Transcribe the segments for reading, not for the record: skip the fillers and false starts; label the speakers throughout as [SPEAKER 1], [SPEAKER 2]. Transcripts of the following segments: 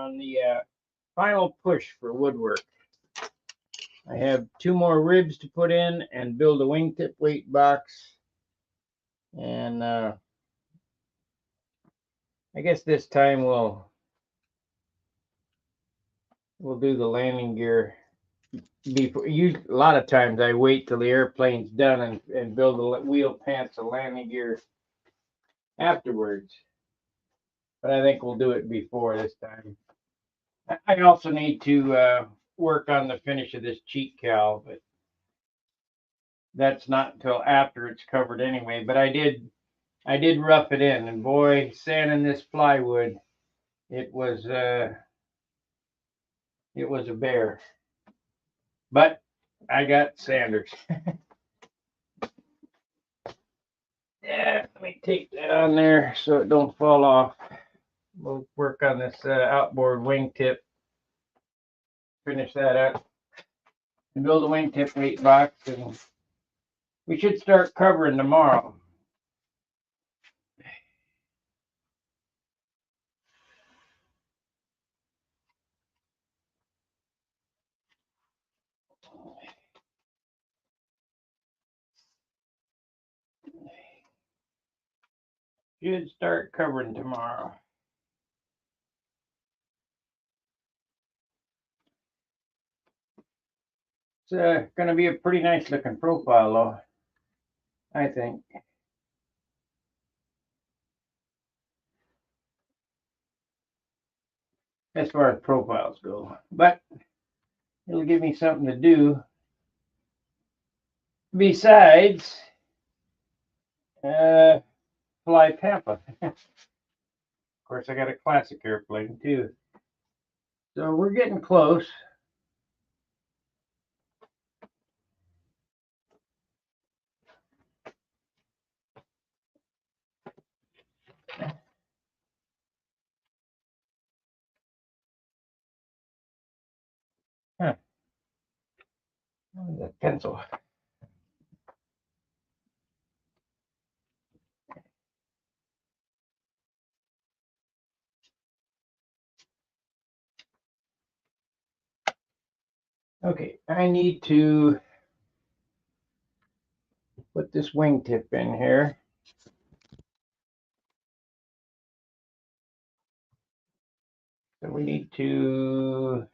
[SPEAKER 1] on the final push for woodwork. I have 2 more ribs to put in and build a wingtip weight box. And I guess this time we'll do the landing gear before. A lot of times I wait till the airplane's done and build the wheel pants and landing gear afterwards. But I think we'll do it before this time. I also need to work on the finish of this cheek cowl, but that's not until after it's covered anyway. But I did rough it in, and boy, sanding this plywood, it was a bear. But I got sanders. Yeah, let me take that on there so it don't fall off. We'll work on this outboard wingtip, finish that up, and build a wingtip weight box, and we should start covering tomorrow. Should start covering tomorrow. It's going to be a pretty nice looking profile, though, I think. As far as profiles go, but it'll give me something to do besides fly Pampa. Of course, I got a classic airplane too, so we're getting close. Huh. That pencil. Okay, I need to put this wingtip in here. So we need to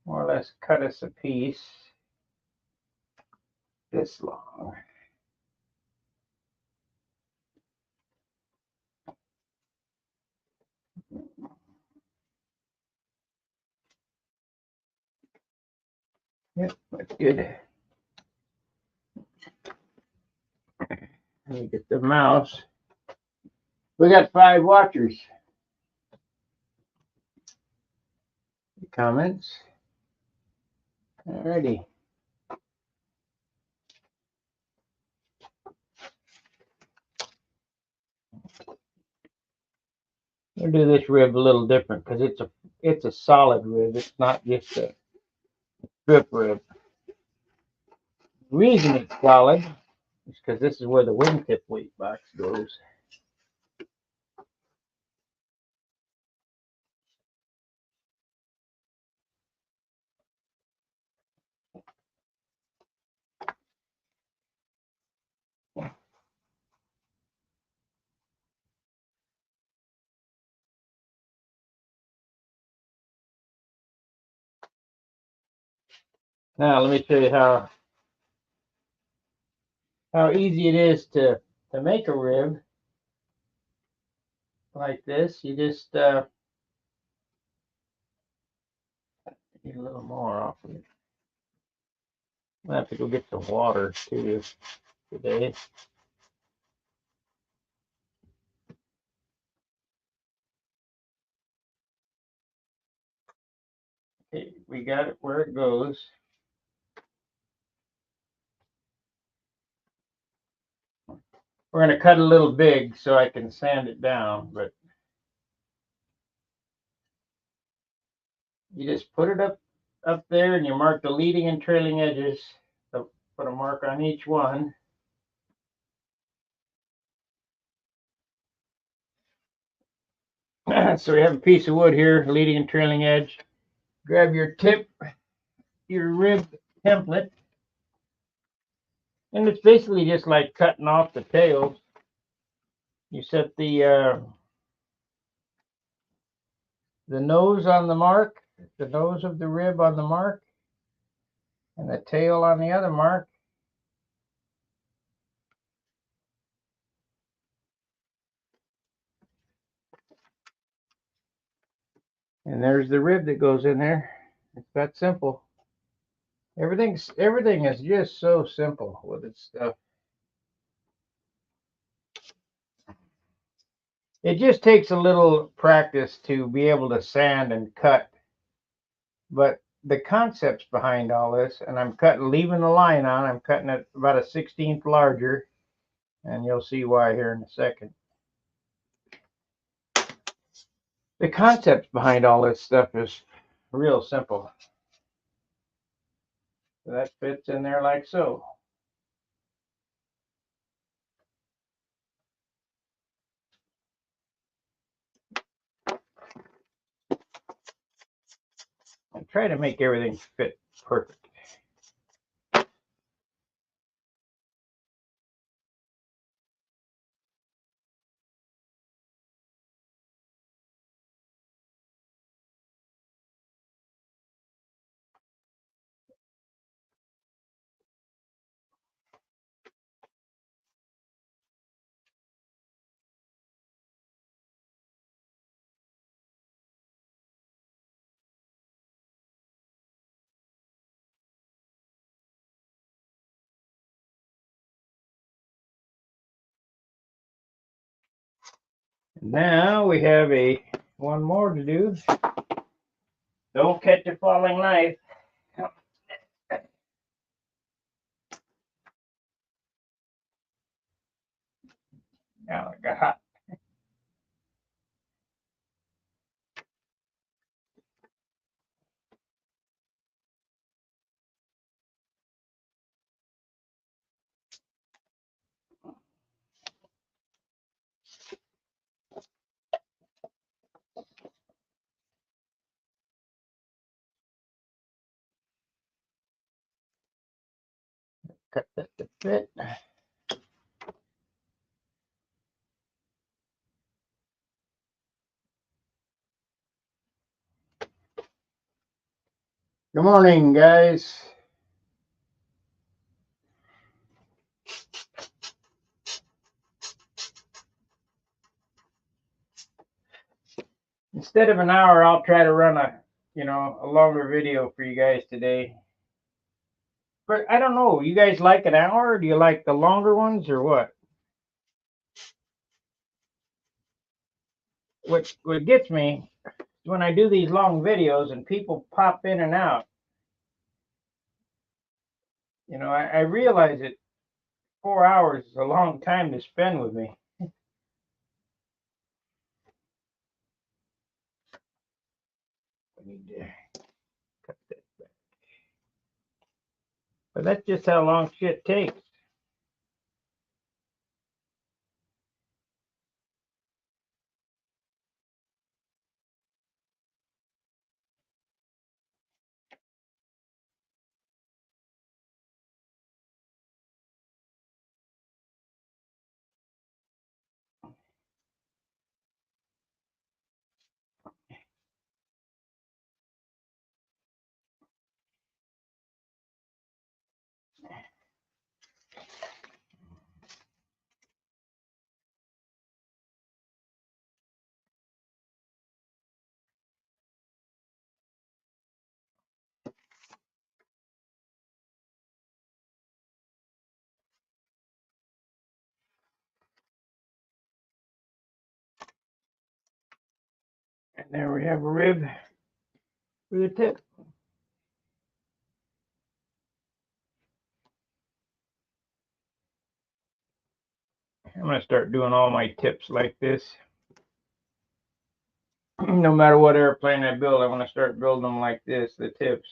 [SPEAKER 1] more or less cut us a piece this long. Yep, that's good. Let me get the mouse. We got 5 watchers. Comments. Alrighty. We'll do this rib a little different because it's a solid rib. It's not just a strip rib. The reason it's solid is because this is where the wingtip weight box goes. Now let me show you how easy it is to make a rib like this. You just need a little more off of it. I have to go get some water too today. Okay, we got it where it goes. We're going to cut a little big so I can sand it down, but you just put it up there and you mark the leading and trailing edges. So put a mark on each one. So we have a piece of wood here, leading and trailing edge. Grab your tip, your rib template, and it's basically just like cutting off the tails. You set the nose on the mark, the nose of the rib on the mark, and the tail on the other mark. And there's the rib that goes in there. It's that simple. Everything is just so simple with this stuff. It just takes a little practice to be able to sand and cut. But the concepts behind all this, and I'm cutting, leaving the line on, I'm cutting it about a 16th larger, and you'll see why here in a second. The concepts behind all this stuff is real simple. So that fits in there like so. I try to make everything fit perfect. Now we have one more to do. Don't catch a falling knife. Now it got hot. Cut that to fit. Good morning, guys. Instead of an hour, I'll try to run a longer video for you guys today. But I don't know. You guys like an hour? Or do you like the longer ones or what? What gets me is when I do these long videos and people pop in and out. I realize that 4 hours is a long time to spend with me. I need to cut that back. But that's just how long shit takes. And there we have a rib for the tip. I'm going to start doing all my tips like this. No matter what airplane I build, I want to start building them like this, the tips.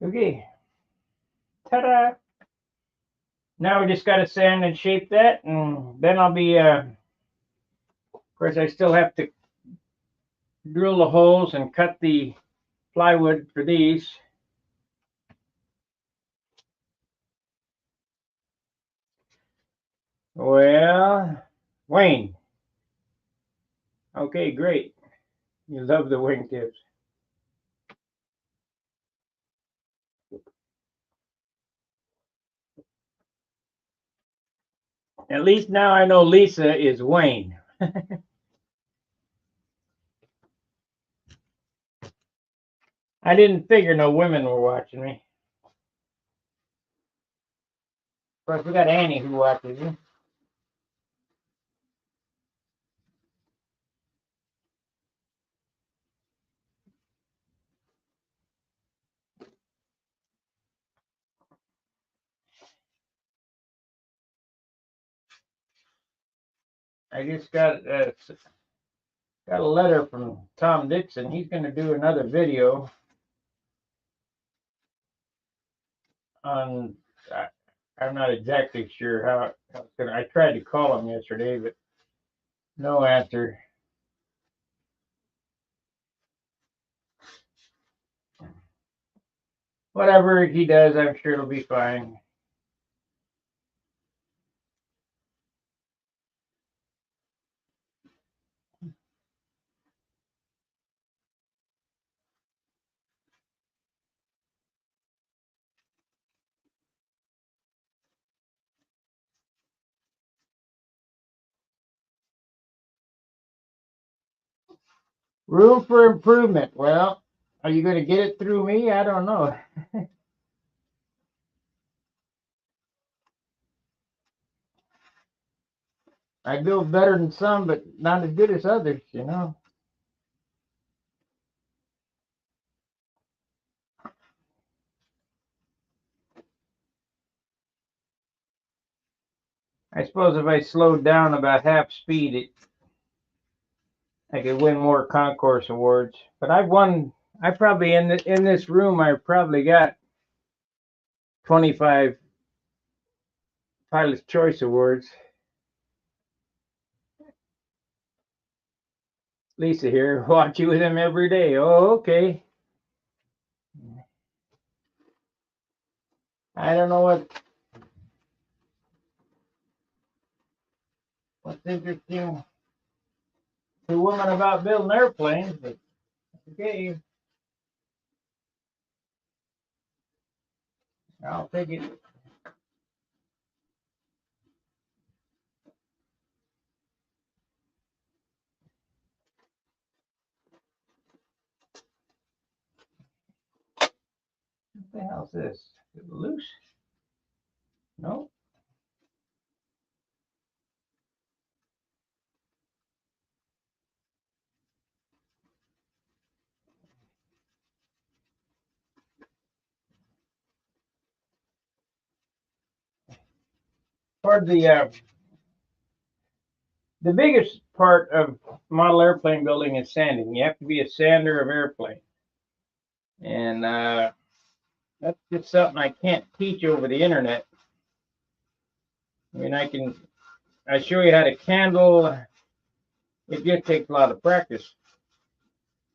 [SPEAKER 1] Okay. Ta-da! Now we just got to sand and shape that, and then I'll be, of course, I still have to drill the holes and cut the plywood for these. Well, Wayne. Okay, great. You love the wingtips. At least now I know Lisa is Wayne. I didn't figure no women were watching me. Of course, we got Annie who watches me. I just got a letter from Tom Dixon. He's going to do another video on. I'm not exactly sure how it's going. I tried to call him yesterday, but no answer. Whatever he does, I'm sure it'll be fine. Room for improvement. Well, are you going to get it through me? I don't know. I build better than some, but not as good as others, you know. I suppose if I slowed down about half speed, I could win more concourse awards. But I've won. I probably in this room. I probably got 25 Pilot's Choice awards. Lisa here, watch you with him every day. Oh, okay. I don't know what's interesting to women about building airplanes, but okay, I'll take it. What the hell's this? Is it loose? No. For the biggest part of model airplane building is sanding. You have to be a sander of airplane, and that's just something I can't teach over the internet. I mean, I show you how to candle. It just takes a lot of practice,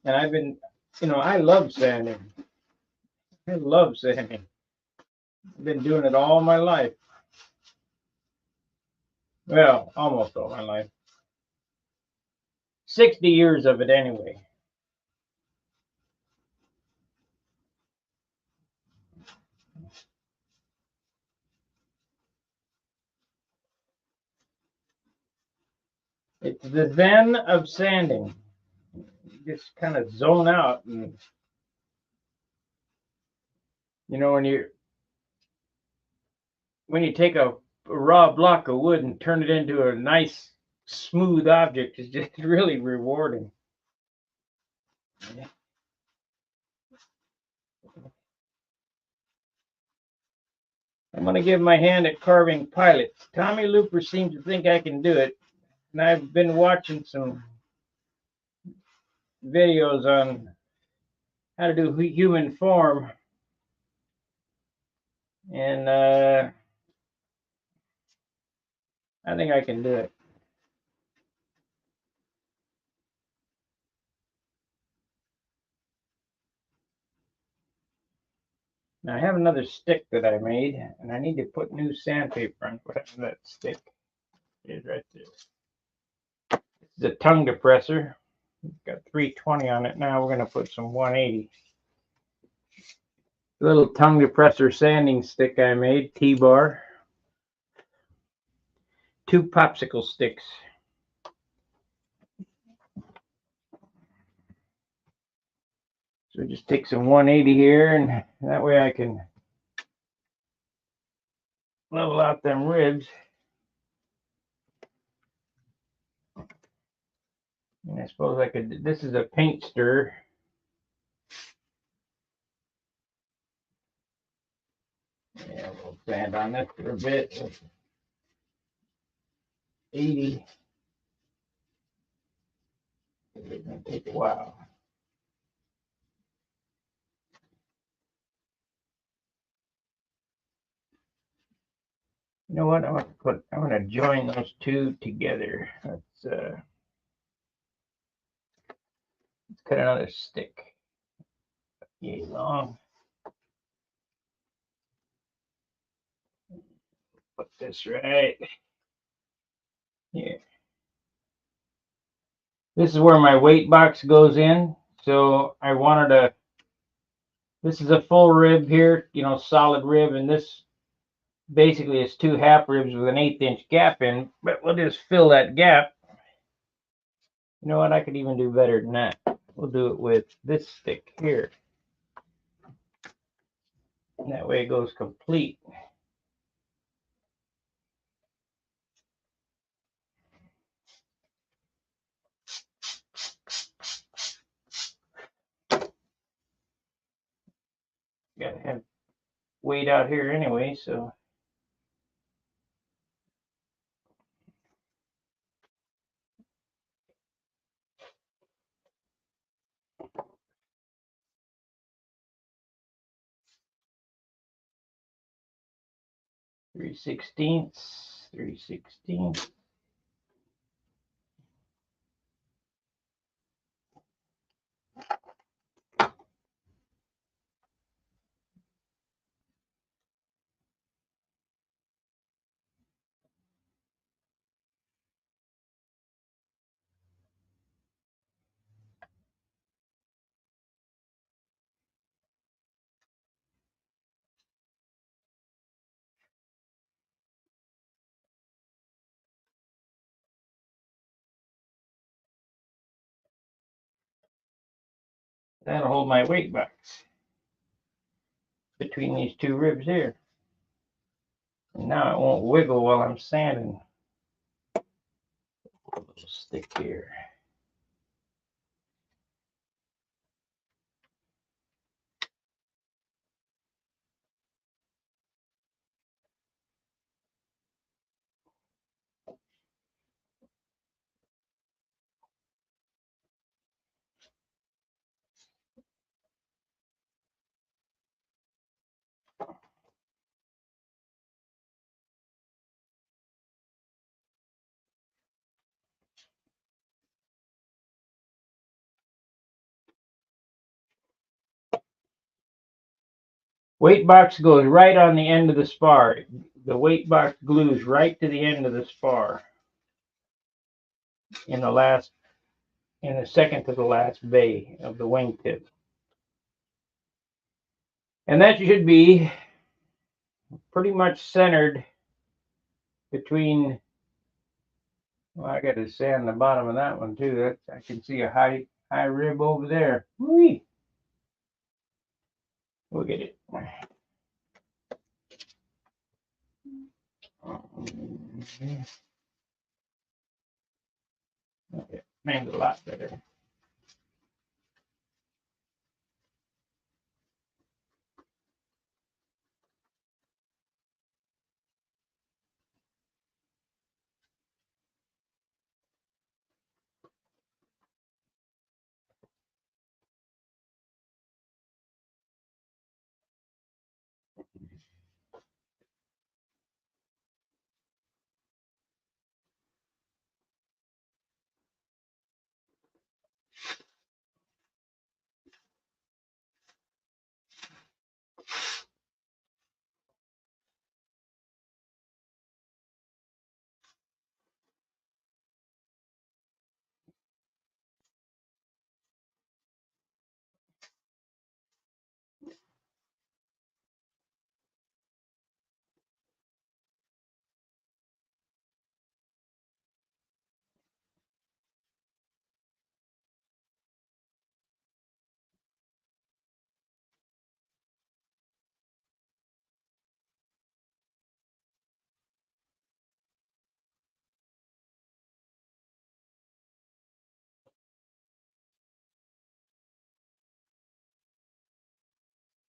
[SPEAKER 1] and I love sanding. I love sanding. I've been doing it all my life. Well, almost all my life. 60 years of it anyway. It's the zen of sanding. You just kind of zone out, and when you take a raw block of wood and turn it into a nice smooth object, it's just really rewarding. I'm going to give my hand at carving pilots. Tommy Looper seems to think I can do it, and I've been watching some videos on how to do human form. And I think I can do it. Now I have another stick that I made, and I need to put new sandpaper on whatever that stick is right there. The tongue depressor. It's got 320 on it now. We're going to put some 180. Little tongue depressor sanding stick I made, T-bar. 2 popsicle sticks. So just take some 180 here, and that way I can level out them ribs. And I suppose I could, this is a paint stir. Yeah, we'll sand on this for a bit. 80. It's going to take a while. You know what? I'm going to join those two together. Let's cut another stick. Yay long. Put this right here. This is where my weight box goes in. So I wanted to, this is a full rib here, you know, solid rib, and this basically is 2 half ribs with an 1/8 inch gap in, but we'll just fill that gap. You know what, I could even do better than that. We'll do it with this stick here. And that way it goes complete. Gotta have weight out here anyway, so. Three sixteenths. That'll hold my weight box between these 2 ribs here. And now it won't wiggle while I'm sanding. A little stick here. Weight box goes right on the end of the spar. The weight box glues right to the end of the spar in the second to the last bay of the wingtip. And that should be pretty much centered between, well, I got to sand the bottom of that one too. That I can see a high rib over there. Whee! Look at it. Okay, made it a lot better.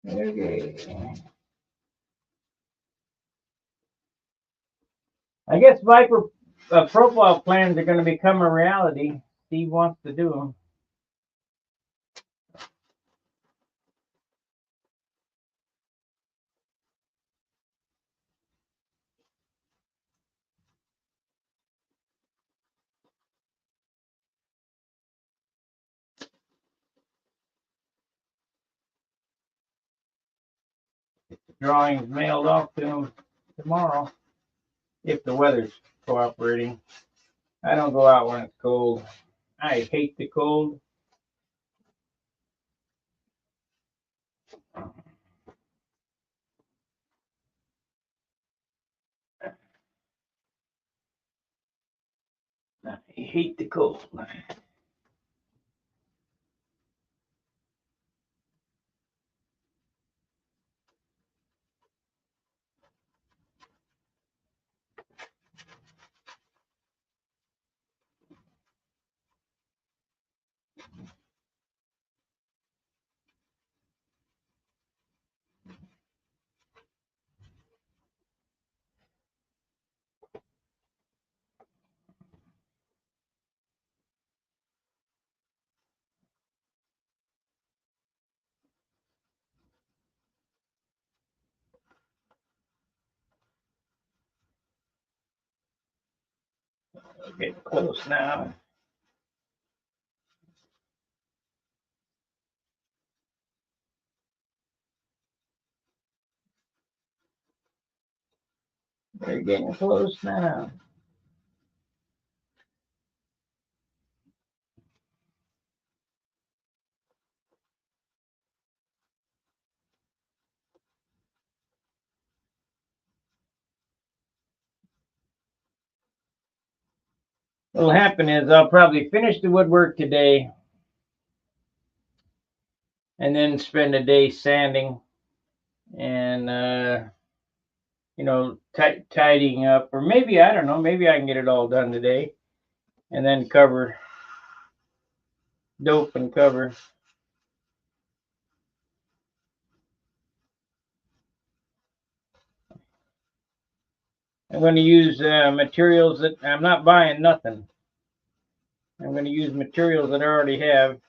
[SPEAKER 1] Okay. I guess Viper profile plans are going to become a reality. Steve wants to do them. Drawings mailed off to him tomorrow, if the weather's cooperating. I don't go out when it's cold. I hate the cold. I hate the cold. Getting close now. They're getting close now. What'll happen is I'll probably finish the woodwork today and then spend a day sanding and tidying up, or maybe I don't know, maybe I can get it all done today and then dope and cover. I'm going to use materials that I'm not buying nothing. I'm going to use materials that I already have.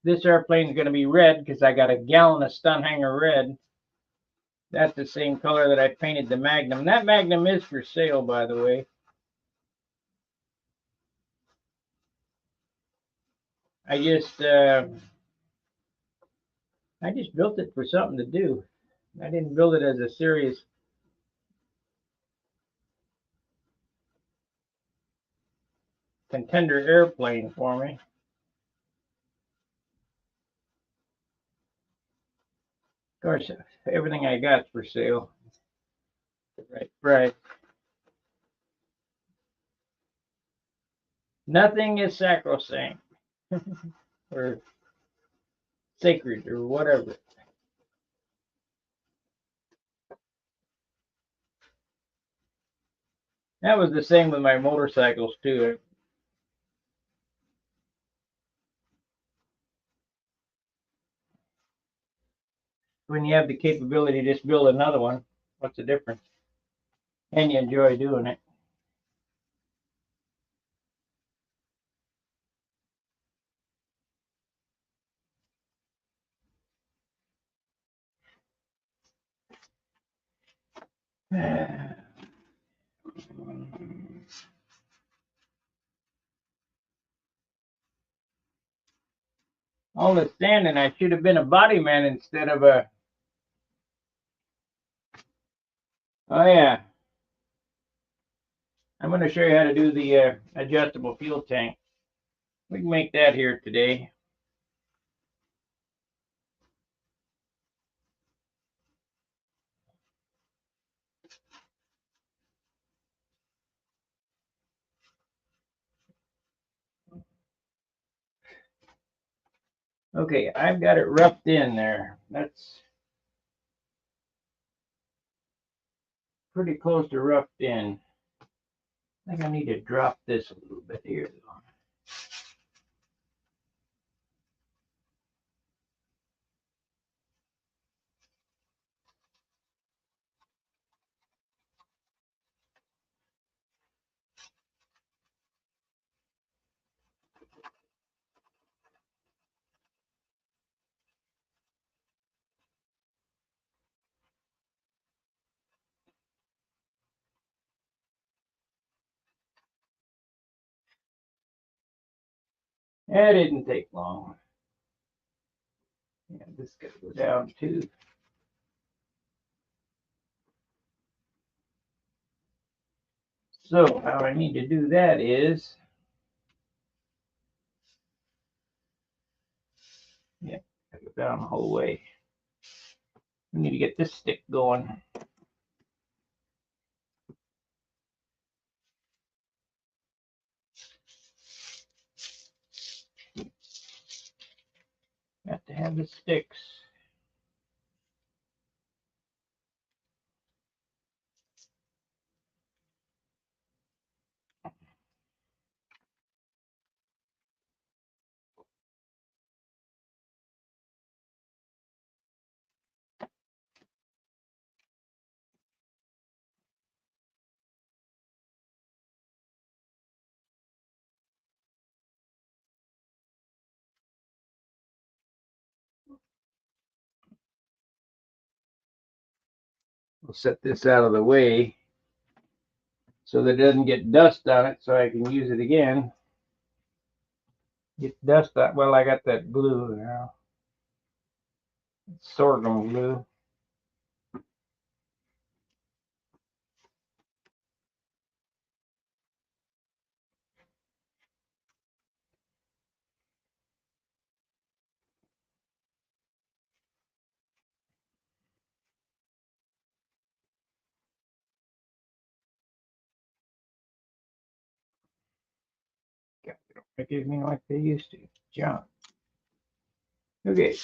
[SPEAKER 1] This airplane is going to be red because I got a gallon of stun hanger red. That's the same color that I painted the Magnum. That Magnum is for sale, by the way. I just built it for something to do. I didn't build it as a serious contender airplane for me. Of course, everything I got's for sale. Right. Nothing is sacrosanct or sacred or whatever. That was the same with my motorcycles too. When you have the capability to just build another one, what's the difference? And you enjoy doing it. All the standing, I should have been a body man instead of a. Oh yeah, I'm going to show you how to do the adjustable fuel tank. We can make that here today. Okay, I've got it roughed in there. That's pretty close to roughed in. I think I need to drop this a little bit here. It didn't take long. Yeah, this got to go down too. So how I need to do that is, yeah, go down the whole way. We need to get this stick going. Got to have the sticks. We'll set this out of the way so that it doesn't get dust on it, so I can use it again. Get dust on. Well, I got that glue now. It's sorghum glue. God, they don't make anything like they used to. Junk. Okay.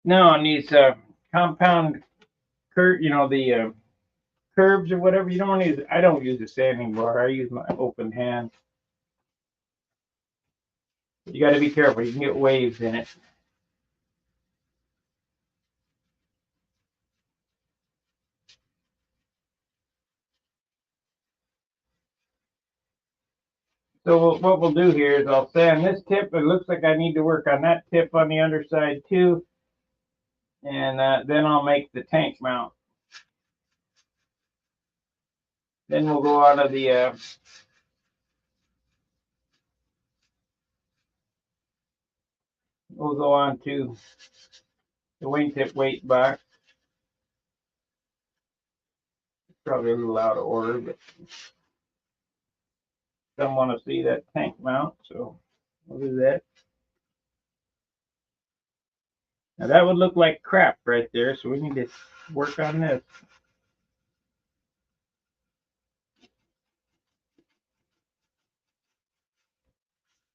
[SPEAKER 1] Now on these compound curve, the curves or whatever, you don't want to use. I don't use a sanding bar. I use my open hand. You got to be careful. You can get waves in it. So what we'll do here is I'll sand this tip. It looks like I need to work on that tip on the underside too. And then I'll make the tank mount. Then we'll go on to the wingtip weight box. Probably a little out of order, but some want to see that tank mount, so we'll do that. Now that would look like crap right there, so we need to work on this.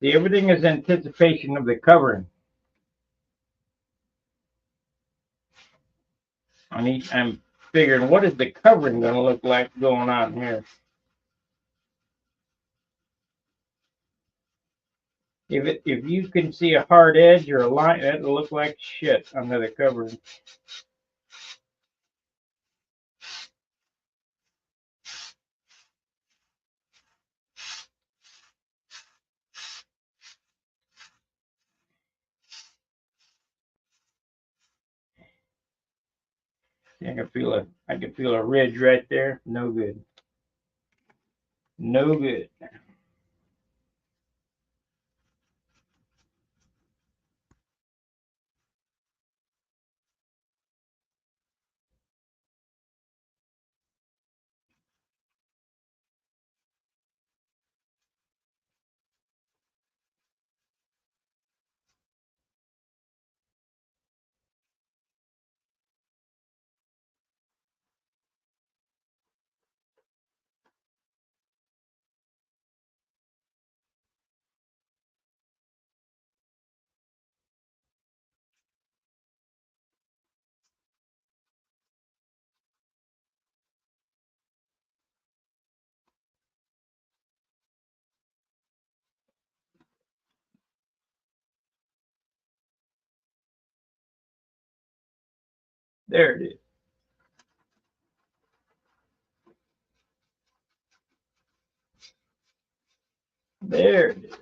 [SPEAKER 1] See, everything is anticipation of the covering. I'm figuring, what is the covering going to look like going on here? If you can see a hard edge or a line, that'll look like shit under the covering. I can feel a ridge right there. No good. No good. There it is. There it is.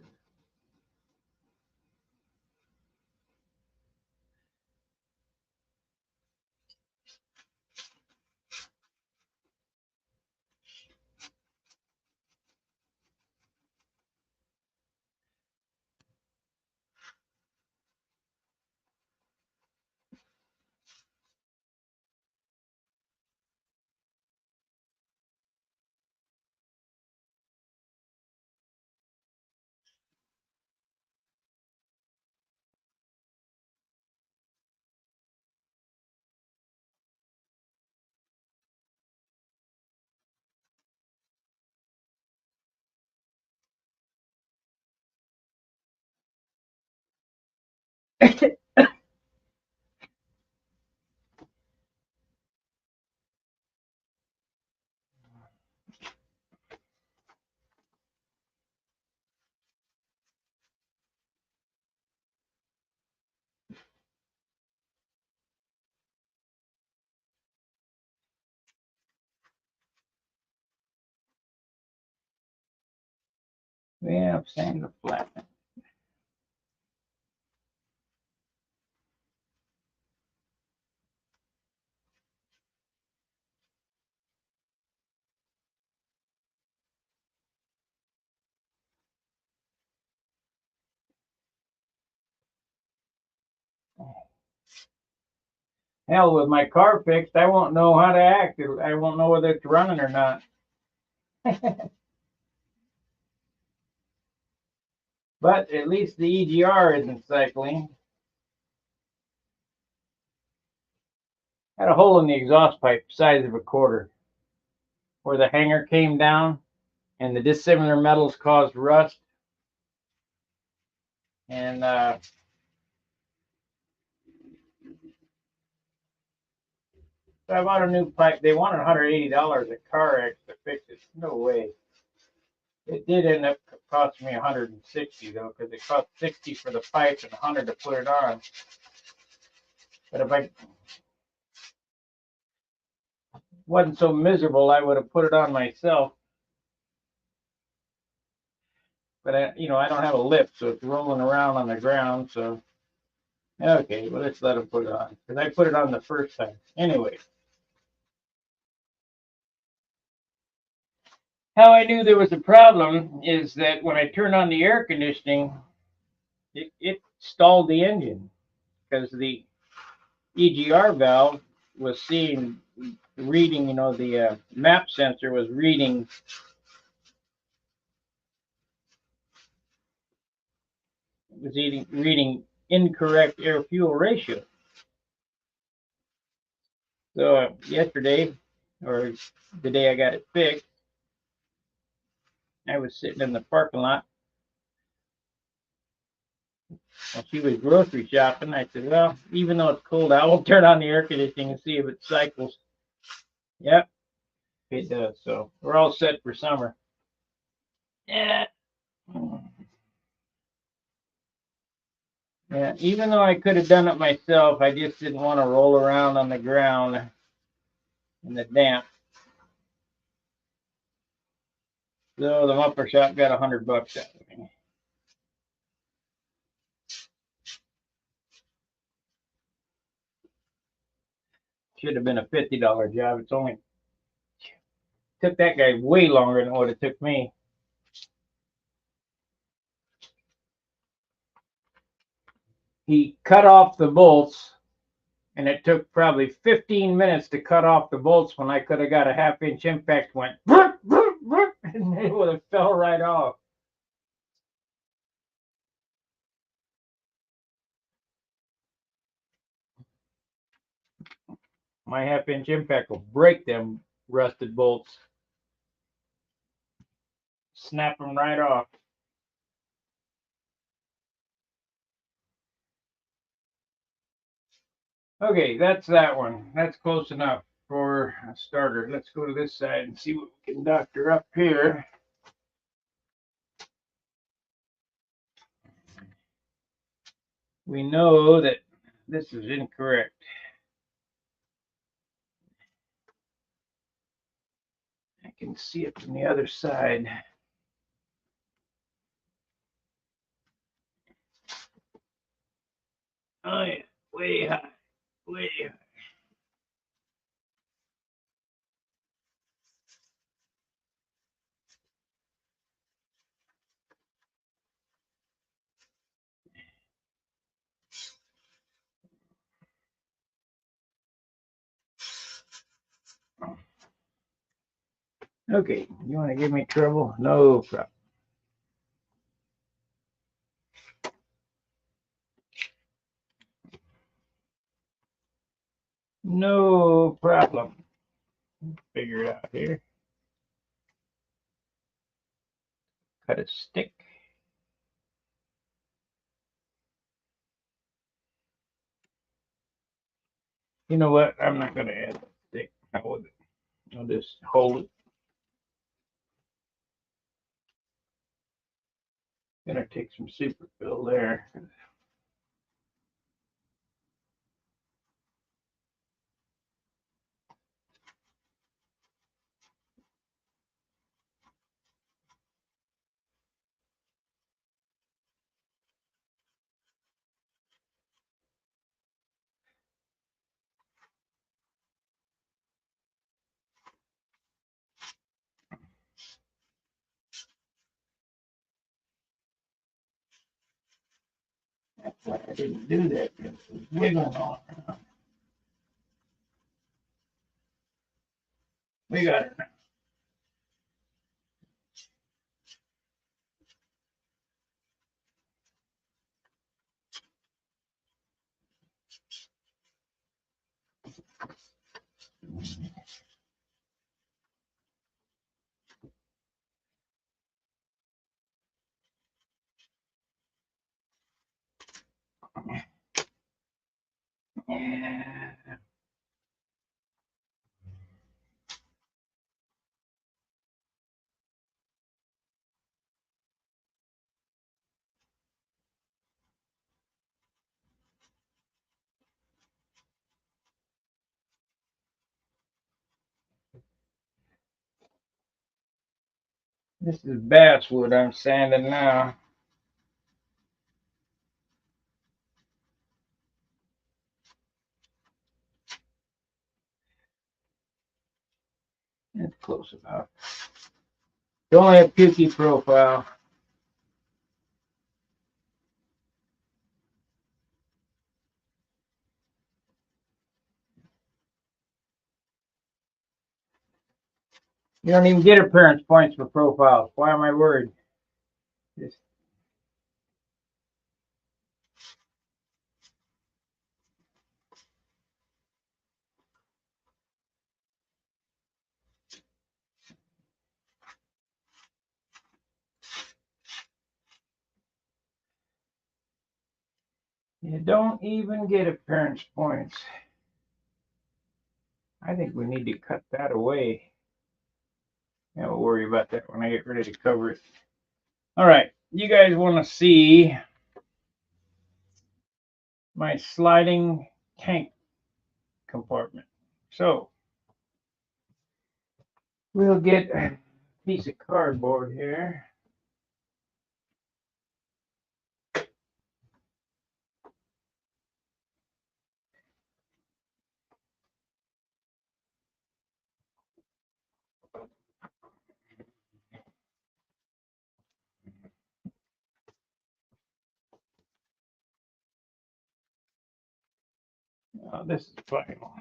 [SPEAKER 1] Yeah, sand the flat. Hell, with my car fixed, I won't know how to act. I won't know whether it's running or not. But at least the EGR isn't cycling. Had a hole in the exhaust pipe, size of a quarter, where the hanger came down, and the dissimilar metals caused rust. And so I bought a new pipe. They wanted $180 at CarX to fix it. No way. It did end up costing me $160 though, because it cost $60 for the pipe and $100 to put it on. But if I wasn't so miserable, I would have put it on myself. But I don't have a lip, so it's rolling around on the ground. So okay, well let's let them put it on, because I put it on the first time. Anyway, how I knew there was a problem is that when I turned on the air conditioning, it stalled the engine because the EGR valve was reading, the map sensor was reading incorrect air fuel ratio. So yesterday, or the day I got it fixed, I was sitting in the parking lot while she was grocery shopping. I said, well, even though it's cold out, we'll turn on the air conditioning and see if it cycles. Yep, it does. So we're all set for summer. Yeah. Yeah, even though I could have done it myself, I just didn't want to roll around on the ground in the damp. So the muffler shop got $100 out of me. Should have been a $50 job. It's only took that guy way longer than what it took me. He cut off the bolts, and it took probably 15 minutes to cut off the bolts when I could have got a half-inch impact, went, and they would have fell right off. My half-inch impact will break them rusted bolts. Snap them right off. Okay, that's that one. That's close enough for a starter. Let's go to this side and see what we can doctor up here. We know that this is incorrect. I can see it from the other side. Oh yeah, way high, way high. Okay, you want to give me trouble? No problem. No problem. Figure it out here. Cut a stick. You know what? I'm not going to add a stick. I'll just hold it. Gonna take some super fill there. That's why I didn't do that. It was wiggling all around. We got it now. Yeah. This is basswood I'm sanding now. That's close enough. It's only a pukey profile. You don't even get appearance points for profiles. Why am I worried? Just you don't even get appearance points. I think we need to cut that away. Yeah, we'll worry about that when I get ready to cover it. All right, you guys want to see my sliding tank compartment. So we'll get a piece of cardboard here. Oh, this is final.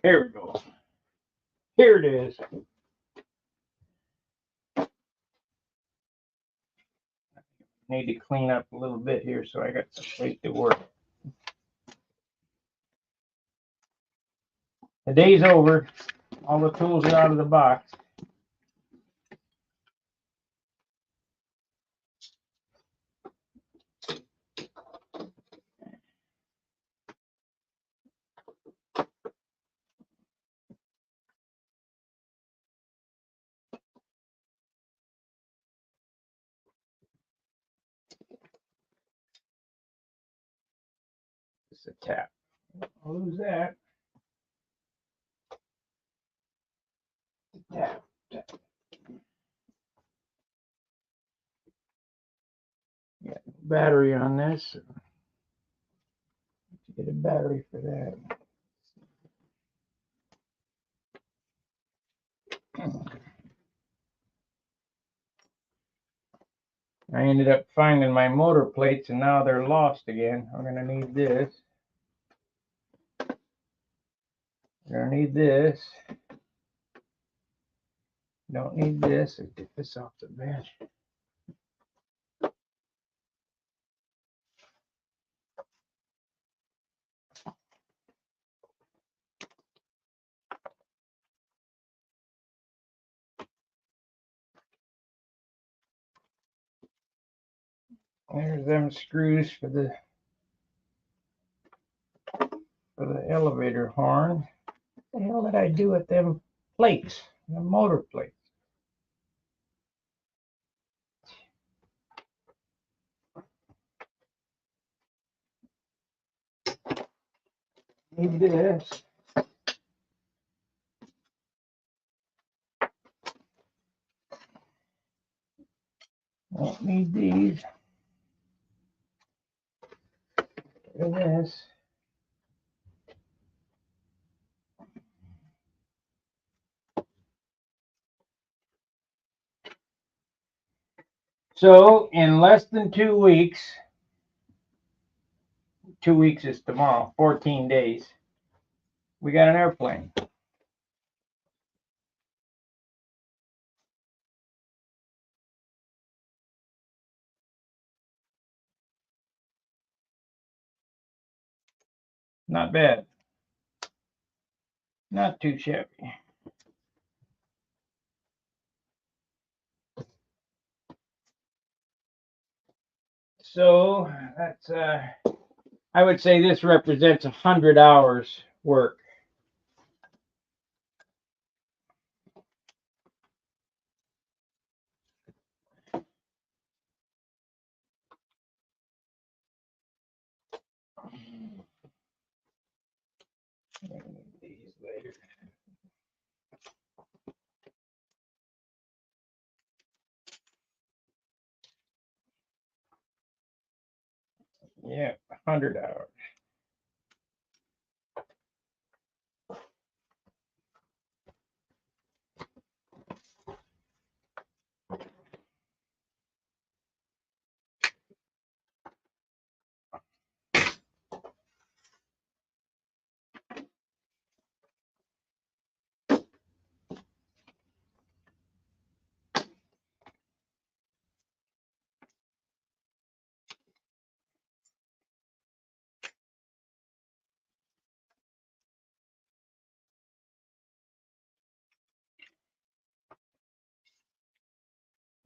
[SPEAKER 1] Here we go. Here it is. Need to clean up a little bit here so I got some place to work. The day's over. All the tools are out of the box. It's a tap. I'll lose that. Tap. Tap. Got battery on this. Get a battery for that. I ended up finding my motor plates and now they're lost again. I'm gonna need this. Gonna need this. Don't need this. Let's get this off the bench. There's them screws for the elevator horn. What the hell did I do with them plates? The motor plates. Need this. Don't need these. Look at this. So in less than 2 weeks, 2 weeks is tomorrow, 14 days, we got an airplane. Not bad. Not too shabby. So that's I would say this represents 100 hours work. These later. Yeah, 100 hours.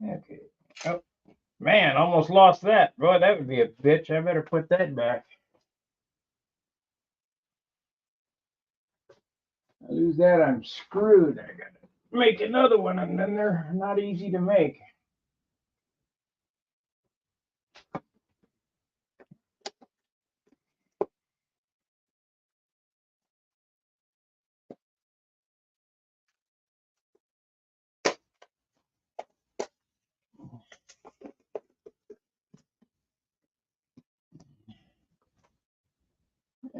[SPEAKER 1] Okay. Oh, man, almost lost that. Boy, that would be a bitch. I better put that back. I lose that, I'm screwed. I gotta make another one, and then they're not easy to make.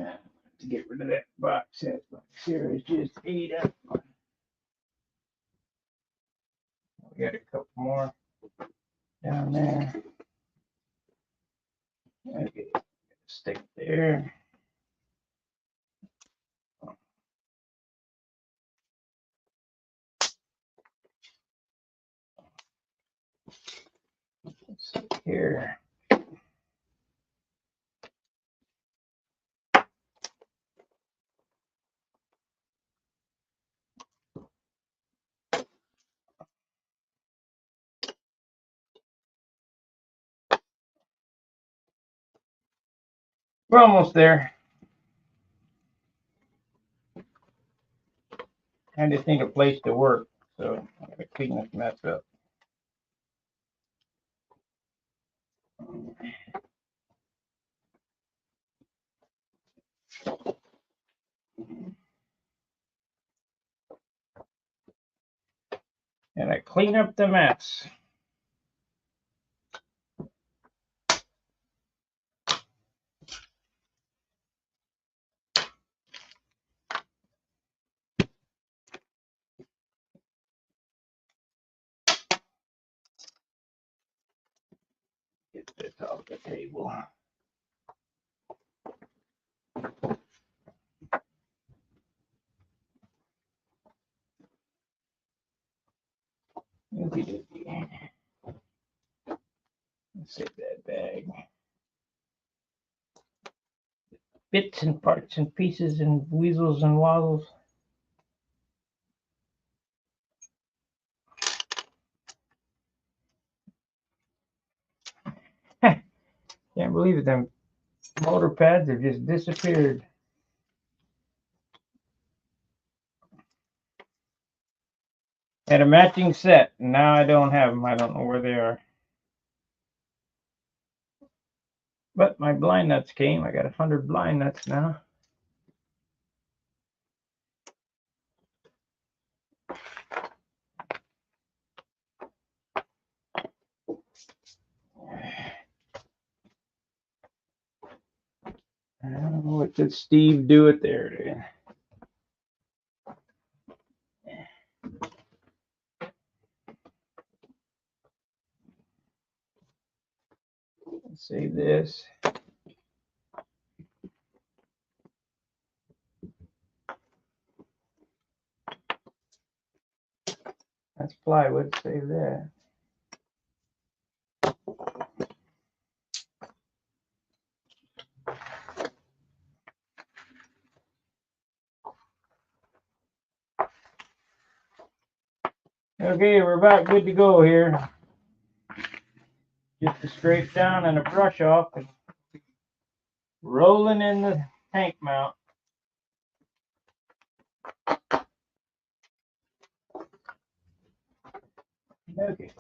[SPEAKER 1] To get rid of that box. That box here is just ate up. We got a couple more down there. Okay, stick there. Stick here. We're almost there. I just need a place to work, so I gotta clean this mess up. And I clean up the mess. Get this off the table. Let's save that bag. Bits and parts and pieces and weasels and waddles. Can't believe it, them motor pads have just disappeared. Had a matching set, and now I don't have them. I don't know where they are. But my blind nuts came. I got 100 blind nuts now. I don't know, what did Steve do it there? Let's save this. That's plywood. Save that. Okay, we're about good to go here. Just a scrape down and a brush off and rolling in the tank mount. Okay.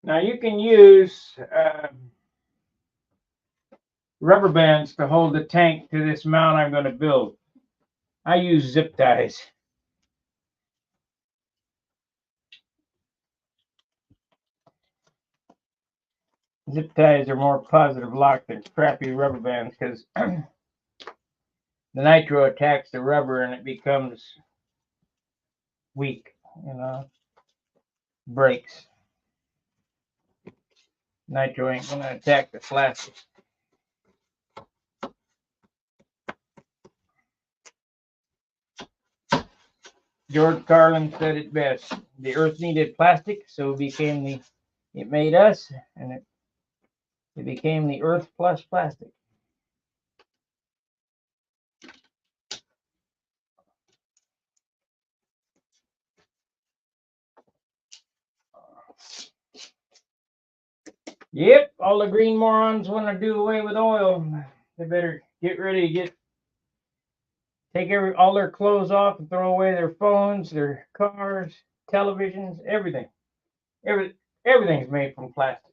[SPEAKER 1] Now you can use rubber bands to hold the tank to this mount I'm going to build. I use zip ties. Zip ties are more positive lock than crappy rubber bands because the nitro attacks the rubber and it becomes weak, breaks. Nitro ain't going to attack the plastic. George Carlin said it best. The earth needed plastic, so it made us, and it became the earth plus plastic. Yep, all the green morons want to do away with oil. They better get ready to take all their clothes off and throw away their phones, their cars, televisions, everything. Everything's made from plastic,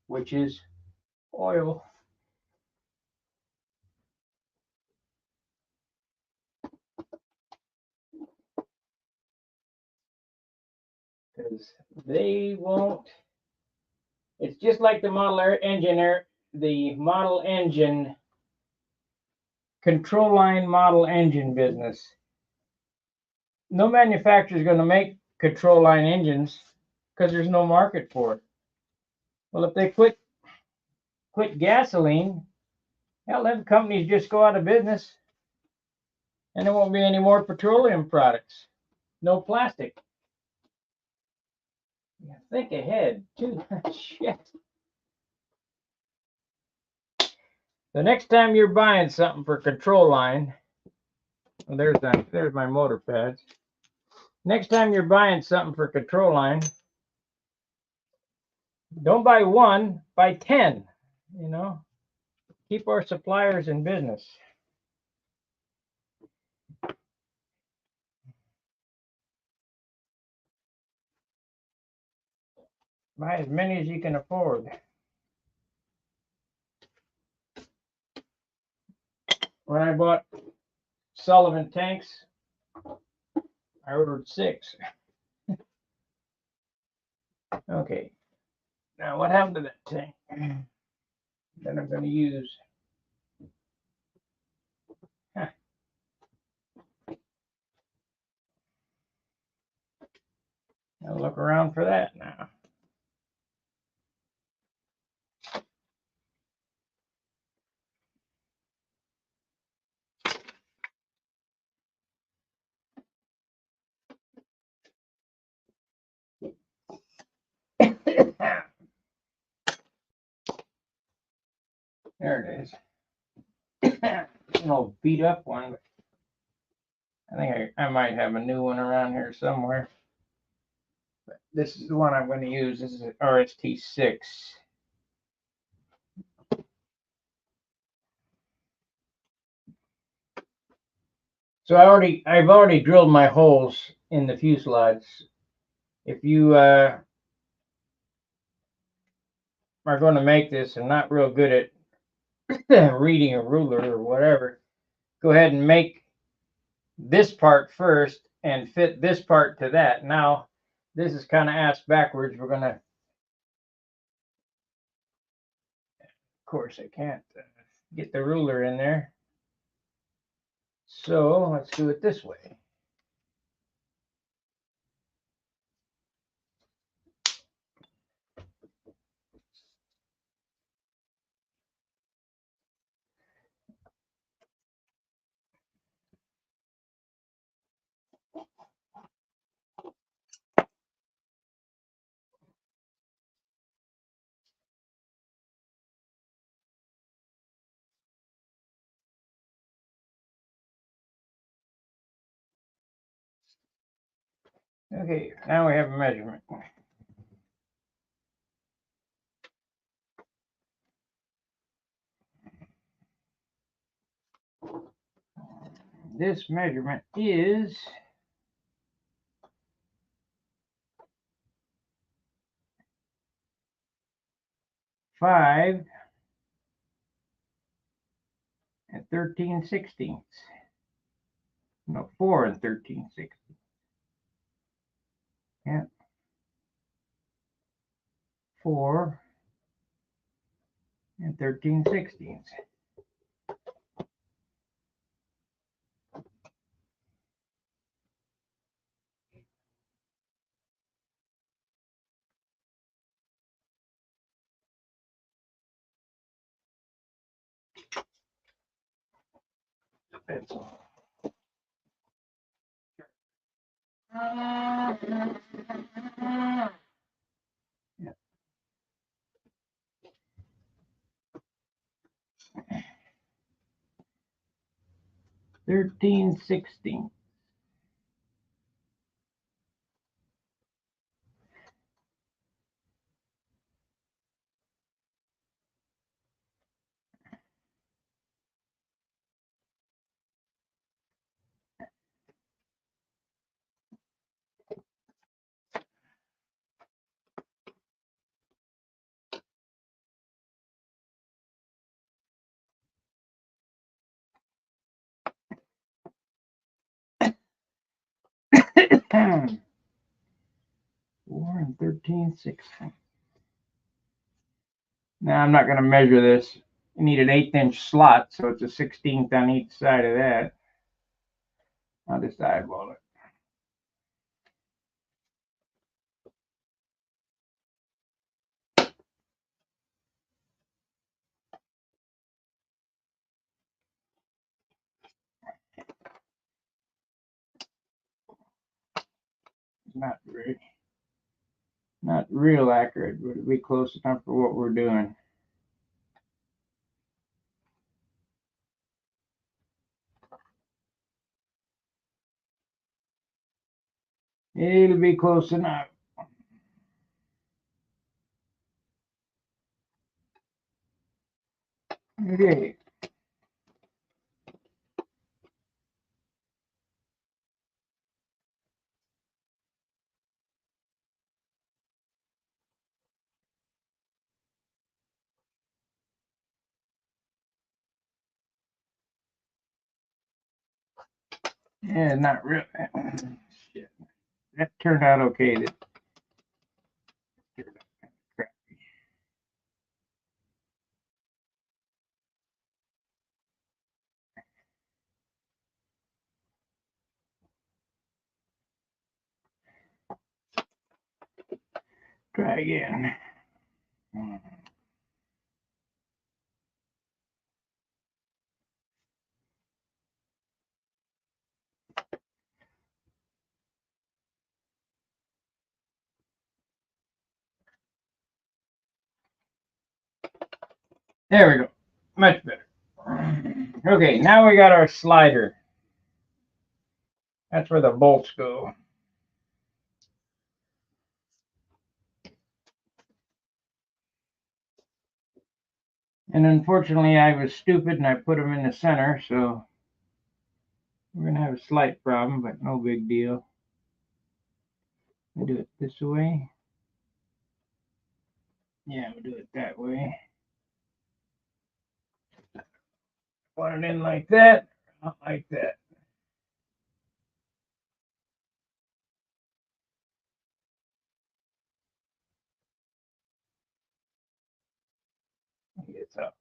[SPEAKER 1] which is oil. because they won't. It's just like the model engine control line model engine business. No manufacturer is going to make control line engines because there's no market for it. Well, if they quit gasoline, hell, them companies just go out of business, and there won't be any more petroleum products. No plastic. Yeah, think ahead, too. Shit. The next time you're buying something for control line, well, there's my motor pads. Next time you're buying something for control line, don't buy one, buy 10. You know, keep our suppliers in business. Buy as many as you can afford. When I bought Sullivan tanks, I ordered 6. Okay. Now what happened to that tank? That I'm going to use. Huh. I'll look around for that now. There it is. An old beat up one, but I think I might have a new one around here somewhere. But this is the one I'm going to use. This is an RST6. So I've already drilled my holes in the fuselage. If you are going to make this and not real good at reading a ruler or whatever, go ahead and make this part first and fit this part to that. Now, this is kind of ass backwards. We're going to, of course, I can't get the ruler in there. So let's do it this way. Okay, now we have a measurement. This measurement is 5 13/16. No, 4 13/16. Yeah. 4 13/16. That's all. 13/16. 1/13/6. Now I'm not going to measure this. You need an 1/8 inch slot, so it's a 16th on each side of that. I'll just eyeball it. Not real accurate, but it'll be close enough for what we're doing. It'll be close enough. Okay. Yeah, not real. Shit. That turned out okay. Crap. Try again. There we go. Much better. Okay, now we got our slider. That's where the bolts go. And unfortunately, I was stupid and I put them in the center, so we're going to have a slight problem, but no big deal. We'll do it this way. Yeah, we'll do it that way. Put it in like that, not like that. It's up.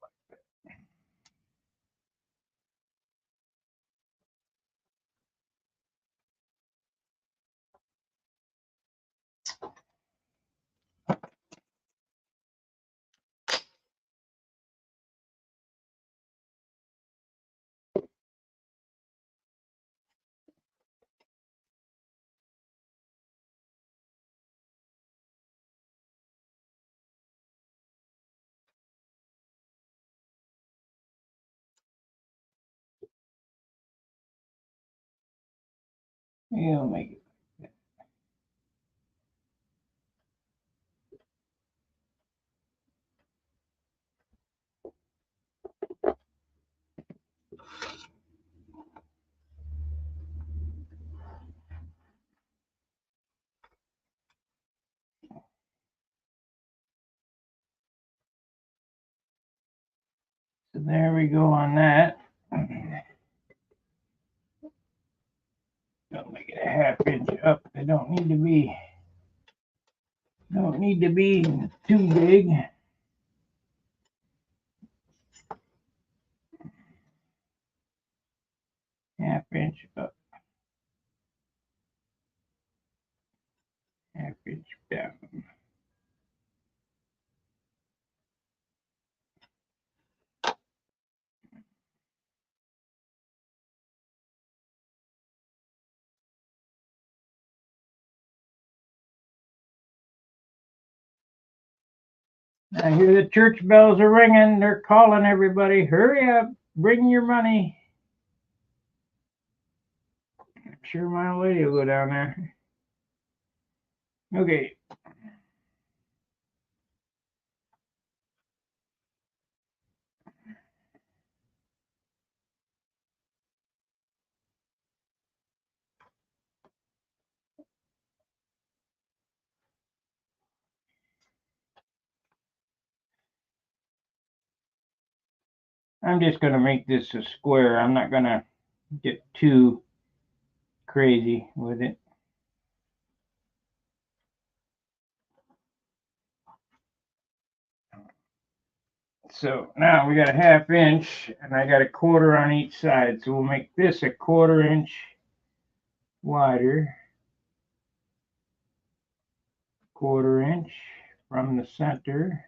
[SPEAKER 1] You'll make it. So there we go on that. Don't make it a 1/2 inch up. They don't need to be too big. 1/2 inch up. 1/2 inch down. I hear the church bells are ringing. They're calling everybody. Hurry up. Bring your money. I'm sure my old lady will go down there. Okay. I'm just going to make this a square. I'm not going to get too crazy with it. So now we got a 1/2 inch, and I got a 1/4 on each side. So we'll make this a 1/4 inch wider, 1/4 inch from the center,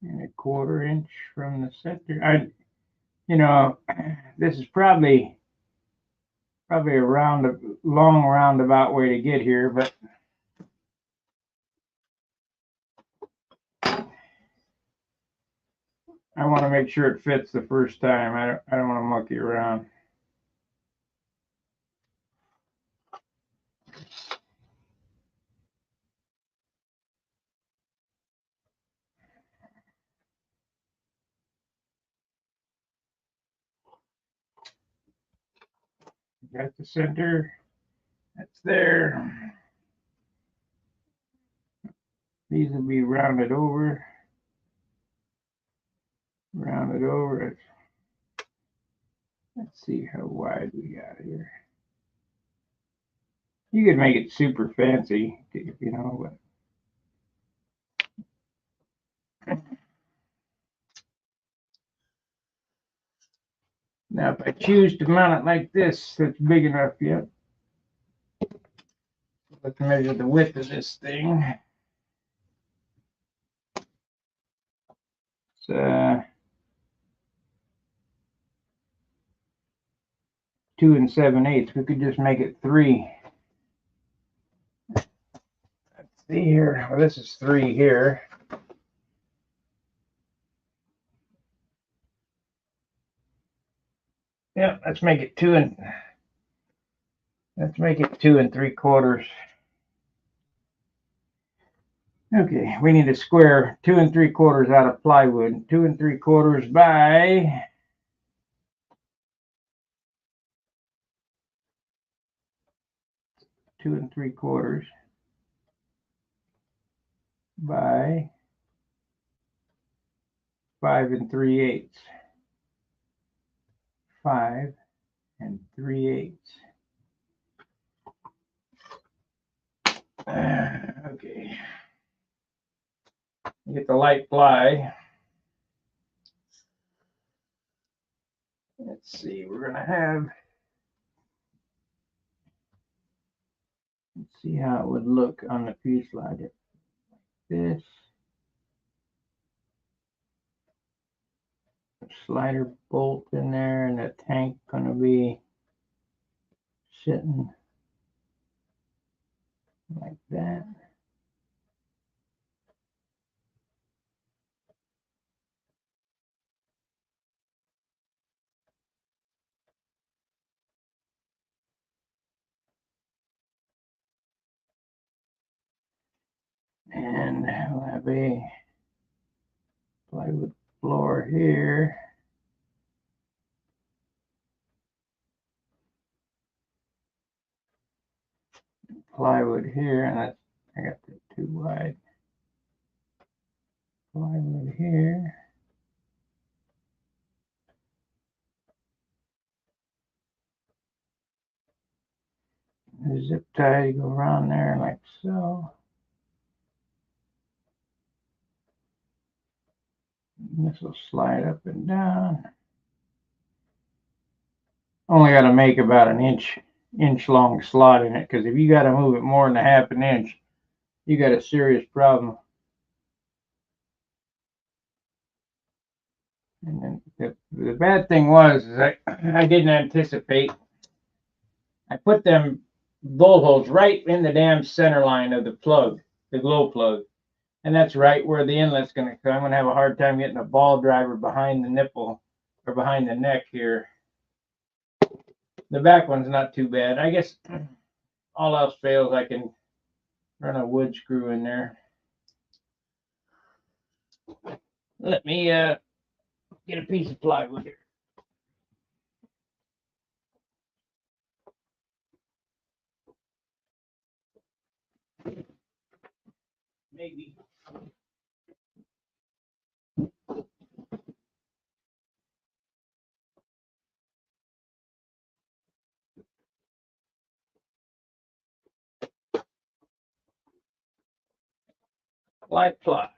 [SPEAKER 1] and a 1/4 inch from the center. This is probably a long roundabout way to get here, but I want to make sure it fits the first time. I don't want to monkey around. Got the center. That's there. These will be rounded over. Rounded over. Let's see how wide we got here. You could make it super fancy, but now if I choose to mount it like this, that's big enough yet. Let's measure the width of this thing. It's 2 7/8. We could just make it 3. Let's see here. Well, this is 3 here. Yeah, let's make it 2 3/4. Okay, we need a square 2 3/4 out of plywood. 2 3/4 by 2 3/4 by 5 3/8. 5 3/8. Okay. Get the light ply. Let's see, we're gonna have. Let's see how it would look on the fuselage. This slider bolt in there, and the tank gonna be sitting like that. And we'll have a plywood floor here. Plywood here, and I got that too wide. Plywood here. The zip tie go around there like so. And this will slide up and down. Only got to make about an inch long slot in it, because if you got to move it more than a 1/2 inch, you got a serious problem. And then the bad thing was is I didn't anticipate. I put them bolt holes right in the damn center line of the plug, the glow plug. And that's right where the inlet's going to come. I'm going to have a hard time getting a ball driver behind the nipple or behind the neck here. The back one's not too bad. I guess all else fails, I can run a wood screw in there. Let me get a piece of plywood here. Maybe. Light ply.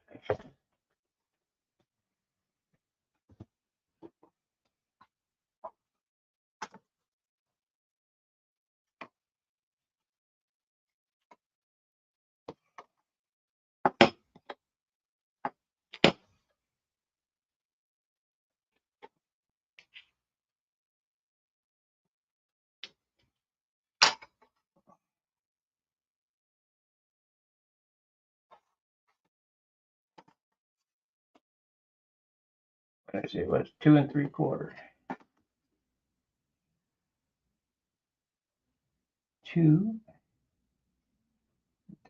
[SPEAKER 1] Let's see, what's 2 3/4? 2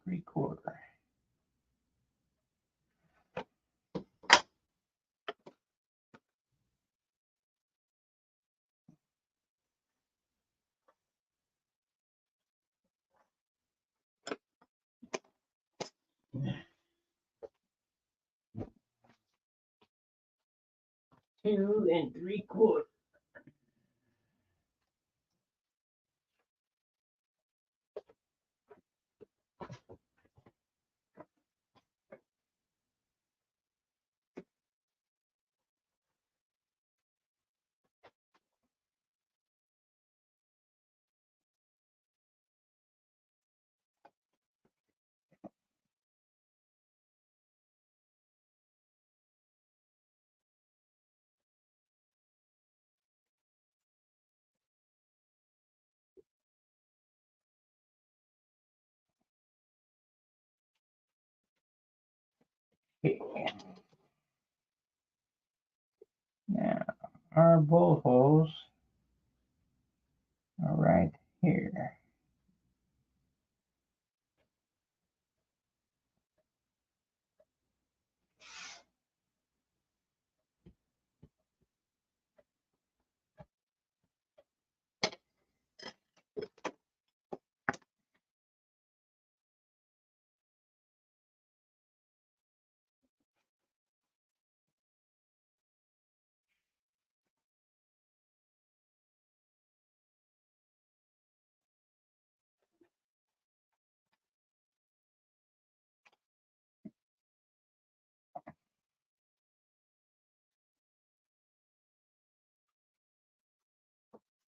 [SPEAKER 1] 3/4. Two and 3/4. Okay. Now, our bolt holes are right here.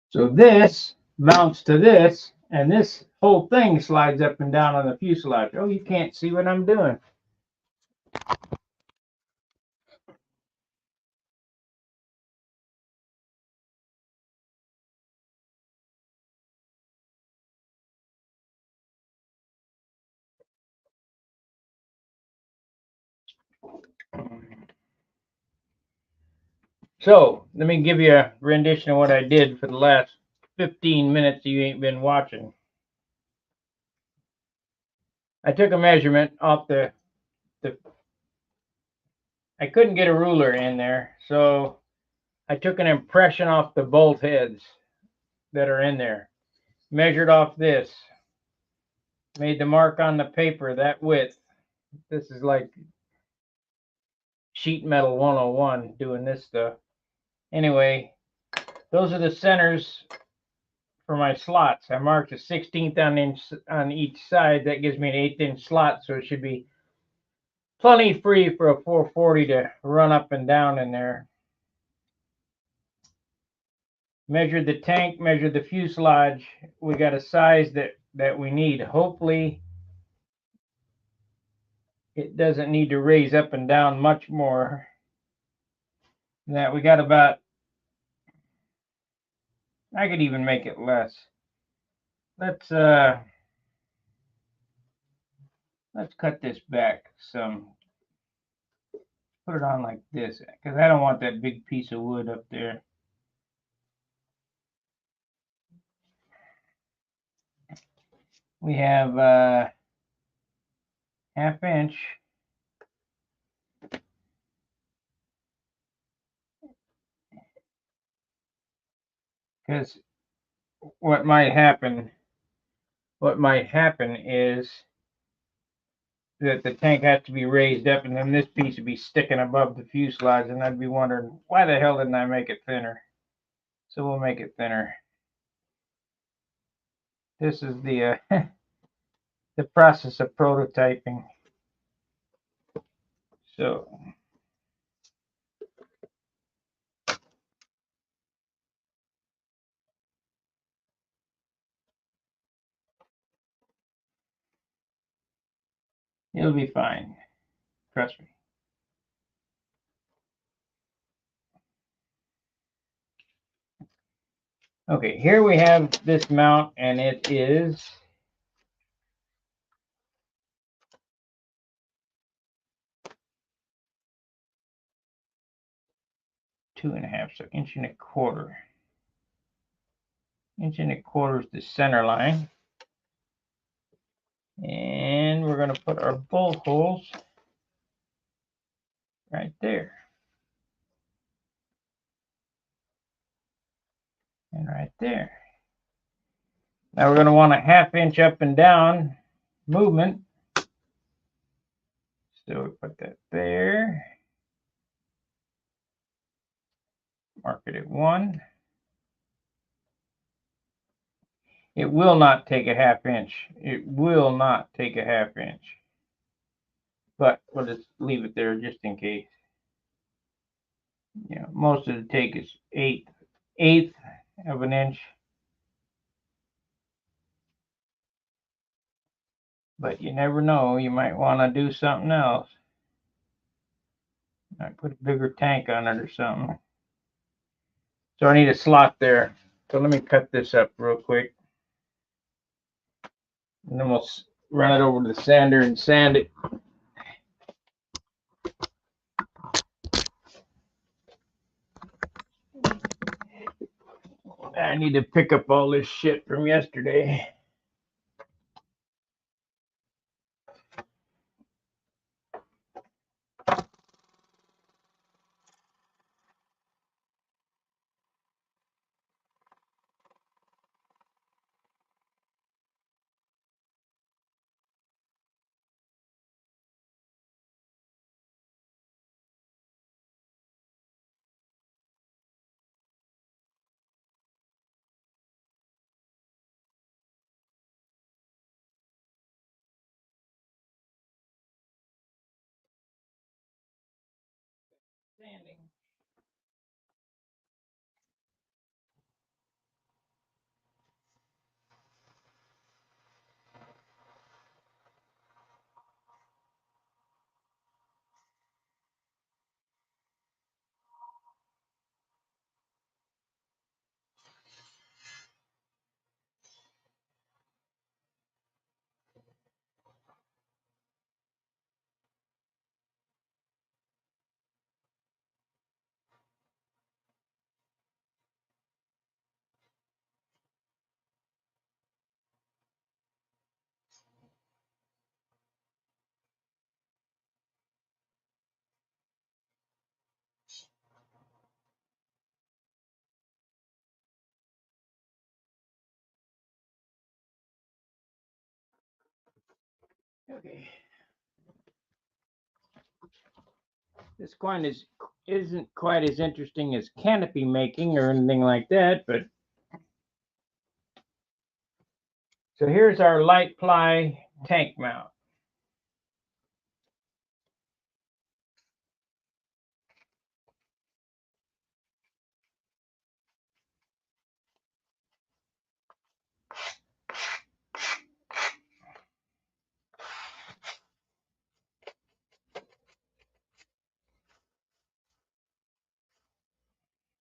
[SPEAKER 1] So this mounts to this, and this whole thing slides up and down on the fuselage. Oh, you can't see what I'm doing. So let me give you a rendition of what I did for the last 15 minutes you ain't been watching. I took a measurement off the I couldn't get a ruler in there, so I took an impression off the bolt heads that are in there. Measured off this. Made the mark on the paper that width. This is like sheet metal 101 doing this stuff. Anyway, those are the centers for my slots. I marked a 1/16 on each side. That gives me an 1/8 slot, so it should be plenty free for a 440 to run up and down in there. Measured the tank, measured the fuselage. We got a size that we need. Hopefully it doesn't need to raise up and down much more. That we got about, I could even make it less. Let's cut this back some. Put it on like this, because I don't want that big piece of wood up there. We have 1/2 inch. Because what might happen is that the tank has to be raised up, and then this piece would be sticking above the fuselage, and I'd be wondering, why the hell didn't I make it thinner? So we'll make it thinner. This is the the process of prototyping. So it'll be fine. Trust me. Okay, here we have this mount, and it is 2.5, so 1.25 inches. 1.25 inches is the center line. And we're going to put our bolt holes right there. And right there. Now we're going to want a 1/2 inch up and down movement. So we put that there. Mark it at 1. It will not take a 1/2 inch. It will not take a 1/2 inch. But we'll just leave it there just in case. You know, most of the take is 1/8 of an inch. But you never know. You might want to do something else. I put a bigger tank on it or something. So I need a slot there. So let me cut this up real quick. And then we'll run it over to the sander and sand it. I need to pick up all this shit from yesterday. Sanding. Okay. This coin isn't quite as interesting as canopy making or anything like that, but so here's our light ply tank mount.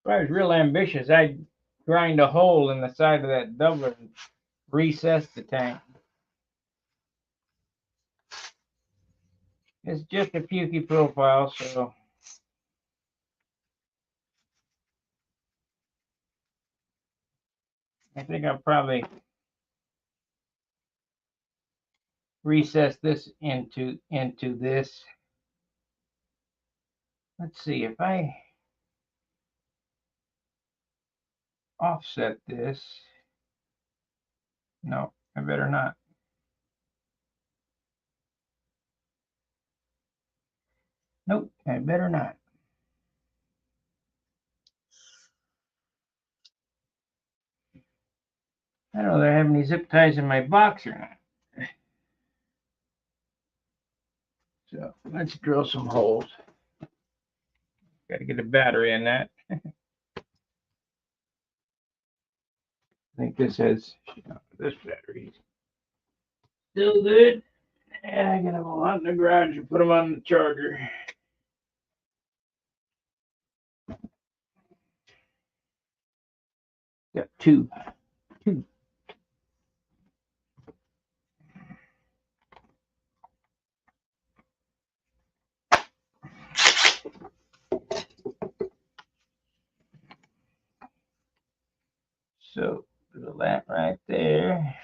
[SPEAKER 1] If I was real ambitious, I'd grind a hole in the side of that doubler and recess the tank. It's just a pukey profile, so I think I'll probably recess this into this. Let's see if I offset this. No, I better not. Nope, I better not. I don't know if I have any zip ties in my box or not. So let's drill some holes. Got to get a battery in that. I think this has this battery. Still good. Yeah, I got them all out in the garage and put them on the charger. Got two. So put that right there.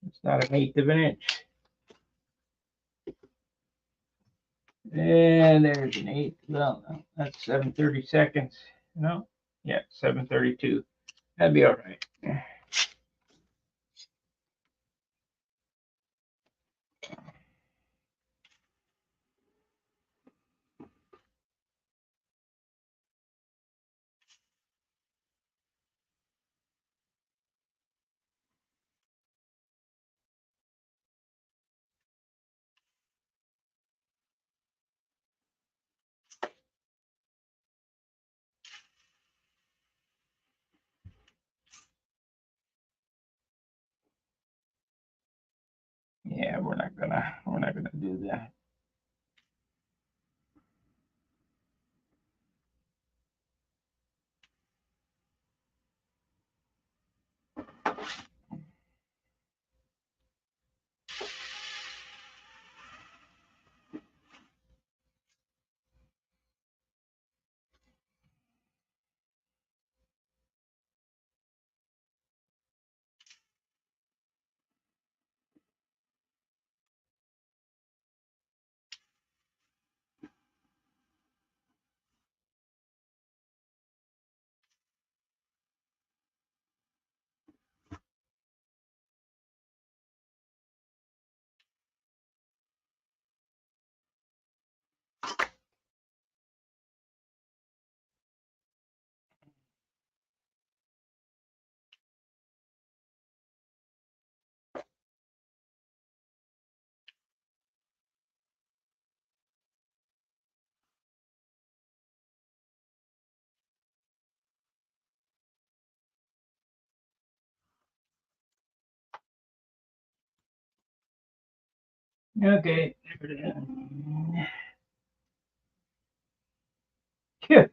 [SPEAKER 1] It's not an eighth of an inch. And there's an eighth. Well, that's 7/32. No, yeah, 7/32. That'd be all right. Yeah, we're not gonna do that. Okay. Phew.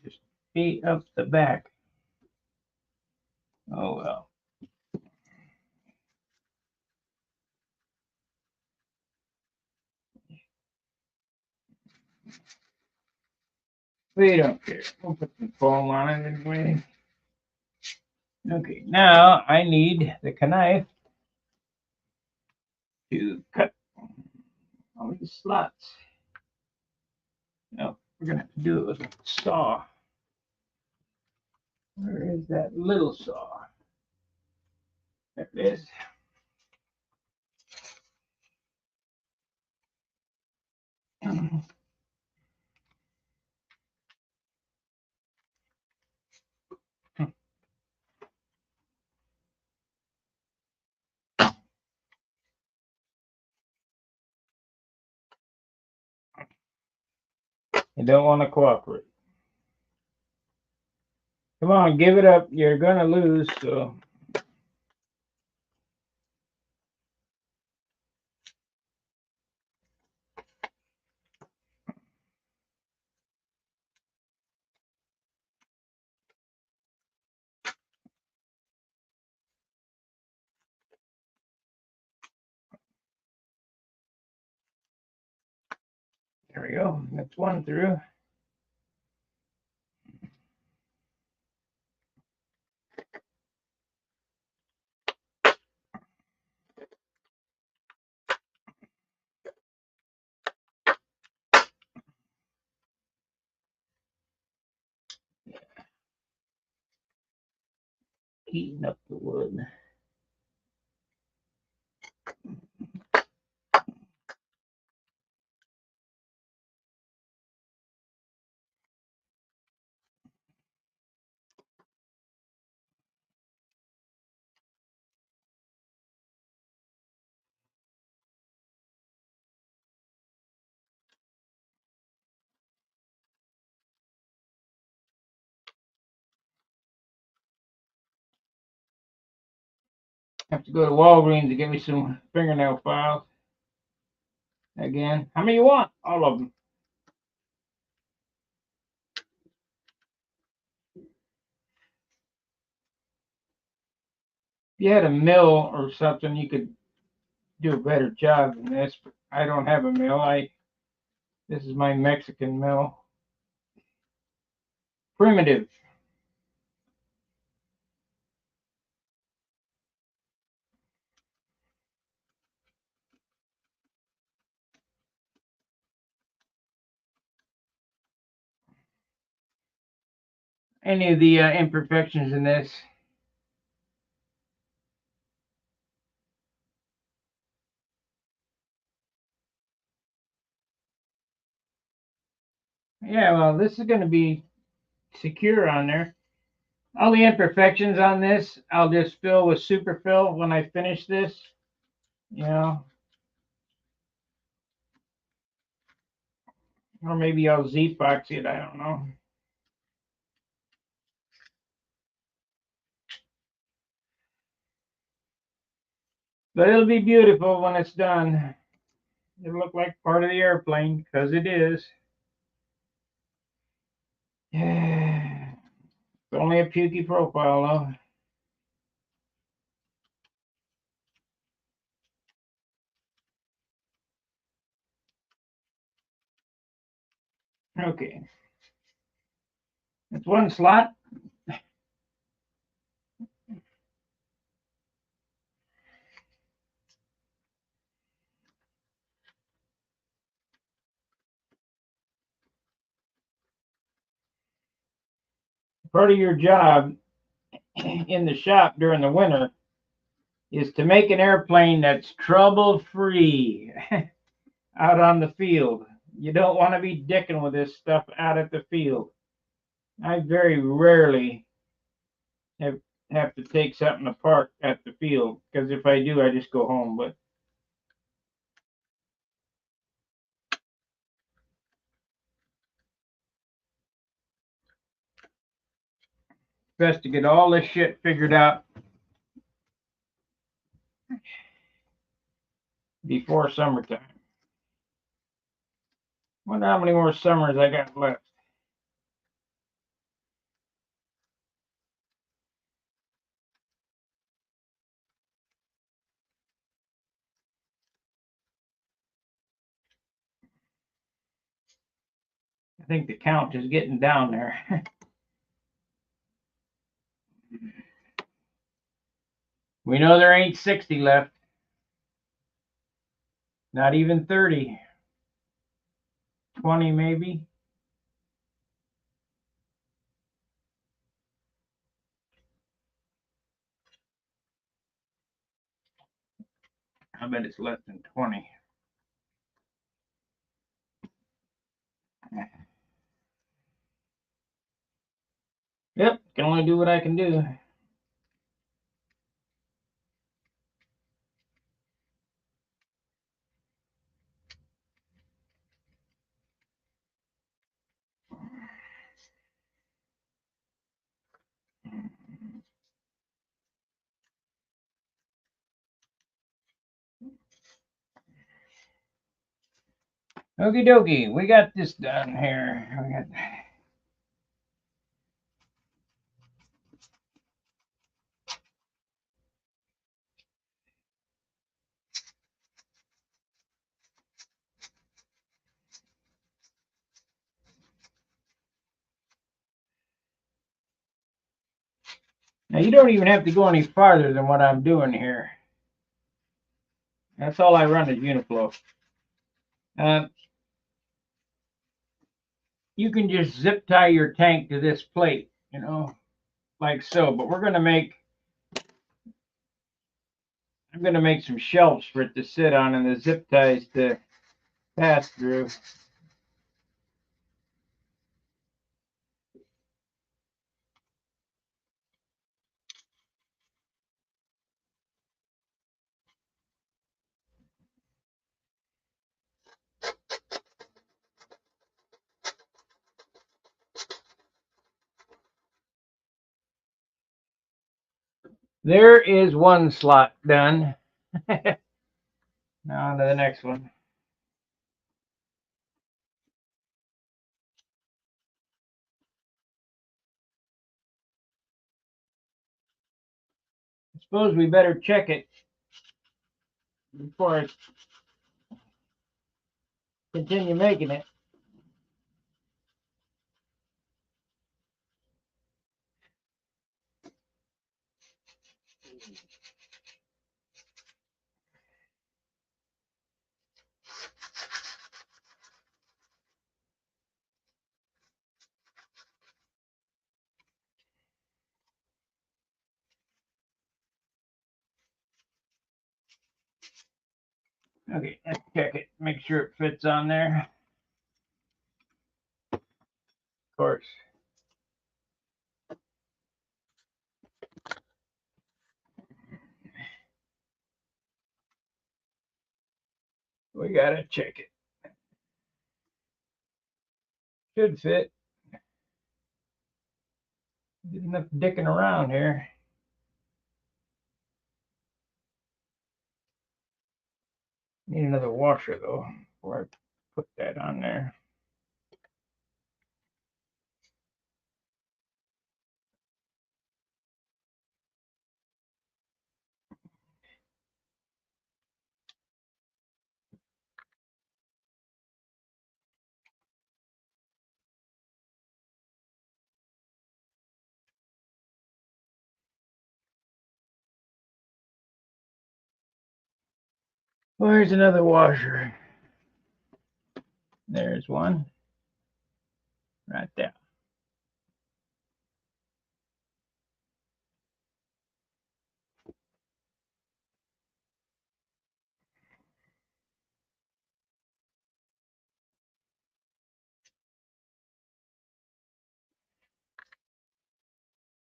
[SPEAKER 1] Just beat up the back. Oh well. We don't care. We'll put some foam on it anyway. Okay, now I need the knife to cut all these slots. No, we're gonna have to do it with a saw. Where is that little saw? There it is. You don't want to cooperate. Come on, give it up. You're gonna lose, so. There we go. That's one through. Heating up the wood. Have to go to Walgreens to get me some fingernail files again. How many you want? All of them. If you had a mill or something, you could do a better job than this. But I don't have a mill. This is my Mexican mill. Primitive. Any of the imperfections in this? Yeah, well, this is going to be secure on there. All the imperfections on this, I'll just fill with super fill when I finish this. You know, or maybe I'll Z-Fox it. I don't know. But it'll be beautiful when it's done. It'll look like part of the airplane, because it is. It's only a pukey profile, though. Okay. It's one slot. Part of your job in the shop during the winter is to make an airplane that's trouble-free out on the field. You don't want to be dicking with this stuff out at the field. I very rarely have to take something apart at the field, because if I do, I just go home. But best to get all this shit figured out before summertime. Wonder how many more summers I got left. I think the count is getting down there. We know there ain't 60 left. Not even 30. 20 maybe. I bet it's less than 20. Yep, can only do what I can do. Okie dokie, we got this done here. Now you don't even have to go any farther than what I'm doing here. That's all I run is Uniflow. You can just zip tie your tank to this plate, like so. But I'm gonna make some shelves for it to sit on, and the zip ties to pass through. There is one slot done. Now on to the next one. I suppose we better check it before I continue making it. Okay, let's check it. Make sure it fits on there. Of course. We gotta check it. Should fit. Get enough dicking around here. Need another washer though before I put that on there. Where's another washer? There's one. Right there.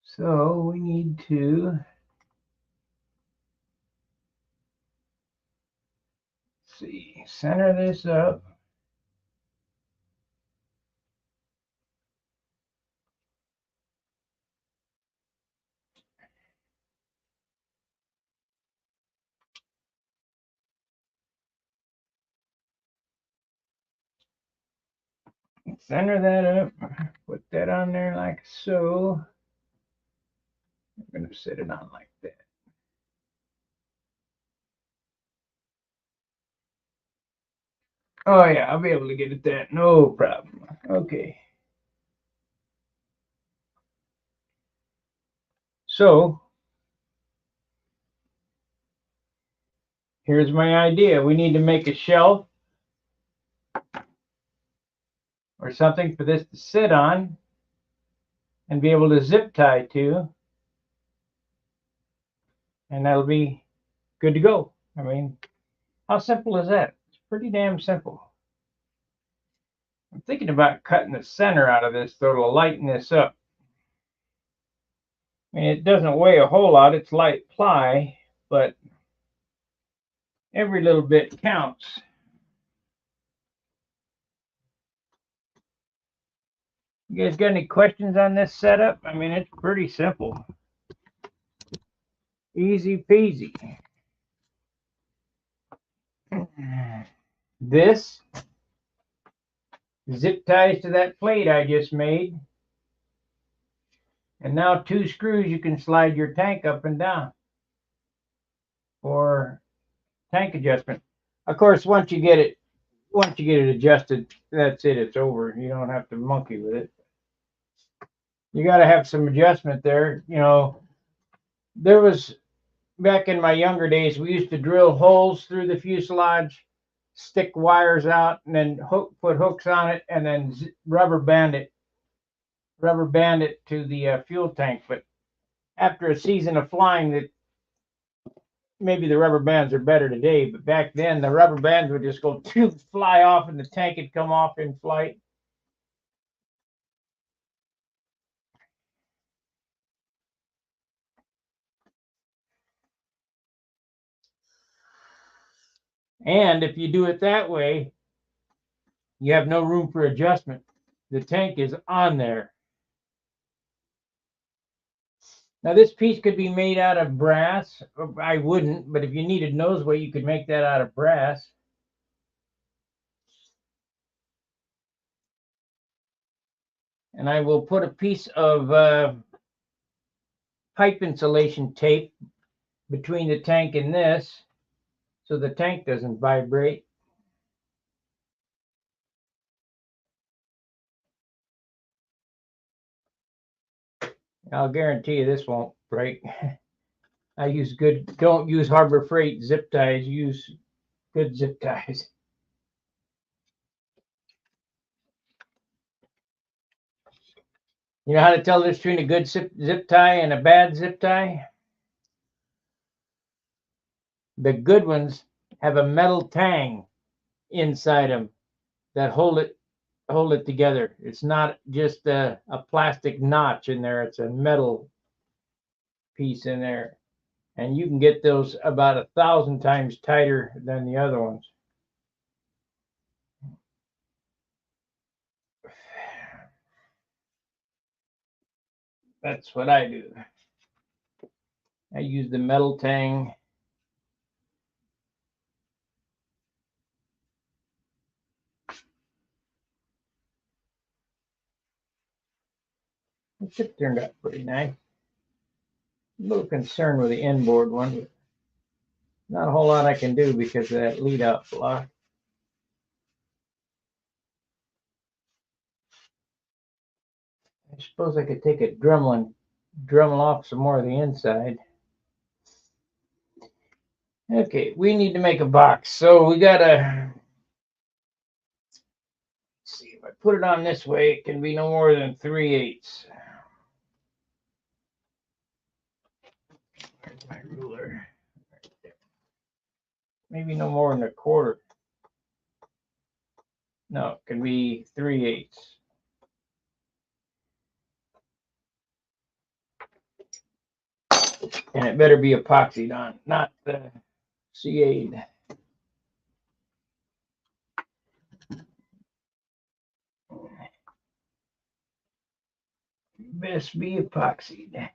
[SPEAKER 1] So we need to center this up. Center that up. Put that on there like so. I'm going to set it on like that. Oh yeah, I'll be able to get at that. No problem. Okay. So here's my idea. We need to make a shelf or something for this to sit on and be able to zip tie to, and that'll be good to go. I mean, how simple is that? It's pretty damn simple. I'm thinking about cutting the center out of this though to lighten this up. I mean, it doesn't weigh a whole lot. It's light ply, but every little bit counts. You guys got any questions on this setup? I mean, it's pretty simple. Easy peasy. This zip ties to that plate I just made. And now 2 screws, you can slide your tank up and down for tank adjustment. Of course, once you get it adjusted, that's it. It's over. You don't have to monkey with it. You got to have some adjustment there. You know, there was back in my younger days, we used to drill holes through the fuselage, stick wires out, and then put hooks on it, and then rubber band it to the fuel tank. But after a season of flying, that maybe the rubber bands are better today, but back then the rubber bands would just go fly off, and the tank would come off in flight. And if you do it that way, you have no room for adjustment. The tank is on there. Now this piece could be made out of brass. I wouldn't, but if you needed noseweight, you could make that out of brass. And I will put a piece of pipe insulation tape between the tank and this, so the tank doesn't vibrate. I'll guarantee you this won't break. I use good, don't use Harbor Freight zip ties, use good zip ties. You know how to tell the difference between a good zip tie and a bad zip tie? The good ones have a metal tang inside them that hold it together. It's not just a plastic notch in there, it's a metal piece in there. And you can get those about 1,000 times tighter than the other ones. That's what I do. I use the metal tang. The chip turned out pretty nice. A little concerned with the inboard one, but not a whole lot I can do because of that lead out block. I suppose I could take a Dremel and Dremel off some more of the inside. Okay, we need to make a box. So we gotta see if I put it on this way, it can be no more than 3/8. Where's my ruler? Maybe no more than a quarter. No, it can be 3/8. And it better be epoxied on, not CA'd. Best be epoxied.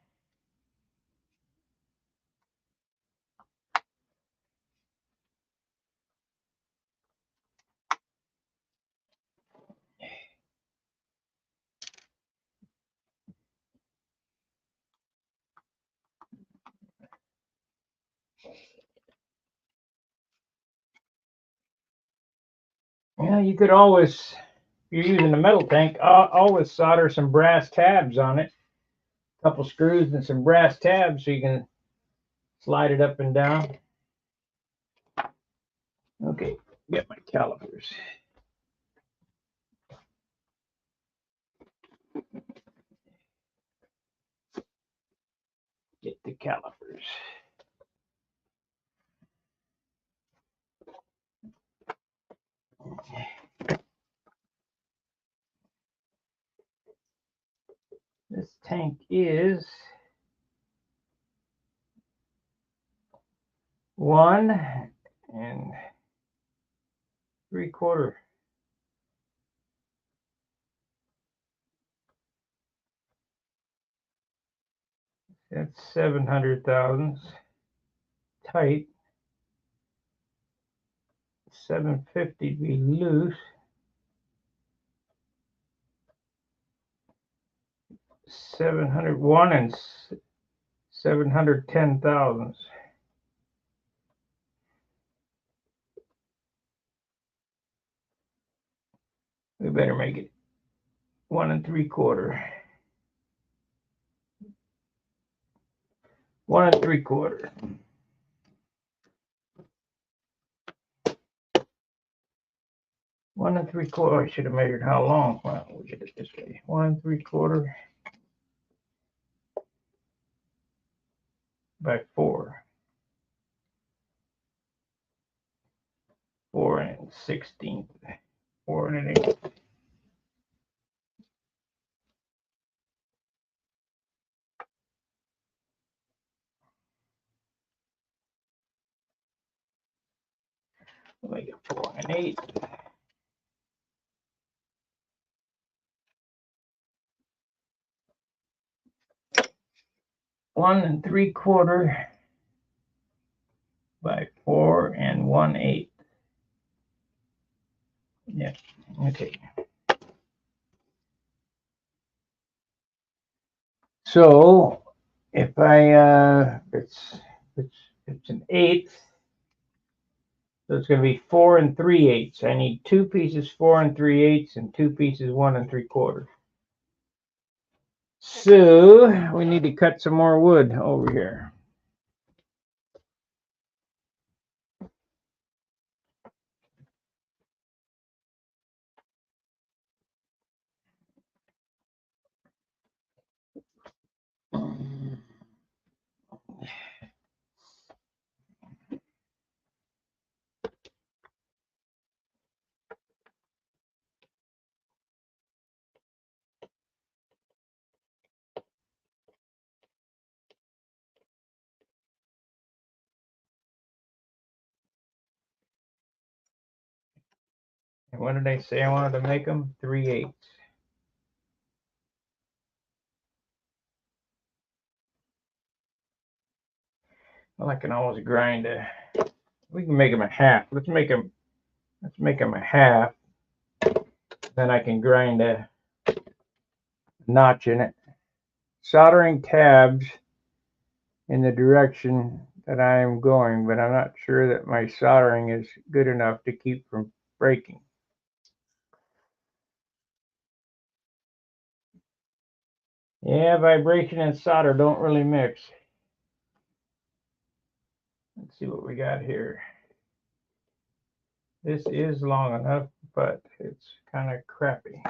[SPEAKER 1] Yeah, you could always, if you're using a metal tank, always solder some brass tabs on it. A couple screws and some brass tabs so you can slide it up and down. Okay, get my calipers. Get the calipers. This tank is 1 3/4. That's 700 thousandths. Tight. 750 to be loose. 701 710 thousandths. We better make it 1 3/4. 1 3/4. 1 3/4. I should have measured how long. Well, we'll get it this way. 1 3/4 by 4. 4 1/16. 4 1/8. We'll make it 4 1/8. 1 3/4 by 4 1/8. Yeah, okay. So if I it's an eighth, so it's going to be 4 3/8. I need 2 pieces 4 3/8 and 2 pieces 1 3/4. So we need to cut some more wood over here. And what did I say I wanted to make them? 3/8. Well, I can always grind a. We can make them a half. Let's make them a half. Then I can grind a notch in it. Soldering tabs in the direction that I am going, but I'm not sure that my soldering is good enough to keep from breaking. Yeah, vibration and solder don't really mix. Let's see what we got here. This is long enough, but it's kind of crappy.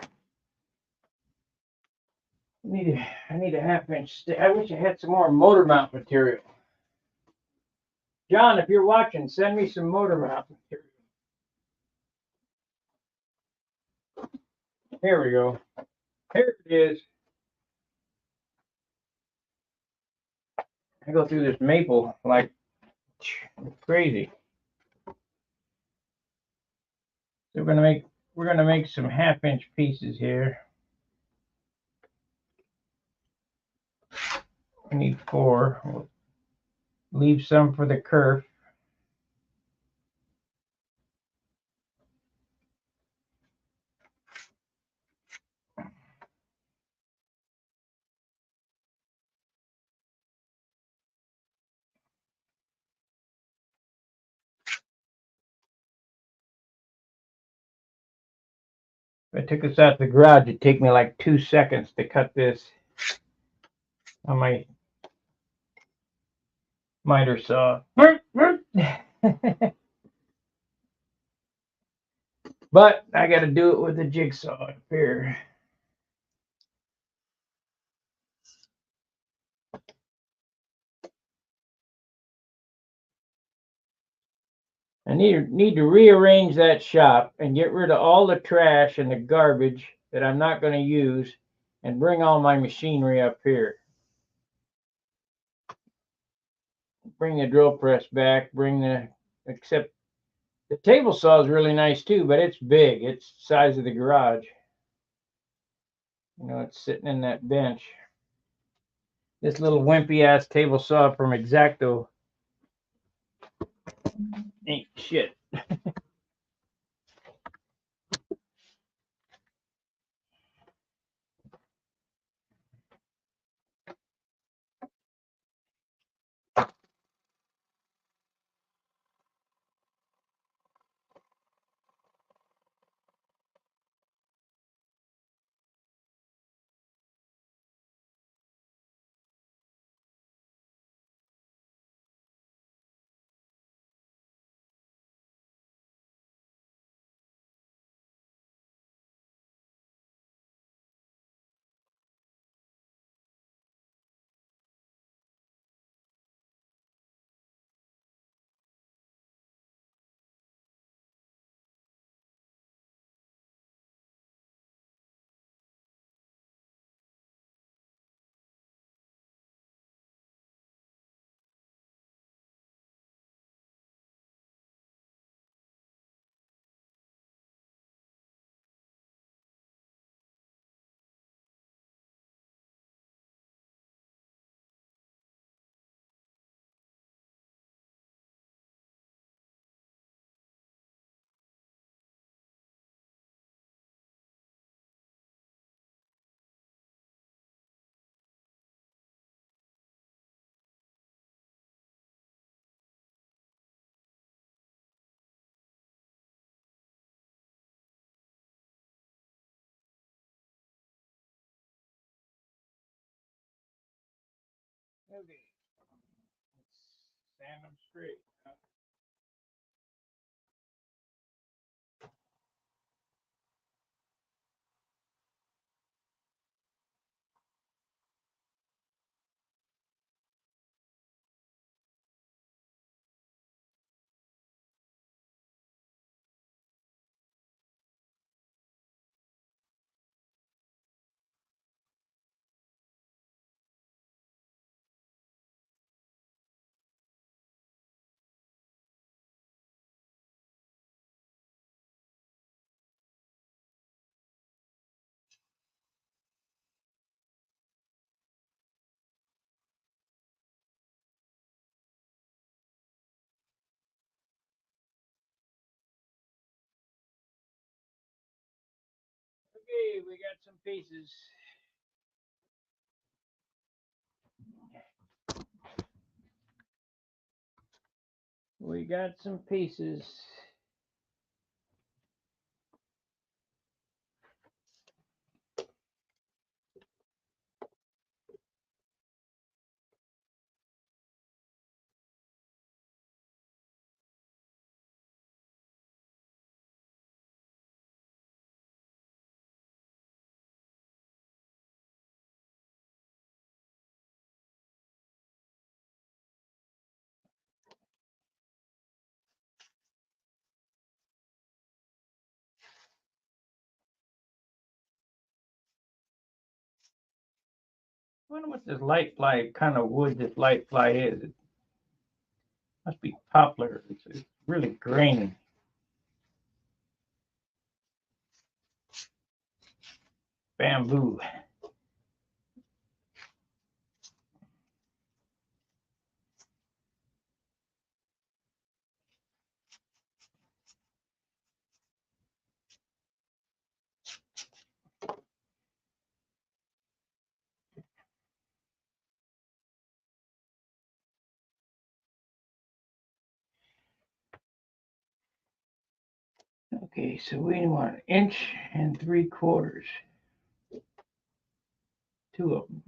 [SPEAKER 1] I need a 1/2 inch stick. I wish I had some more motor mount material. John, if you're watching, send me some motor mount material. Here we go. Here it is. I go through this maple like crazy. So we're gonna make some 1/2 inch pieces here. We need 4. We'll leave some for the kerf. If I took this out of the garage, it'd take me like 2 seconds to cut this on my miter saw. But I got to do it with a jigsaw up here. I need to rearrange that shop and get rid of all the trash and the garbage that I'm not going to use and bring all my machinery up here. Bring the drill press back, except the table saw is really nice too, but it's big. It's the size of the garage. You know, it's sitting in that bench. This little wimpy ass table saw from X-Acto ain't shit. Okay. Let's sand them straight. Okay, we got some pieces. We got some pieces. I wonder what this light ply kind of wood this light ply is. It must be poplar. It's really grainy. Bamboo. Okay, so we want 1.75 inches. Two of them.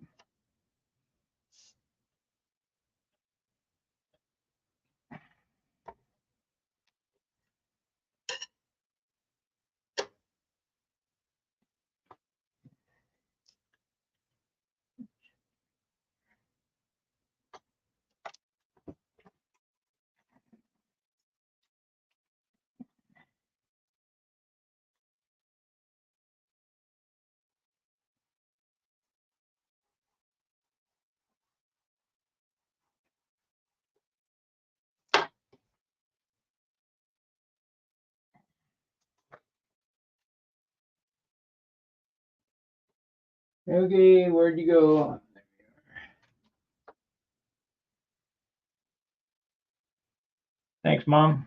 [SPEAKER 1] Okay, where'd you go? Thanks, Mom.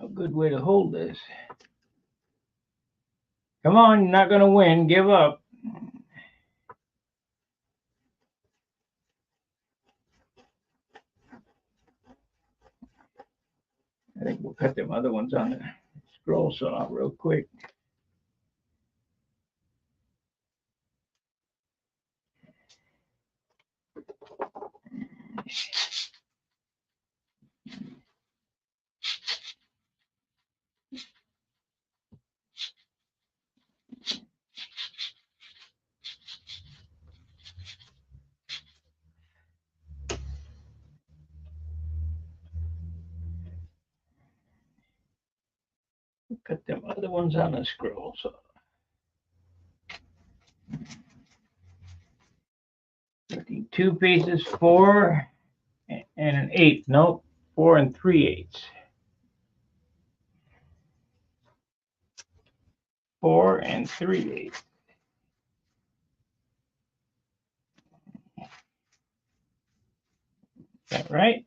[SPEAKER 1] A good way to hold this. Come on, you're not gonna win. Give up. I think we'll cut them other ones on the scroll saw real quick. Cut them other ones on the scroll saw. Two pieces, 4 and an 1/8. Nope, 4 3/8. 4 3/8. Is that right?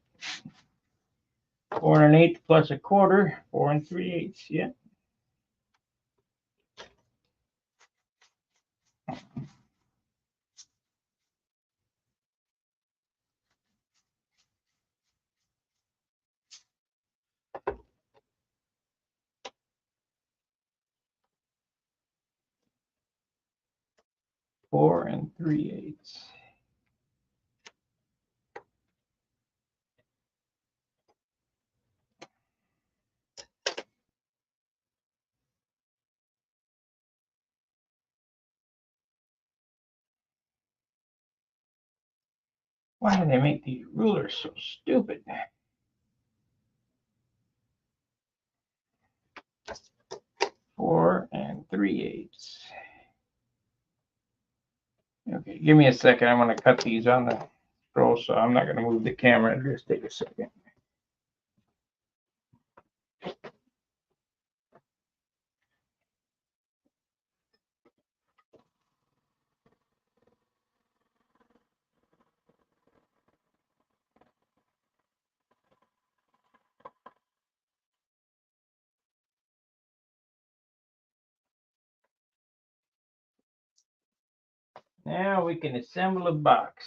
[SPEAKER 1] 4 1/8 plus 1/4. 4 3/8. Yeah. Four and 3/8. Why do they make these rulers so stupid? Four and 3/8. Okay, give me a second. I'm going to cut these on the scroll, so I'm not going to move the camera. It'll just take a second. Now we can assemble a box.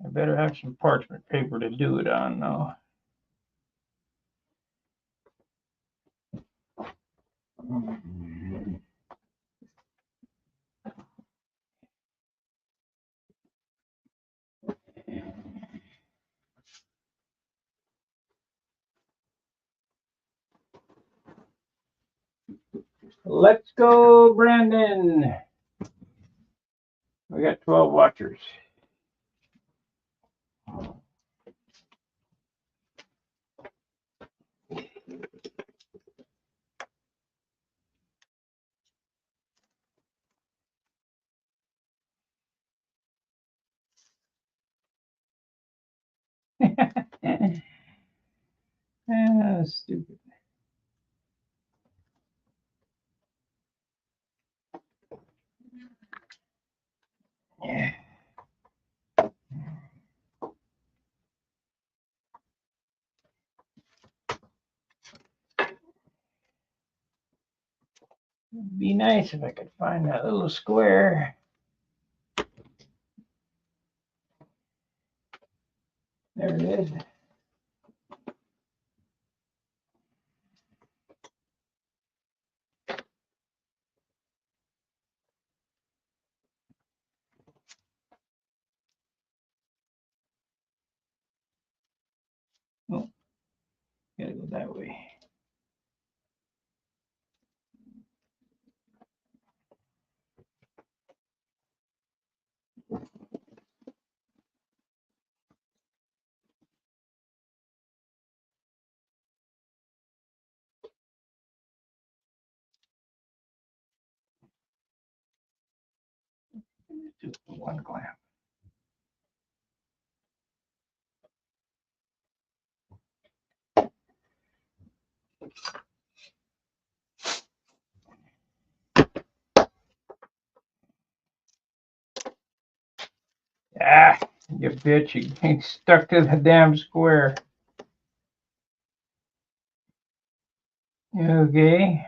[SPEAKER 1] I better have some parchment paper to do it on, though. Let's go, Brandon. We got 12 watchers. Stupid. Yeah. It'd be nice if I could find that little square. There it is. Oh, gotta go that way. Just one clamp. Ah, you bitch, you ain't stuck to the damn square. Okay.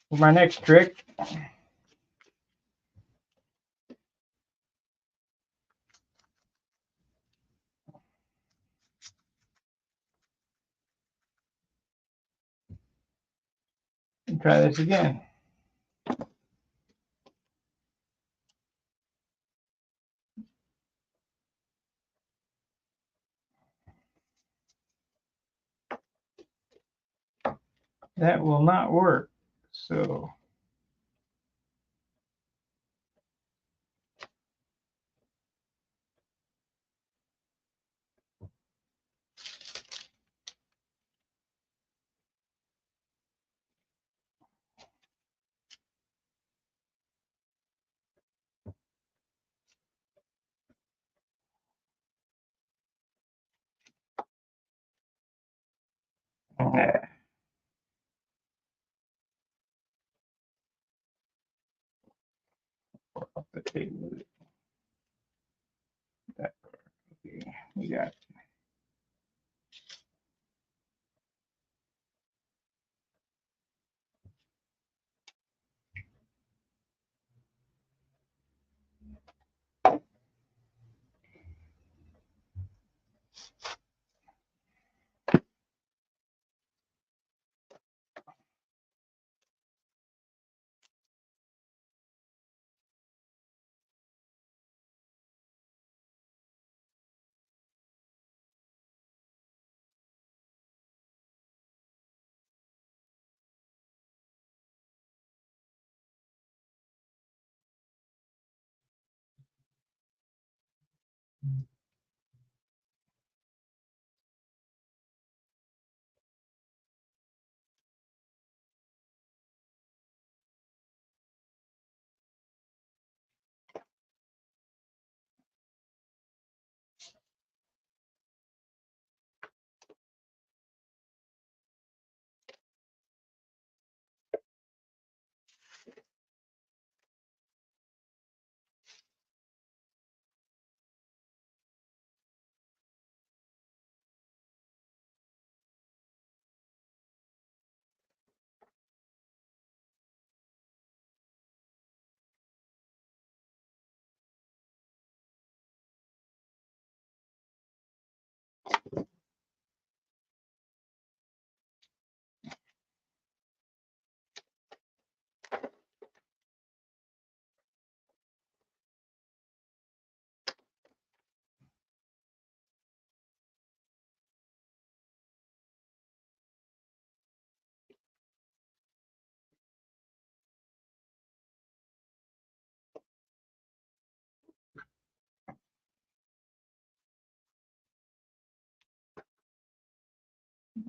[SPEAKER 1] For my next trick, Try this again. That will not work. So off the table. That, okay, we got it.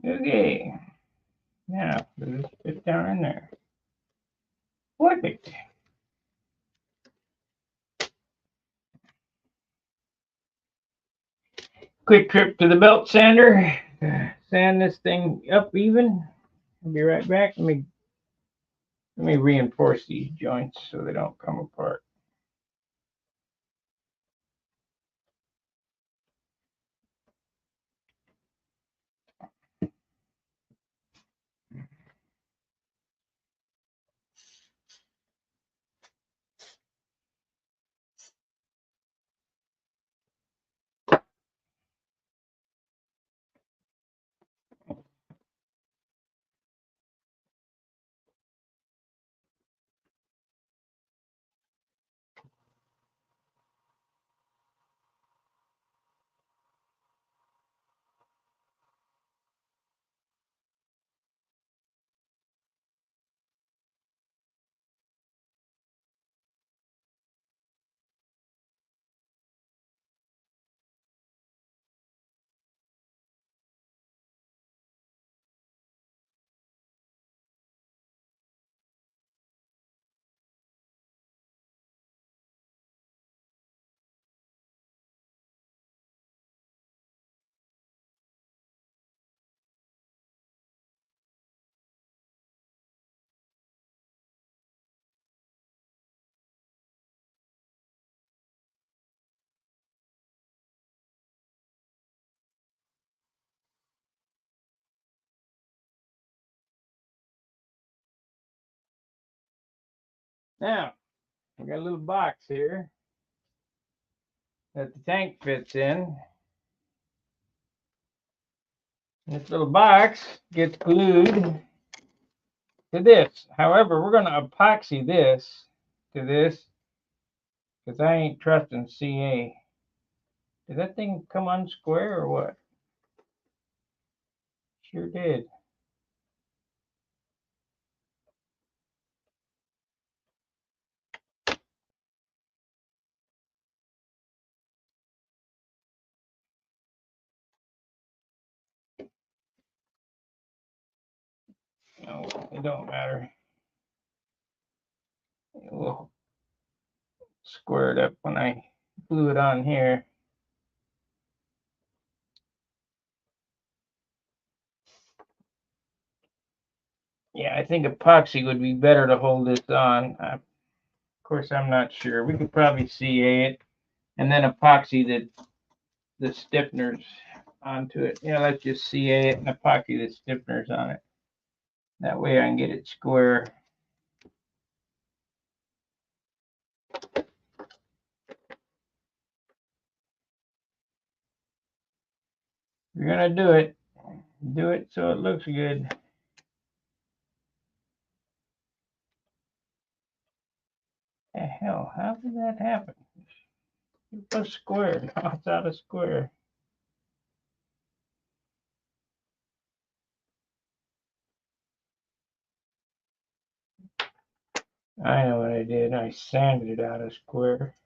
[SPEAKER 1] Okay. Now, does this fit down in there? Perfect. Quick trip to the belt sander. Sand this thing up even. I'll be right back. Let me reinforce these joints so they don't come apart. Now, we got a little box here that the tank fits in. This little box gets glued to to this. However, we're going to epoxy this to this because I ain't trusting CA. Did that thing come unsquare or what? Sure did. No, it don't matter. It will square it up when I glue it on here. Yeah, I think epoxy would be better to hold this on. Of course, I'm not sure. We could probably CA it and then epoxy the stiffeners onto it. Yeah, let's just CA it and epoxy the stiffeners on it. That way I can get it square. If you're gonna do it so it looks good. The hell, how did that happen? It was square. Now it's out of square. I know what I did. I sanded it out of square.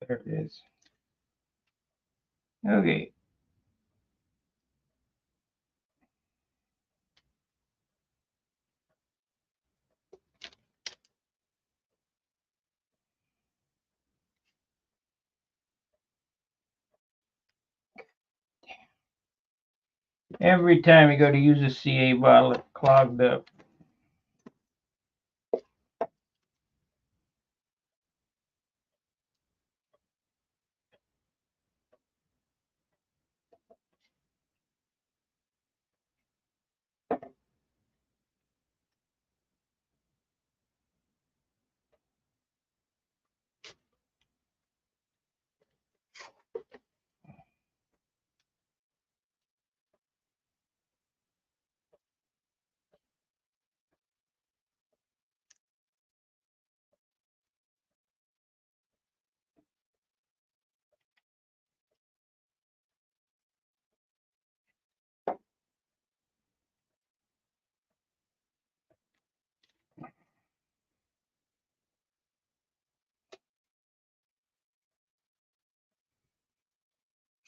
[SPEAKER 1] There it is. Okay. Every time you go to use a CA bottle, it's clogged up.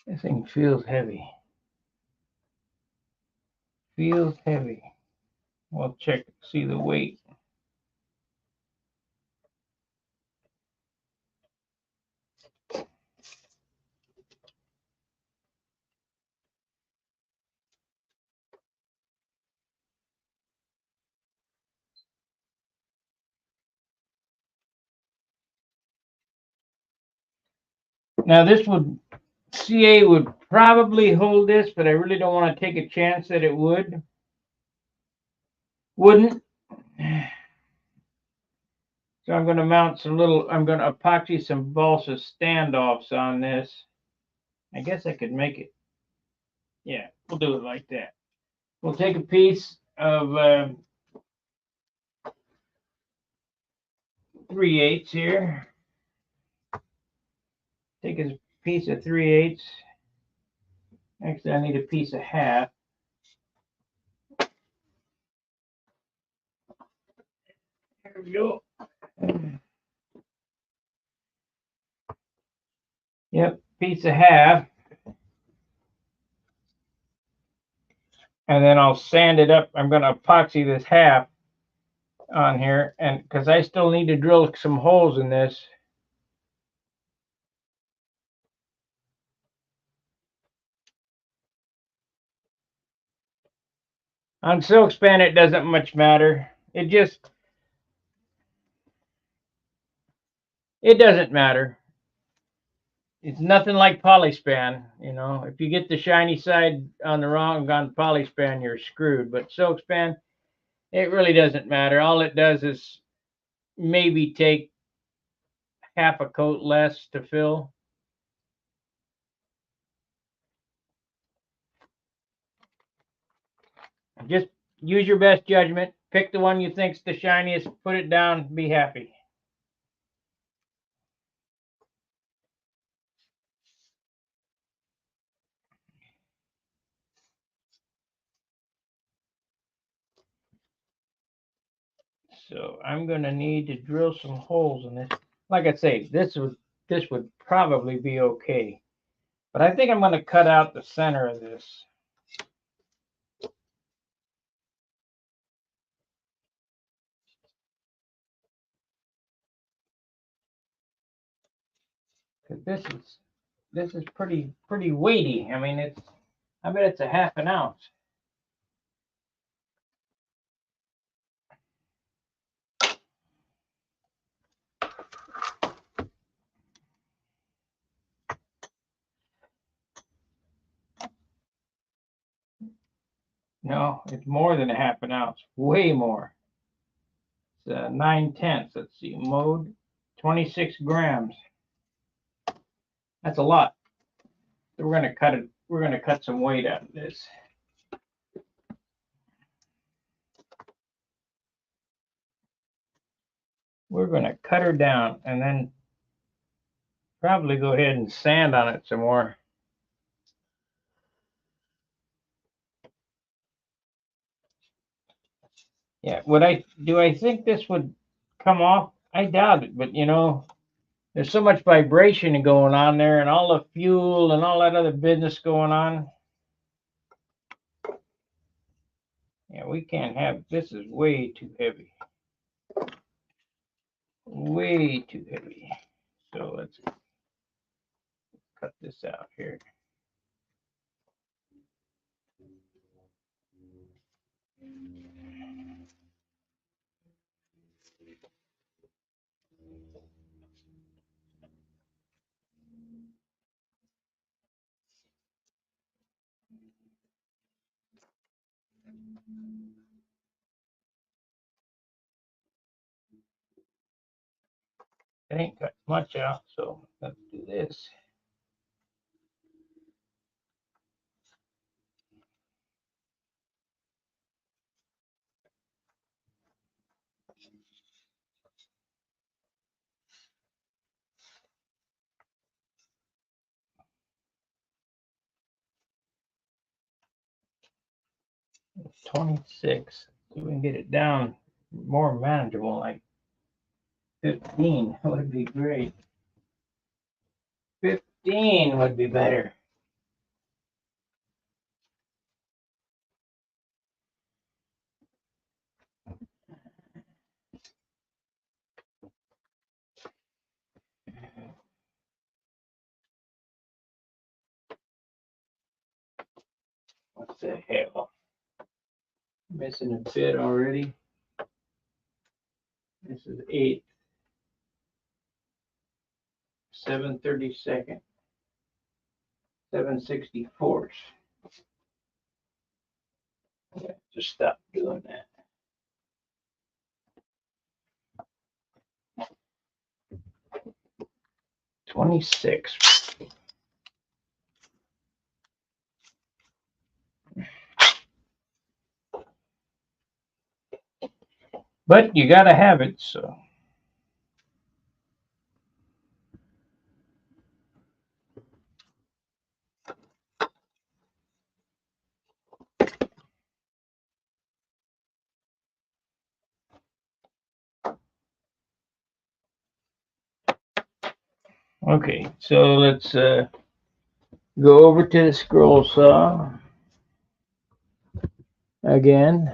[SPEAKER 1] This thing feels heavy. Feels heavy. We'll check, see the weight. Now this would, CA would probably hold this, but I really don't want to take a chance that it wouldn't. So I'm going to mount some little, I'm going to epoxy some balsa standoffs on this. I guess I could make it. Yeah, we'll do it like that. We'll take a piece of 3/8 here. Take a piece of 3/8. Actually, I need a piece of half. There we go. Yep, piece of half. And then I'll sand it up. I'm going to epoxy this half on here, and because I still need to drill some holes in this. On silk span, it doesn't much matter. It doesn't matter. It's nothing like polyspan, you know. If you get the shiny side on the wrong on polyspan, you're screwed. But silk span, it really doesn't matter. All it does is maybe take half a coat less to fill. Just use your best judgment. Pick the one you think's the shiniest, put it down, be happy. So I'm gonna need to drill some holes in this. Like I say, this would probably be okay. But I think I'm gonna cut out the center of this. Cause this is pretty weighty. I mean I bet it's a half an ounce. No, it's more than a half an ounce. Way more. It's 9/10. Let's see. Mode 26 grams. That's a lot. So we're gonna cut it. We're gonna cut some weight out of this. We're gonna cut her down and then probably go ahead and sand on it some more. Yeah, I think this would come off? I doubt it, but there's so much vibration going on there and all the fuel and all that other business going on. Yeah, we can't have this is way too heavy. Way too heavy. So let's cut this out here. It ain't cut much out, so let's do this. It's 26. So we can get it down more manageable, like 15 would be great. 15 would be better. What the hell? Missing a bit already. This is 8, 7/32, 7/64. Yeah, just stop doing that. $26. But you gotta have it, so. Okay, so let's go over to the scroll saw again.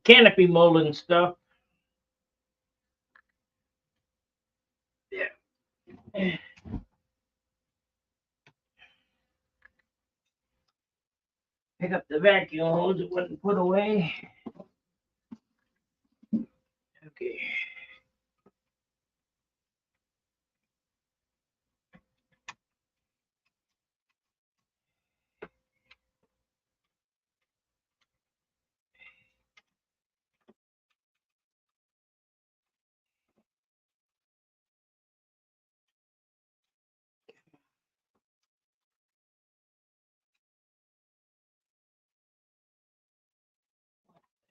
[SPEAKER 1] canopy molding stuff. Yeah. Pick up the vacuum hose. It wasn't put away. Okay.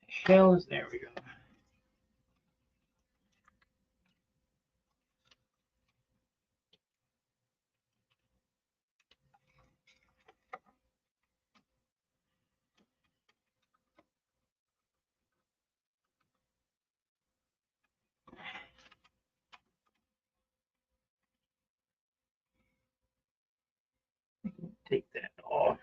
[SPEAKER 1] Shells. There we go. Take that off.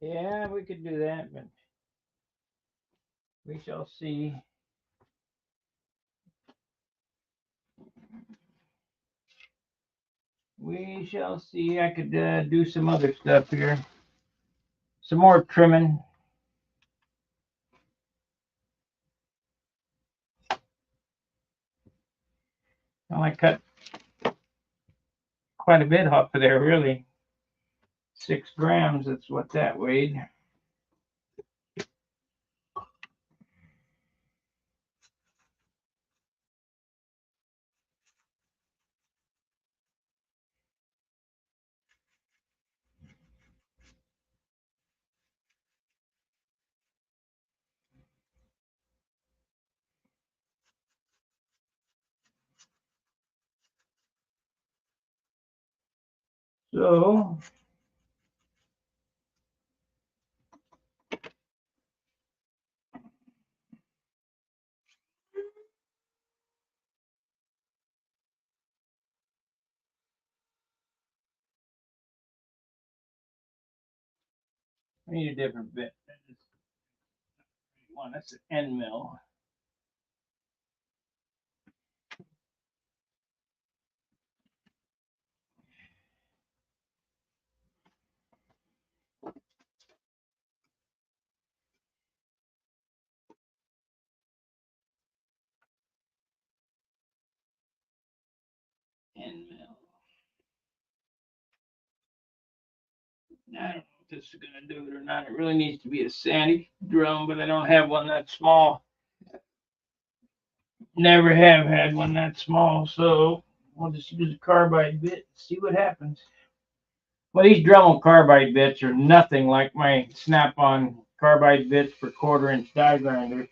[SPEAKER 1] Yeah, we could do that, but we shall see. We shall see. I could do some other stuff here. Some more trimming. Well, I cut quite a bit off of there, really. 6 grams, that's what that weighed. So, I need a different bit. One, that's an end mill. End mill. I don't know if this is going to do it or not. It really needs to be a sandy drum, but I don't have one that small. Never have had one that small, so we'll just use a carbide bit and see what happens. Well, these Dremel carbide bits are nothing like my snap-on carbide bits for 1/4-inch die grinder.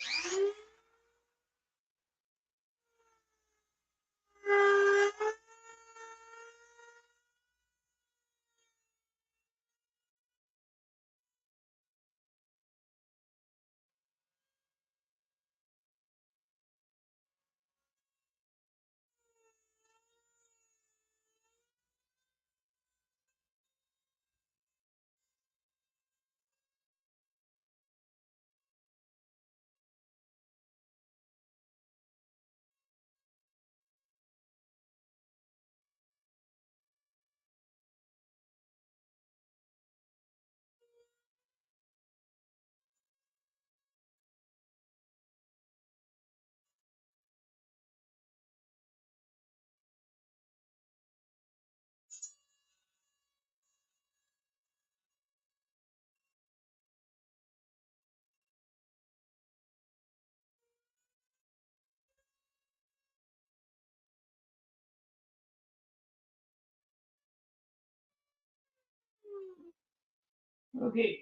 [SPEAKER 1] Okay.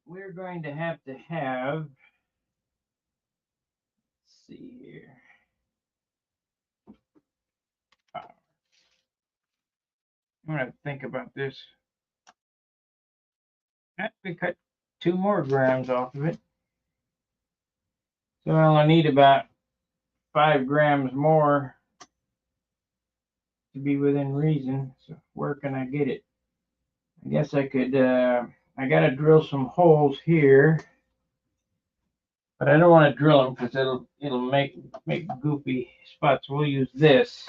[SPEAKER 1] We're going to have, let's see here. I'm going to think about this. I have to cut 2 more grams off of it. So I'll need about 5 grams more to be within reason. So where can I get it? I guess I could, I got to drill some holes here. But I don't want to drill them because it'll make goofy spots. We'll use this.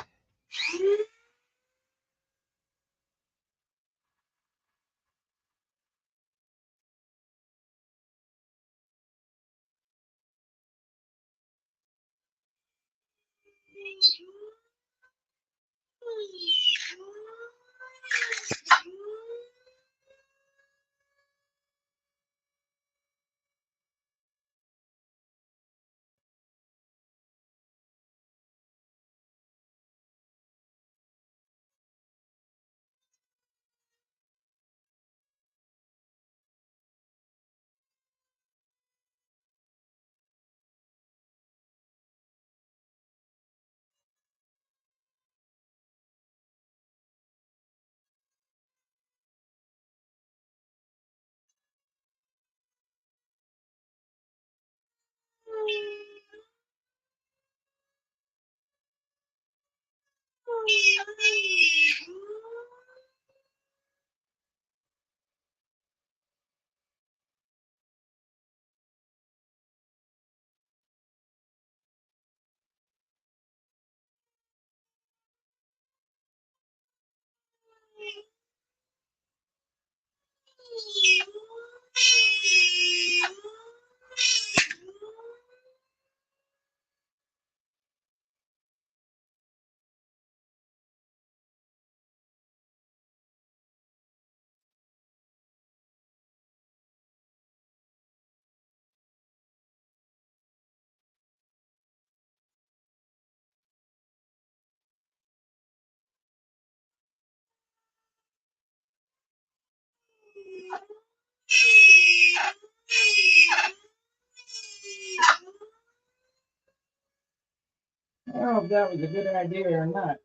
[SPEAKER 1] I don't know if that was a good idea or not.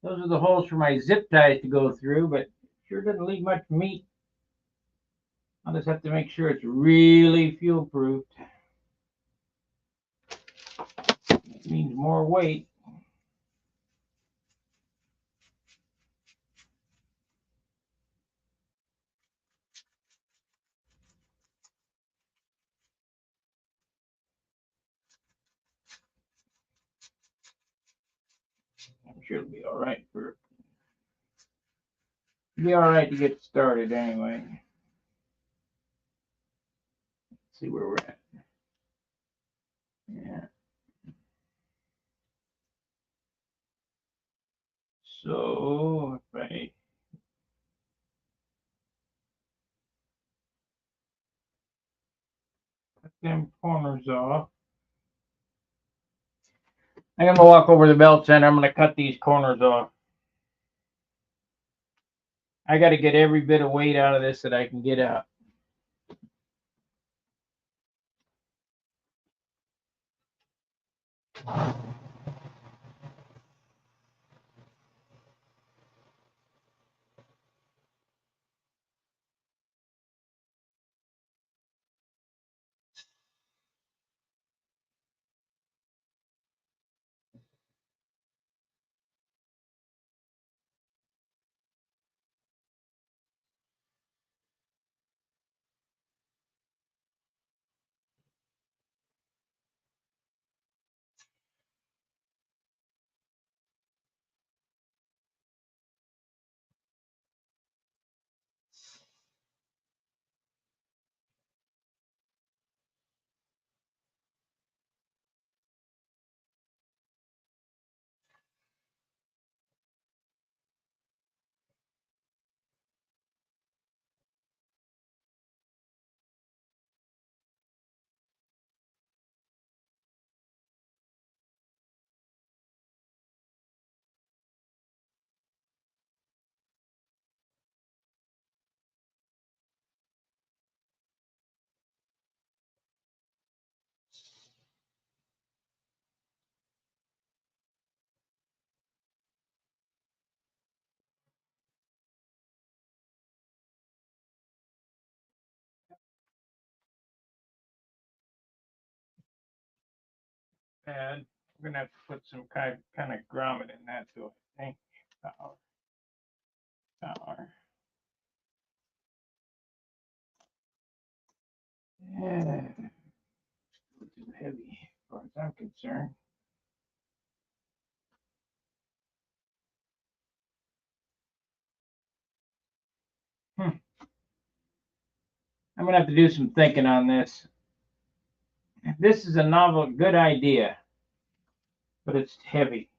[SPEAKER 1] Those are the holes for my zip ties to go through, but sure doesn't leave much meat. I'll just have to make sure it's really fuel proofed. It means more weight. sure it'll be all right to get started anyway. Let's see where we're at. Yeah. So if I cut them corners off, I'm gonna walk over the belt sander. I'm gonna cut these corners off. I got to get every bit of weight out of this that I can get out. And we're gonna have to put some kind of grommet in that too, I think. Power. Yeah. Too heavy, as far as I'm concerned. I'm gonna have to do some thinking on this. This is a novel, good idea, but it's heavy.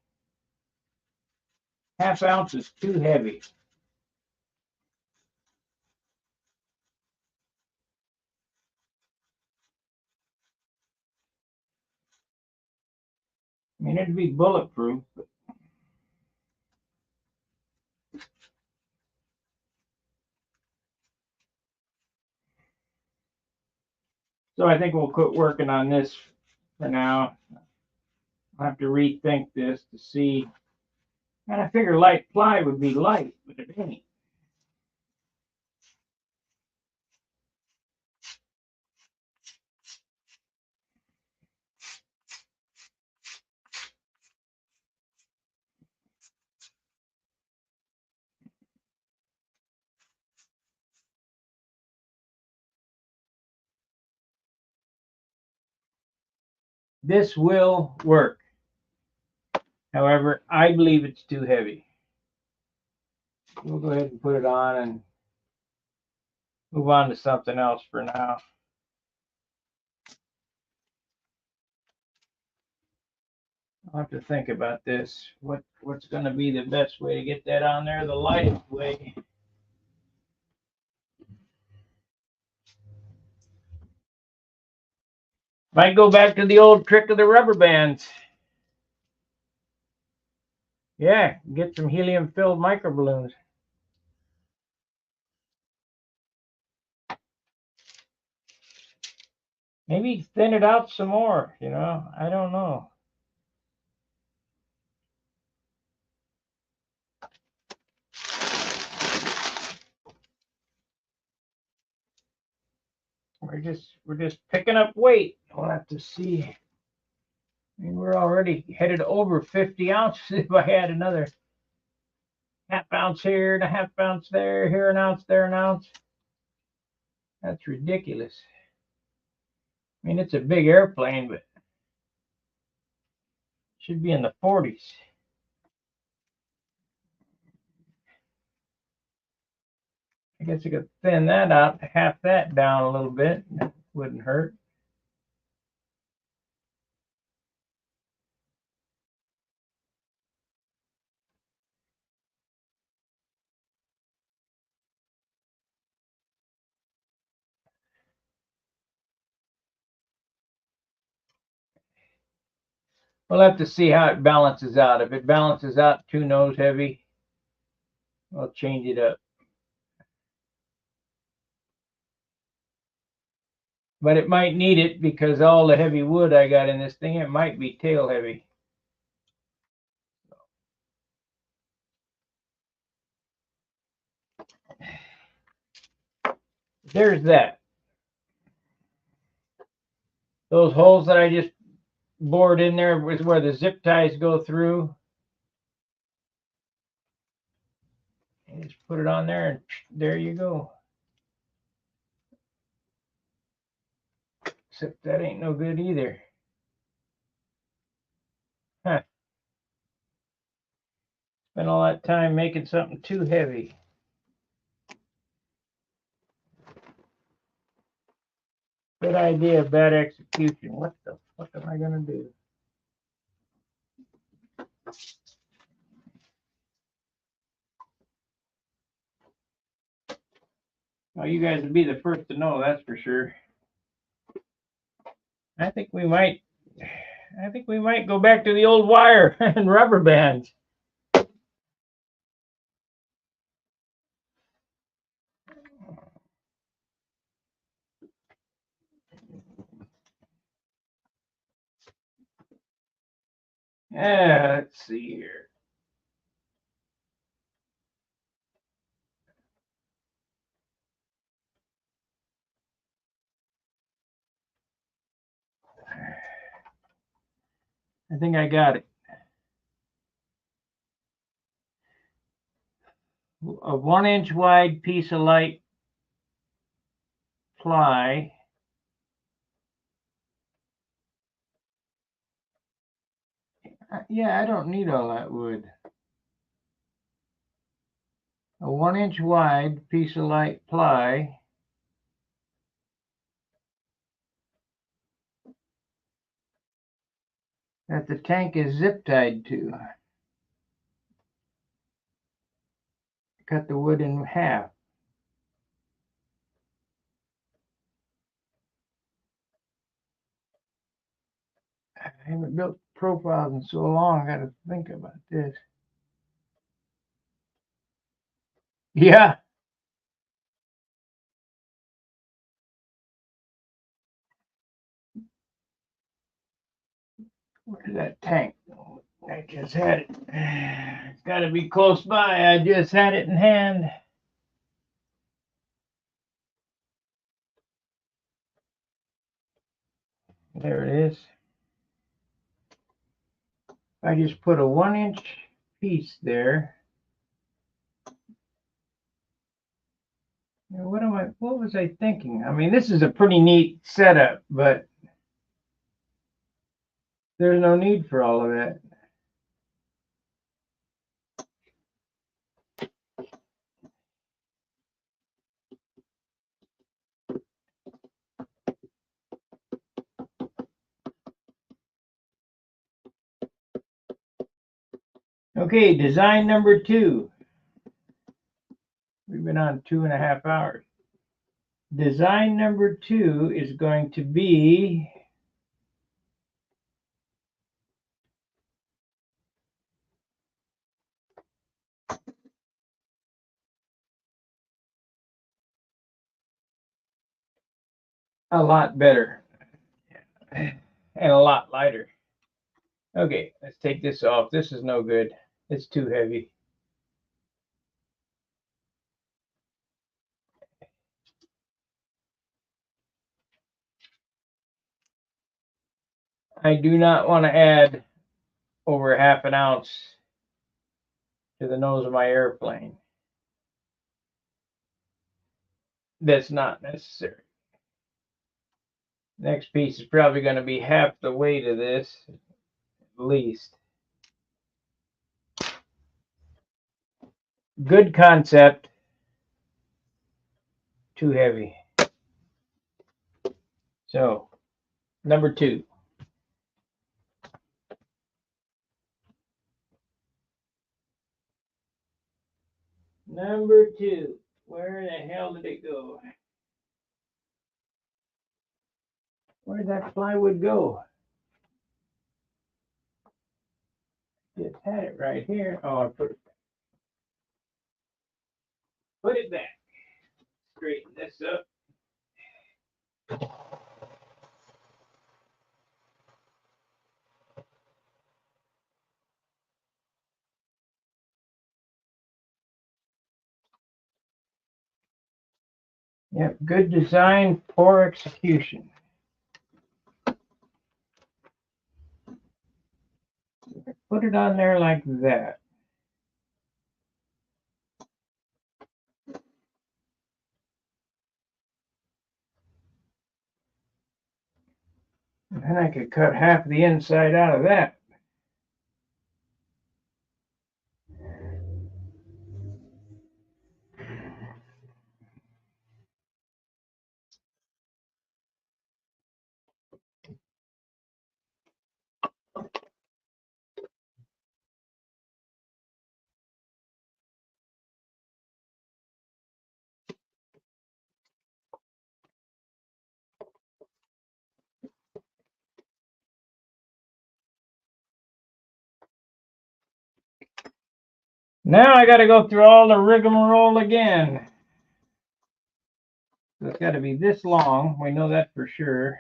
[SPEAKER 1] Half ounce is too heavy. I mean, it'd be bulletproof, but so I think we'll quit working on this for now. I'll have to rethink this to see. And I figure light ply would be light, but it ain't. This will work. However, I believe it's too heavy. We'll go ahead and put it on and move on to something else for now. I'll have to think about this. What's going to be the best way to get that on there? The lightest way. Might go back to the old trick of the rubber bands. Yeah, get some helium-filled microballoons. Maybe thin it out some more, I don't know. We're just picking up weight. We'll have to see. I mean, we're already headed over 50 ounces. If I had another half ounce here and a half ounce there, here an ounce, there an ounce, that's ridiculous. I mean, it's a big airplane, but it should be in the 40s. I guess I could thin that out, half that down a little bit. Wouldn't hurt. We'll have to see how it balances out. If it balances out too nose heavy, I'll change it up. But it might need it because all the heavy wood I got in this thing, it might be tail heavy. There's that. Those holes that I just bored in there is where the zip ties go through. And just put it on there and there you go. Except that ain't no good either. Huh. Spent all that time making something too heavy. Good idea, bad execution. What the fuck am I gonna do? Well, you guys would be the first to know, that's for sure. I think we might go back to the old wire and rubber bands. Yeah, let's see here. I think I got it. A 1-inch wide piece of light ply. Yeah, I don't need all that wood. A 1-inch wide piece of light ply that the tank is zip tied to. Cut the wood in half. I haven't built profiles in so long, I gotta think about this. Yeah. Where's that tank? I just had it. It's gotta be close by. I just had it in hand. There it is. I just put a 1-inch piece there. What was I thinking? I mean, this is a pretty neat setup, but there's no need for all of that. Okay, design number 2. We've been on 2.5 hours. Design number 2 is going to be a lot better and a lot lighter. Okay, let's take this off. This is no good. It's too heavy. I do not want to add over 1/2 ounce to the nose of my airplane. That's not necessary. Next piece is probably going to be half the weight of this, at least. Good concept. too heavy. So, number 2. Number 2. Where the hell did it go? Where did that plywood go? Just had it right here. Oh, I put it back. Straighten this up. Yep, good design, poor execution. Put it on there like that. And then I could cut half the inside out of that. Now I got to go through all the rigmarole again. It's got to be this long. We know that for sure.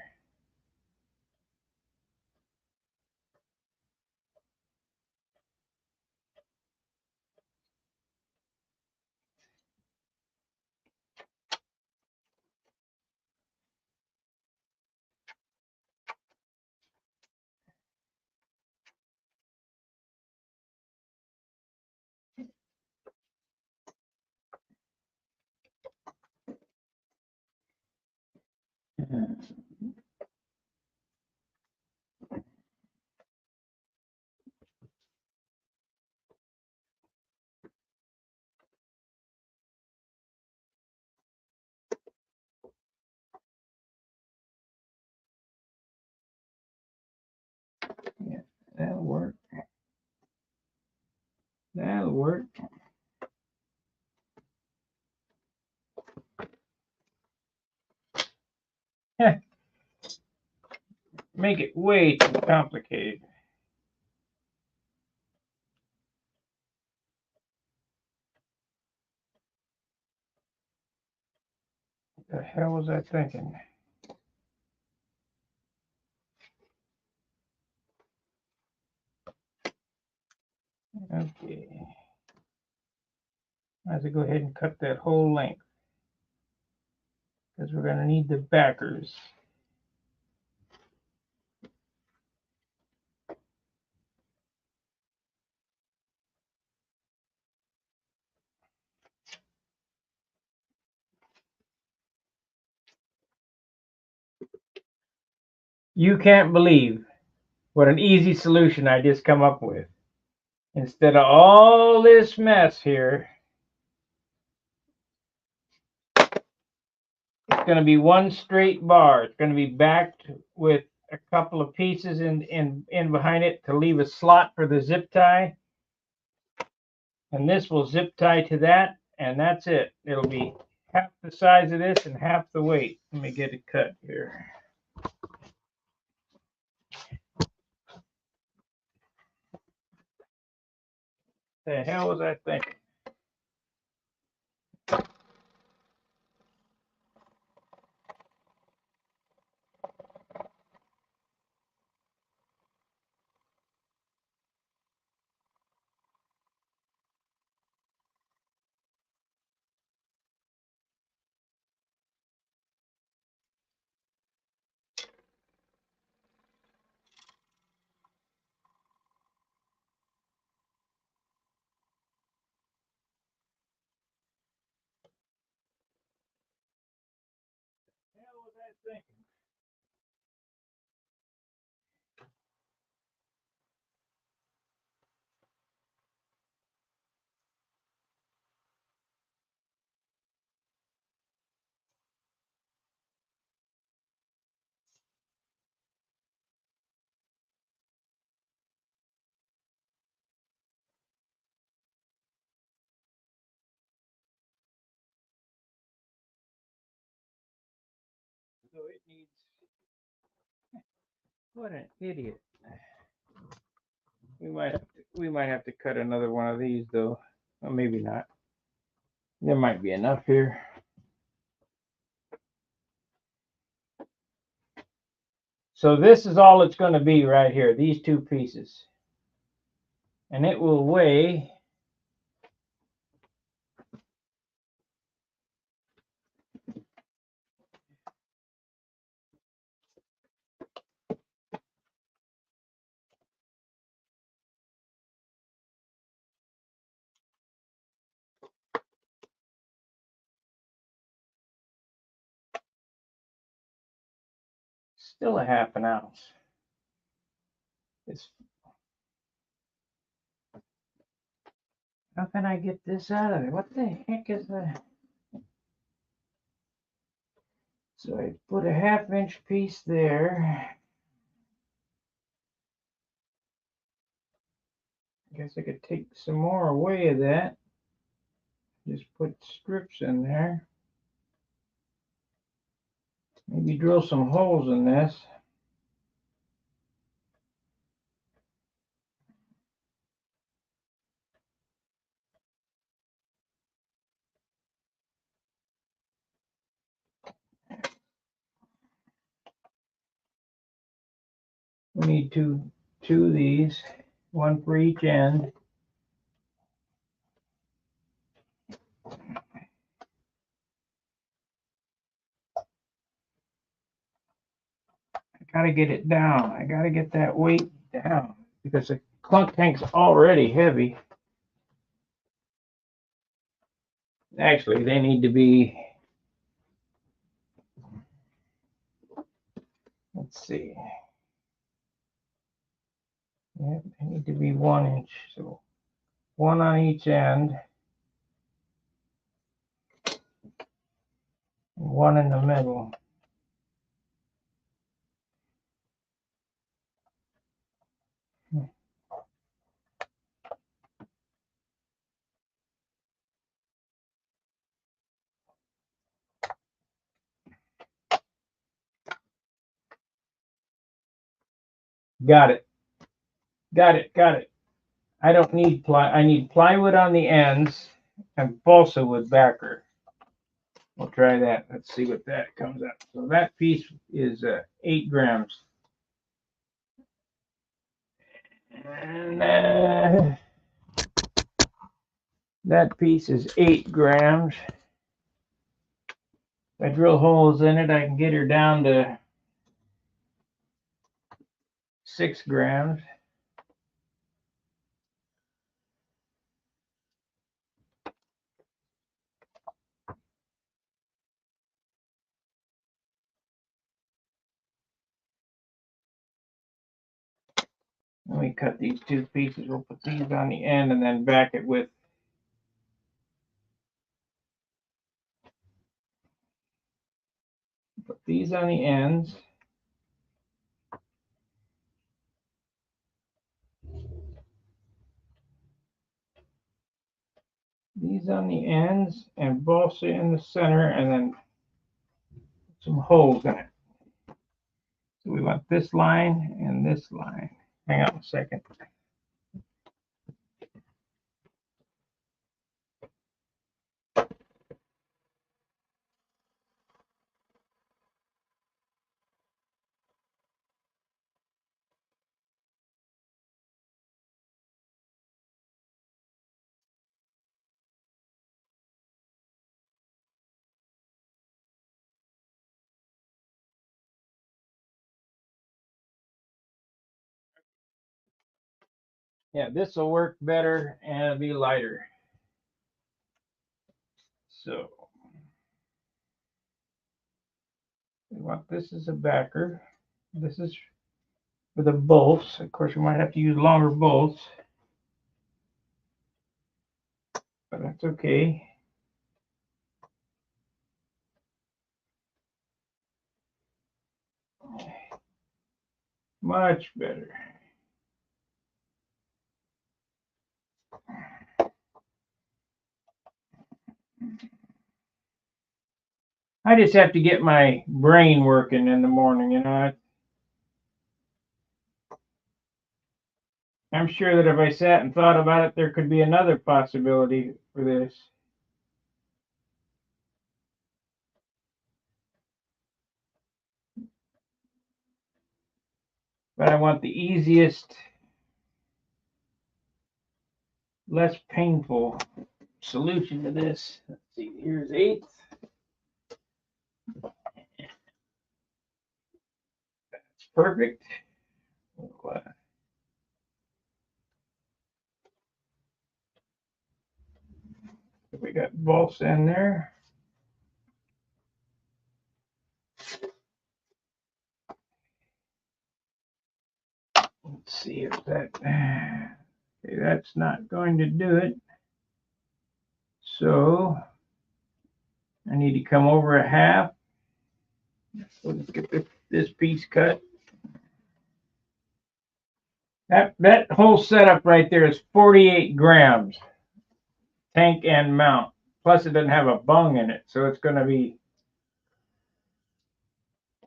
[SPEAKER 1] Yeah, that'll work. That'll work. Make it way too complicated. What the hell was I thinking? Okay. I have to go ahead and cut that whole length because we're going to need the backers. You can't believe what an easy solution I just come up with. Instead of all this mess here, it's going to be one straight bar. It's going to be backed with a couple of pieces in behind it to leave a slot for the zip tie. And this will zip tie to that, and that's it. It'll be half the size of this and half the weight. Let me get it cut here. The hell was I thinking? So it needs, what an idiot. We might have to cut another one of these though. Well, maybe not. There might be enough here. So this is all it's going to be right here, these two pieces. And it will weigh still a half an ounce. It's, how can I get this out of there? What the heck is that? So I put a half-inch piece there. I guess I could take some more away of that. Just put strips in there. Maybe drill some holes in this. We need two of these, one for each end. I gotta get it down. I gotta get that weight down because the clunk tank's already heavy. Actually, they need to be, let's see. Yeah, they need to be 1 inch. So one on each end. And one in the middle. Got it. Got it. Got it. I don't need ply. I need plywood on the ends and balsa wood backer. We'll try that. Let's see what that comes up. So that piece is 8 grams. And that piece is 8 grams. If I drill holes in it, I can get her down to 6 grams. Let me cut these two pieces. We'll put these on the end and then back it with put these on the ends. These on the ends and balsa in the center and then some holes in it. So we want this line and this line. Hang on a second. Yeah, this will work better and it'll be lighter. So we want this as a backer. This is for the bolts. Of course, we might have to use longer bolts, but that's okay. Much better. I just have to get my brain working in the morning, you know. I'm sure that if I sat and thought about it, there could be another possibility for this. But I want the easiest, less painful solution to this. Let's see, here's 8th. That's perfect. We got bolts in there. Let's see if that, okay, that's not going to do it. So I need to come over a half. So let's get this piece cut. That whole setup right there is 48 grams, tank and mount. Plus it doesn't have a bung in it, so it's going to be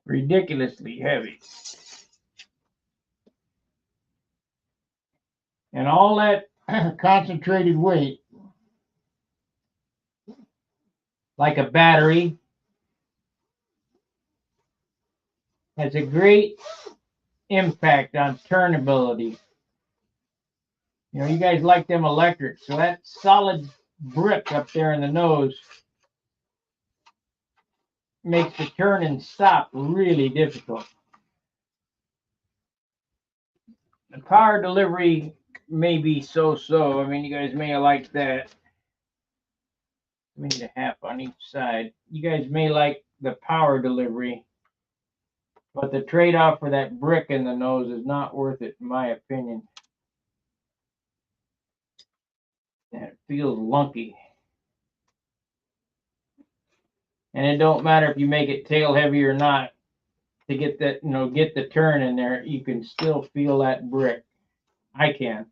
[SPEAKER 1] ridiculously heavy. And all that concentrated weight, like a battery, has a great impact on turnability. You know, you guys like them electric, so that solid brick up there in the nose makes the turn and stop really difficult. The power delivery may be so-so. I mean, you guys may have liked that. We need a half on each side. You guys may like the power delivery, but the trade-off for that brick in the nose is not worth it, in my opinion. And it feels lunky. And it don't matter if you make it tail heavy or not. To get that, you know, get the turn in there, you can still feel that brick. I can.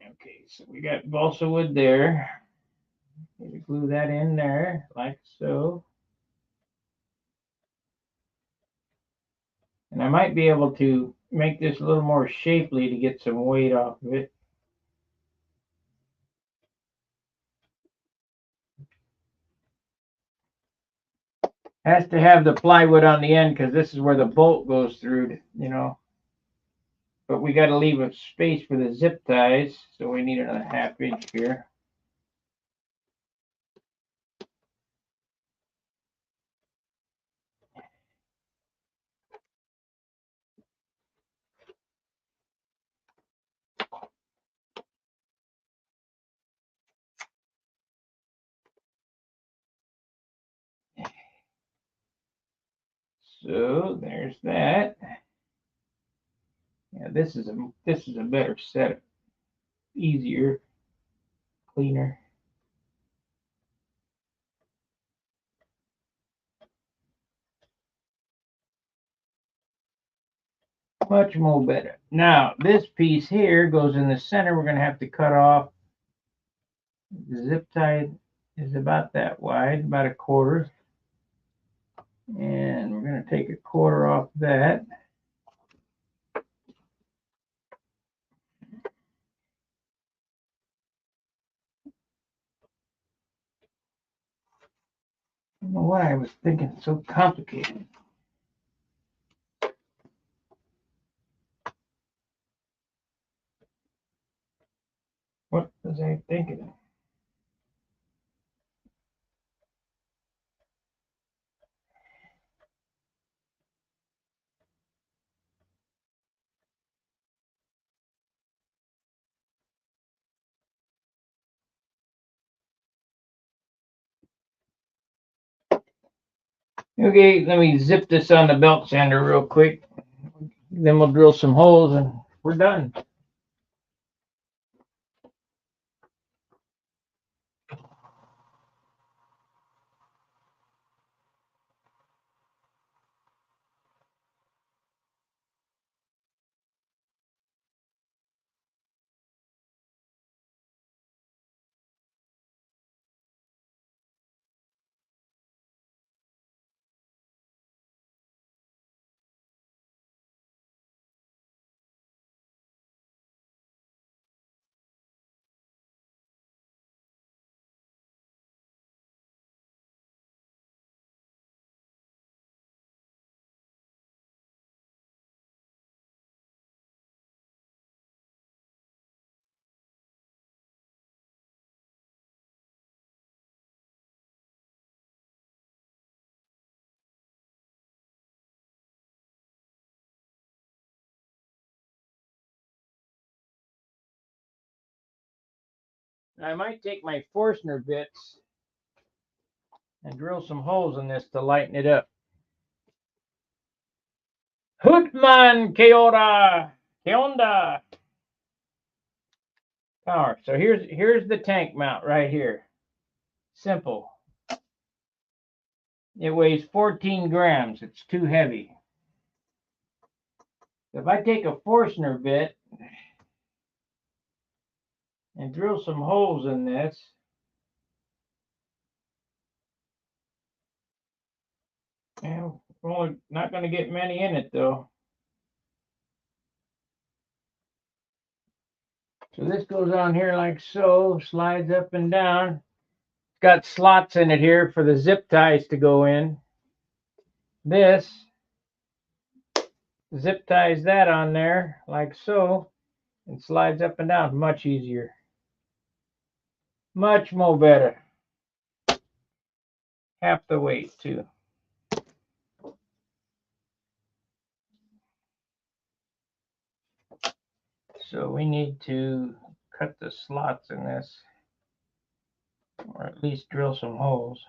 [SPEAKER 1] Okay, so we got balsa wood there. Maybe glue that in there, like so. And I might be able to make this a little more shapely to get some weight off of it. Has to have the plywood on the end because this is where the bolt goes through, you know. But we got to leave a space for the zip ties, so we need another 1/2 inch here. So there's that. Yeah, this is a better setup. Easier, cleaner. Much more better. Now, this piece here goes in the center. We're going to have to cut off. The zip tie is about that wide, about 1/4. And we're going to take 1/4 off that. I don't know why I was thinking so complicated. What was I thinking? Okay, let me zip this on the belt sander real quick. Then we'll drill some holes and we're done. I might take my Forstner bits and drill some holes in this to lighten it up. Hootman, que ora, que onda? Power. So here's the tank mount right here. Simple. It weighs 14 grams. It's too heavy. If I take a Forstner bit and drill some holes in this, and we're only not going to get many in it though. So this goes on here like so, slides up and down. It's got slots in it here for the zip ties to go in. This zip ties that on there like so, and slides up and down. Much easier. Much more better. Half the weight too. So we need to cut the slots in this, or at least drill some holes.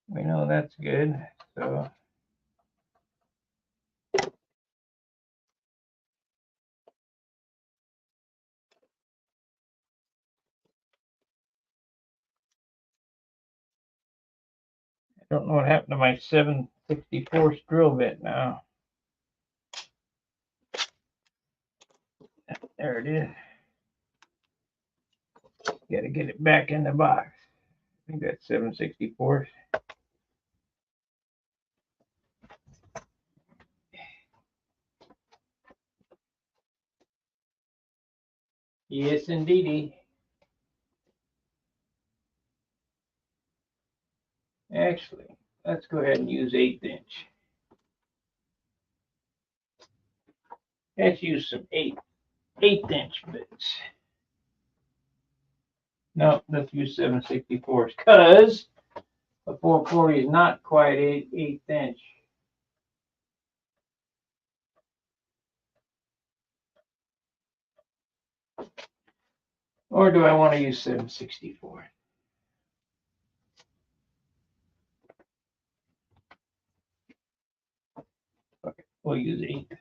[SPEAKER 1] We know that's good, so I don't know what happened to my 7/64 drill bit now. There it is. Got to get it back in the box. I think that's 7/64. Yes, indeedy. Actually, let's go ahead and use 1/8 inch. Let's use some 8/8 inch bits. No, let's use 7/64s because the 440 is not quite 8/8 inch. Or do I want to use 7/64? Okay, we'll use 8.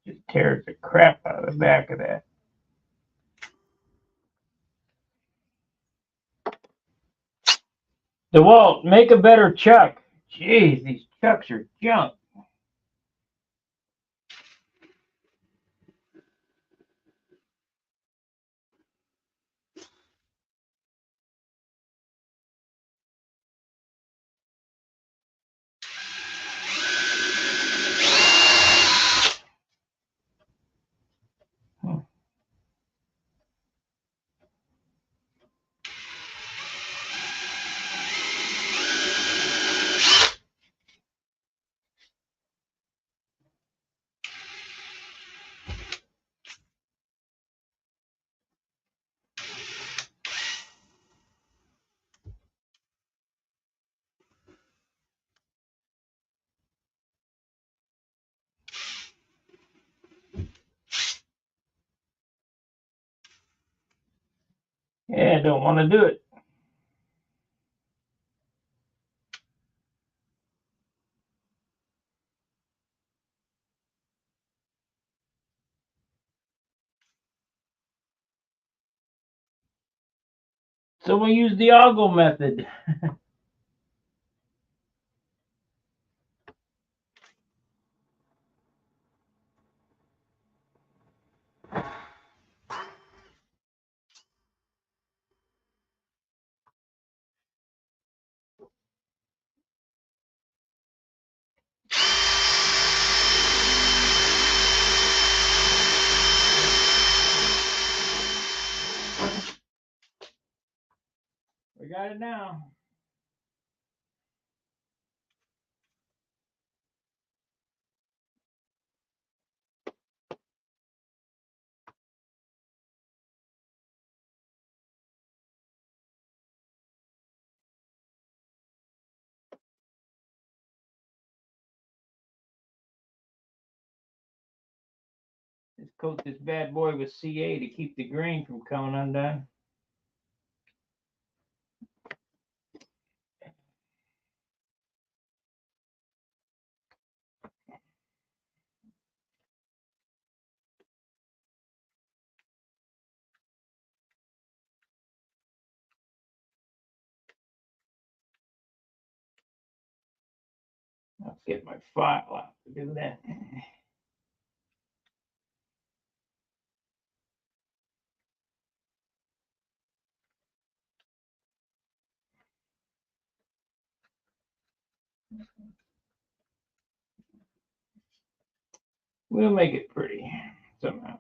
[SPEAKER 1] Just tears the crap out of the back of that. DeWalt, make a better chuck. Jeez, these chucks are junk. Yeah, I don't want to do it. So we use the ogle method. got it now. Just coat this bad boy with CA to keep the grain from coming undone. I'll get my file out to do that. We'll make it pretty somehow.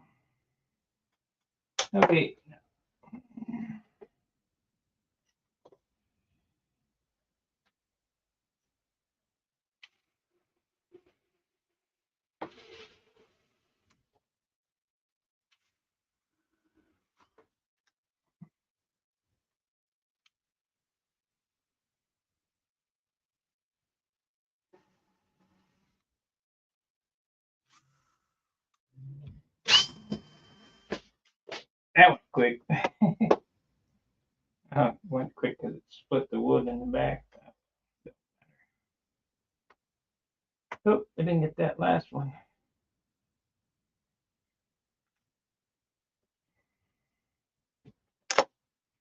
[SPEAKER 1] Okay. That went quick. Went quick because it split the wood in the back. Oh, I didn't get that last one.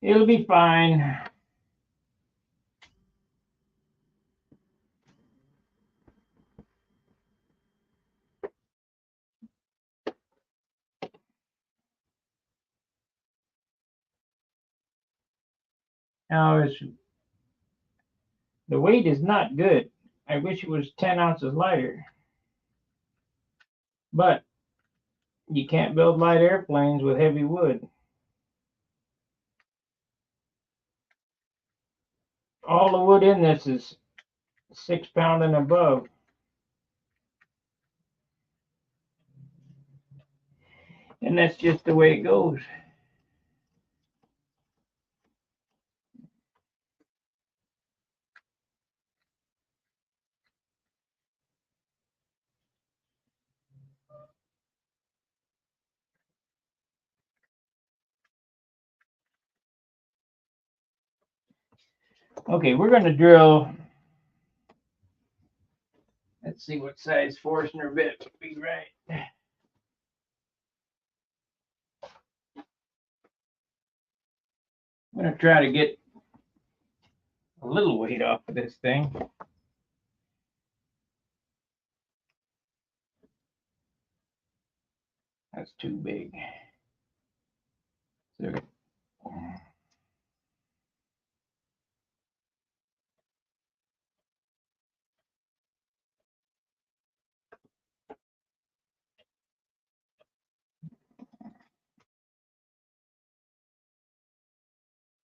[SPEAKER 1] It'll be fine. Now, the weight is not good. I wish it was 10 ounces lighter. But you can't build light airplanes with heavy wood. All the wood in this is 6 pound and above. And that's just the way it goes. Okay, we're going to drill. Let's see what size Forstner bit would be right. I'm going to try to get a little weight off of this thing. That's too big. So,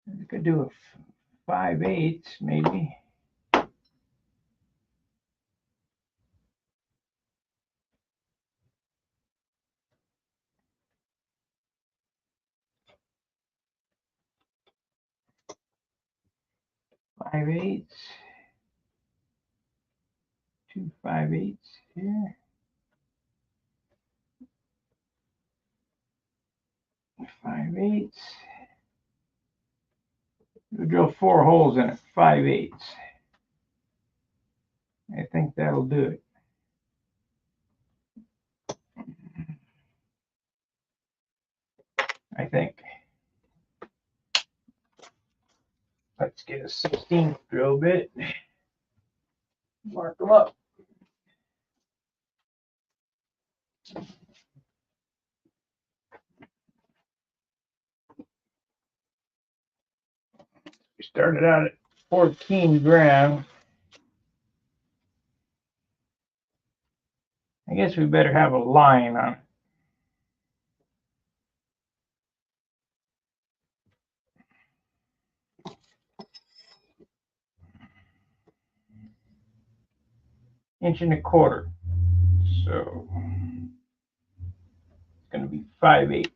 [SPEAKER 1] I could do a 5/8 maybe. Five eighths. 2 5/8 here. 5/8. We'll drill 4 holes in it. 5/8. I think that'll do it. I think. Let's get a 16th drill bit. Mark them up. We started out at 14 grams. I guess we better have a line on it. 1.25 inches. So it's going to be 5/8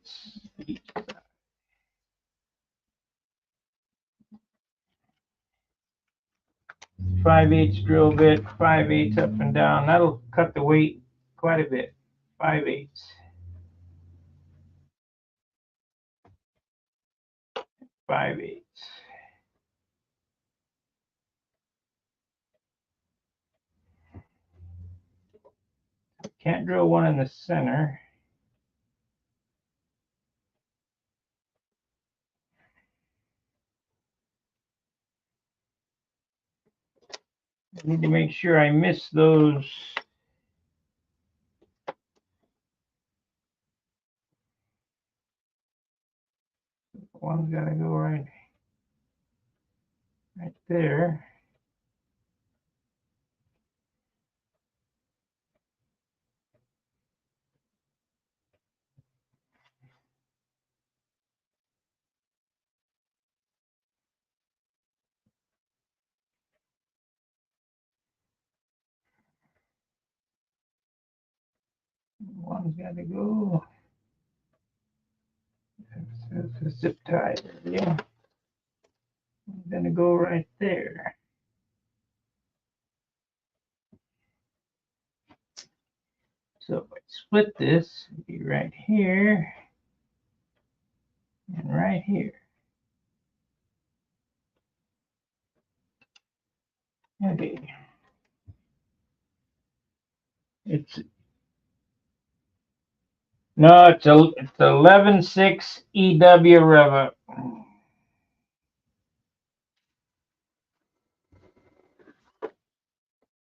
[SPEAKER 1] each side. 5/8 drill bit, 5/8 up and down. That'll cut the weight quite a bit. 5/8. 5/8. Can't drill one in the center. I need to make sure I miss those. One's got to go right there. One's got to go. It's a zip tie. Yeah. One's going to go right there. So if I split this, it'd be right here and right here. Okay. It's 11.6 EW rev up.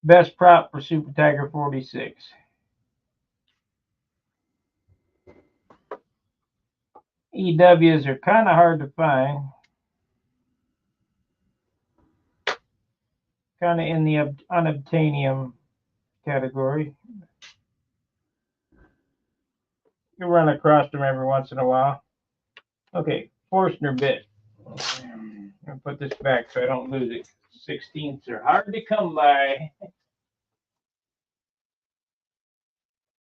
[SPEAKER 1] Best prop for Super Tiger 46. EWs are kind of hard to find. Kind of in the unobtainium category. You run across them every once in a while. Okay, Forstner bit. I'm gonna put this back so I don't lose it. 16ths are hard to come by. Of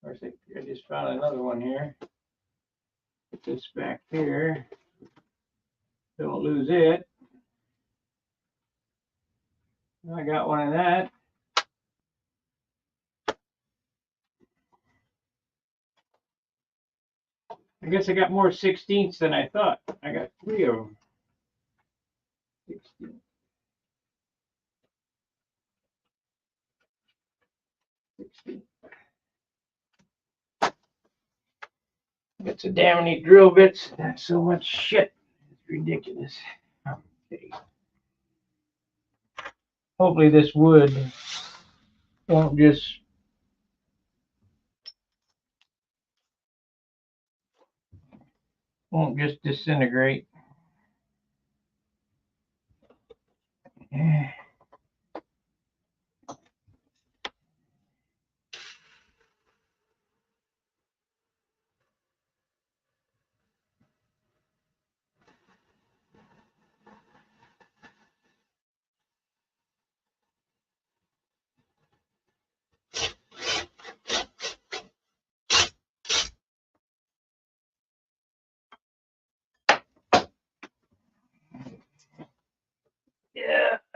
[SPEAKER 1] course, I just found another one here. Put this back here. Don't lose it. I got one of that. I guess I got more 16ths than I thought. I got 3 of them. 16. 16. Got so damn many drill bits. That's so much shit. It's ridiculous. Okay. Hopefully this wood won't just disintegrate. Yeah.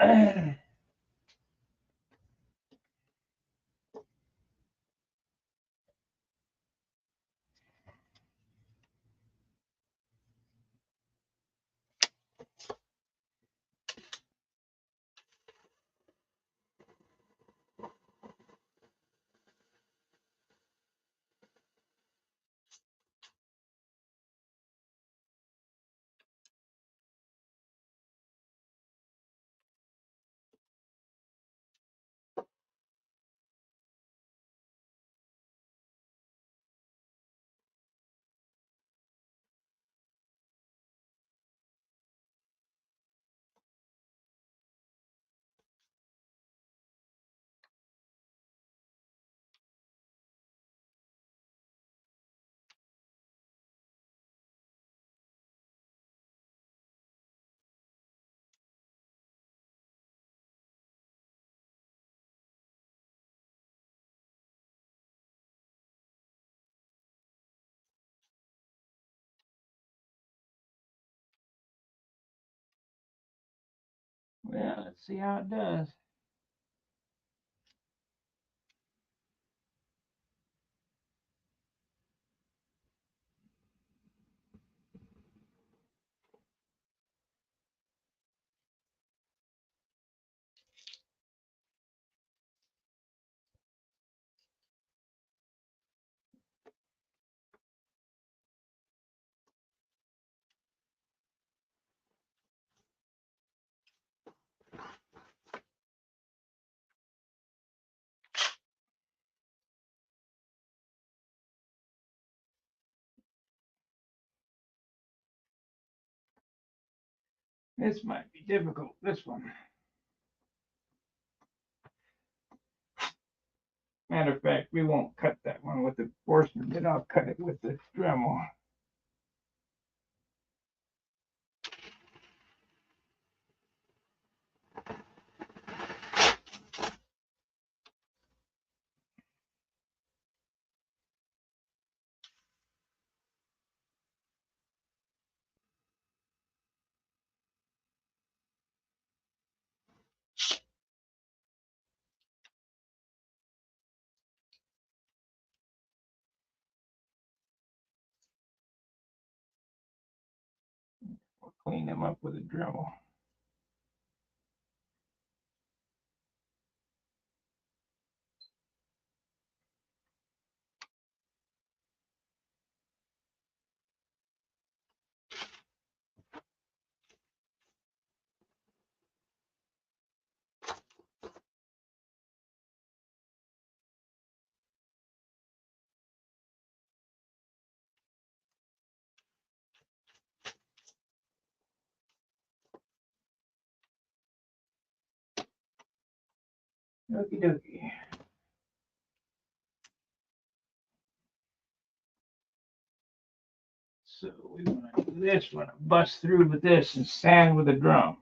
[SPEAKER 1] Yeah. Well, let's see how it does. This might be difficult, this one. Matter of fact, we won't cut that one with the forcemeat, but I'll cut it with the Dremel. We'll clean them up with a Dremel. Okie dokie. So we want to do this, want to bust through with this and sand with a drum.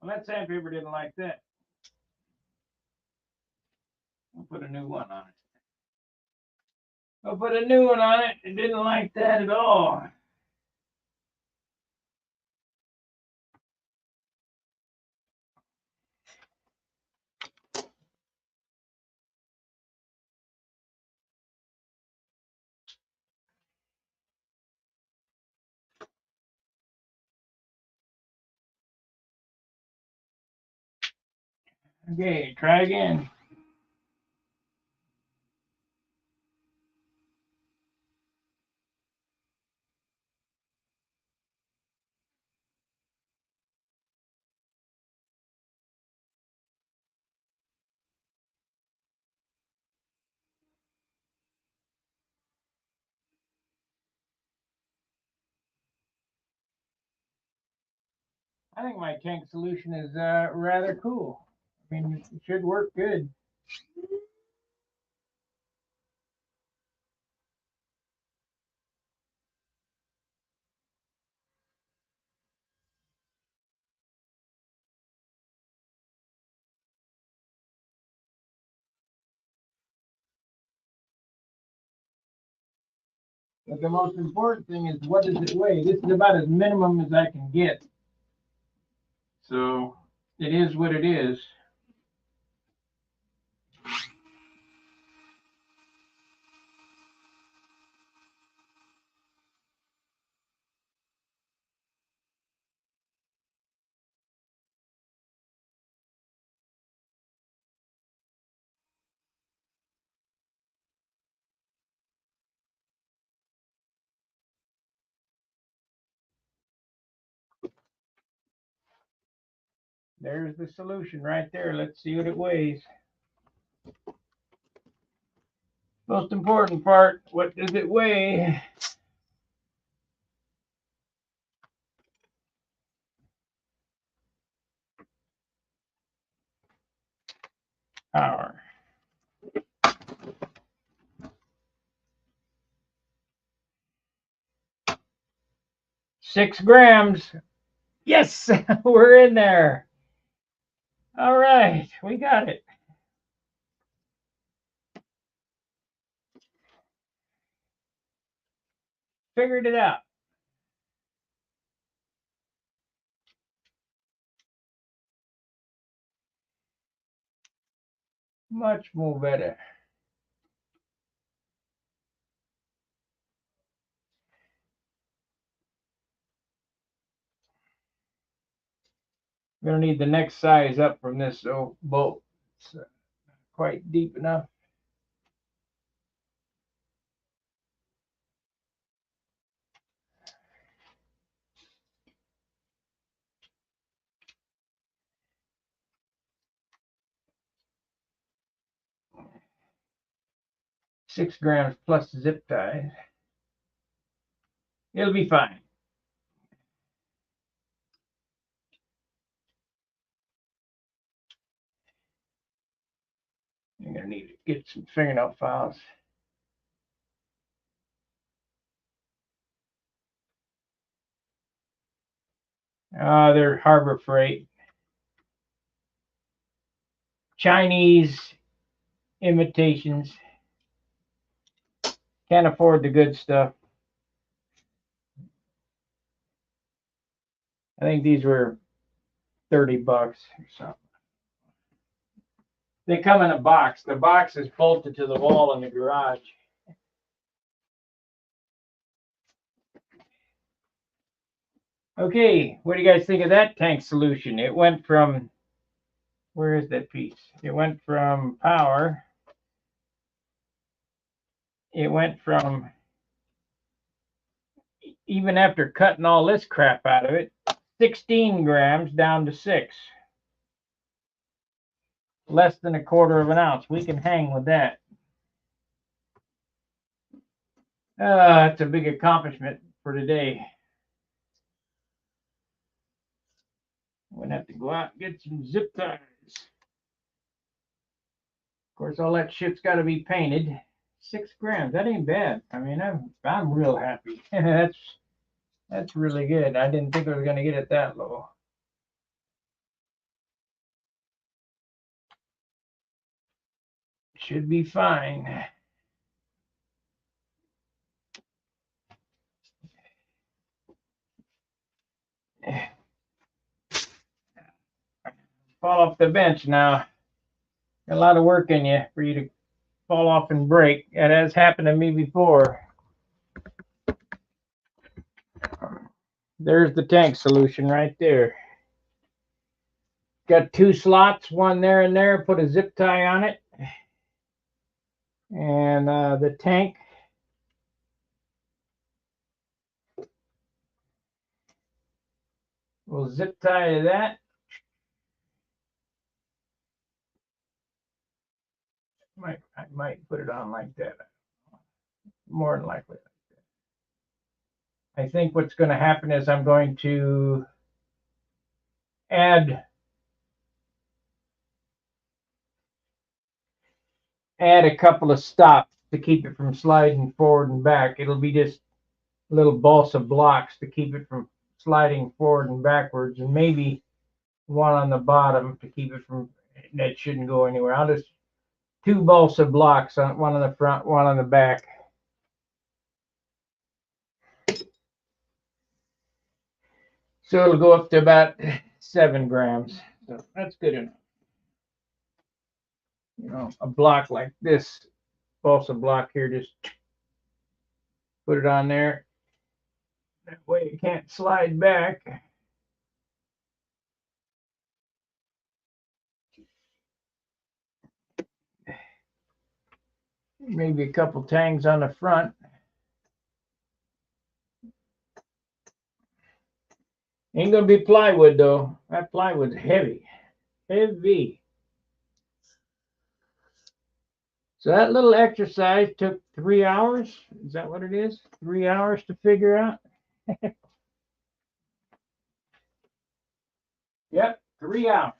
[SPEAKER 1] Well, that sandpaper didn't like that. I'll put a new one on it. I'll put a new one on it. It didn't like that at all. Okay, try again. I think my tank solution is rather cool. I mean, it should work good. But the most important thing is, what does it weigh? This is about as minimum as I can get. So it is what it is. There's the solution right there. Let's see what it weighs. Most important part, what does it weigh? Power. 6 grams. Yes, we're in there. All right, we got it. Figured it out. Much more better. We're gonna need the next size up from this bolt. It's quite deep enough. Six grams plus zip ties. It'll be fine. You're gonna need to get some fingernail files. They're Harbor Freight. Chinese imitations. Can't afford the good stuff. I think these were $30 or something. They come in a box. The box is bolted to the wall in the garage. Okay, what do you guys think of that tank solution? It went from, where is that piece? It went from power. It went from, even after cutting all this crap out of it, 16 grams down to 6. Less than a quarter of an ounce. We can hang with that. That's a big accomplishment for today. I'm gonna have to go out and get some zip ties. Of course, all that shit's got to be painted. 6 grams. That ain't bad. I mean, I'm real happy. That's really good. I didn't think I was gonna get it that low. Should be fine. Fall off the bench now. Got a lot of work in you for you to fall off and break. That has happened to me before. There's the tank solution right there. Got 2 slots, one there and there. Put a zip tie on it. And the tank. We'll zip tie to that. I might put it on like that. More than likely. I think what's going to happen is I'm going to add a couple of stops to keep it from sliding forward and back. It'll be just little balsa blocks to keep it from sliding forward and backwards, and maybe one on the bottom to keep it from, that shouldn't go anywhere. I'll just 2 balsa blocks, on one on the front, one on the back. So it'll go up to about 7 grams. So that's good enough. You know, a block like this, balsa block here, just put it on there. That way it can't slide back. Maybe a couple tangs on the front. Ain't gonna be plywood though. That plywood's heavy. Heavy. So that little exercise took 3 hours. Is that what it is? 3 hours to figure out? Yep, 3 hours.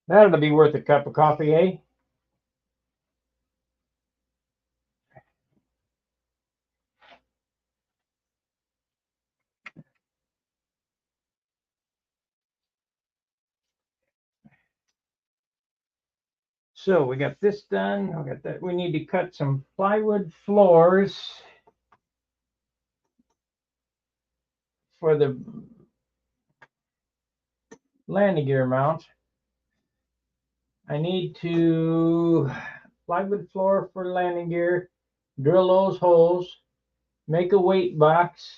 [SPEAKER 1] That'll be worth a cup of coffee, eh? So we got this done. We got that. We need to cut some plywood floors for the landing gear mount. I need to plywood floor for landing gear, drill those holes, make a weight box.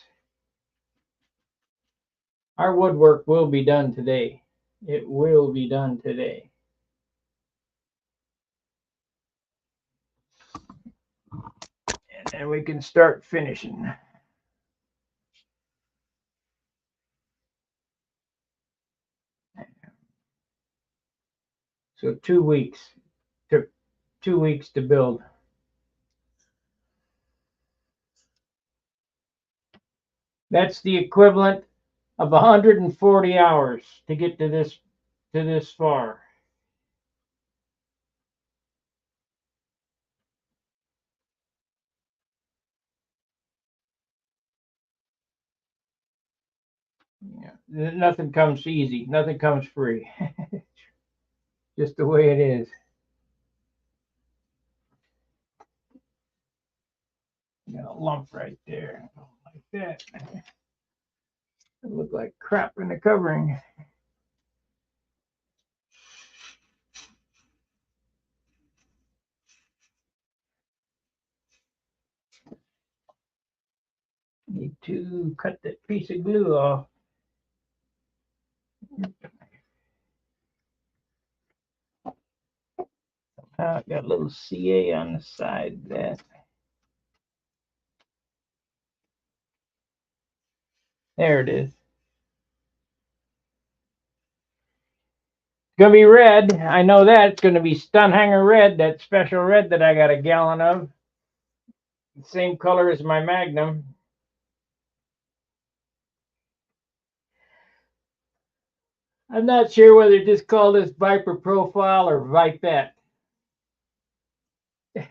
[SPEAKER 1] Our woodwork will be done today. It will be done today. And then we can start finishing. So 2 weeks. Took 2 weeks to build. That's the equivalent of 140 hours to get to this far. Yeah, nothing comes easy. Nothing comes free. Just the way it is. Got a lump right there, like that. It looked like crap in the covering. Need to cut that piece of glue off. I got a little CA on the side of that. There it is. It's gonna be red. I know that. It's gonna be stun hanger red, that special red that I got a gallon of. The same color as my Magnum. I'm not sure whether to just call this Viper Profile or Vipette. I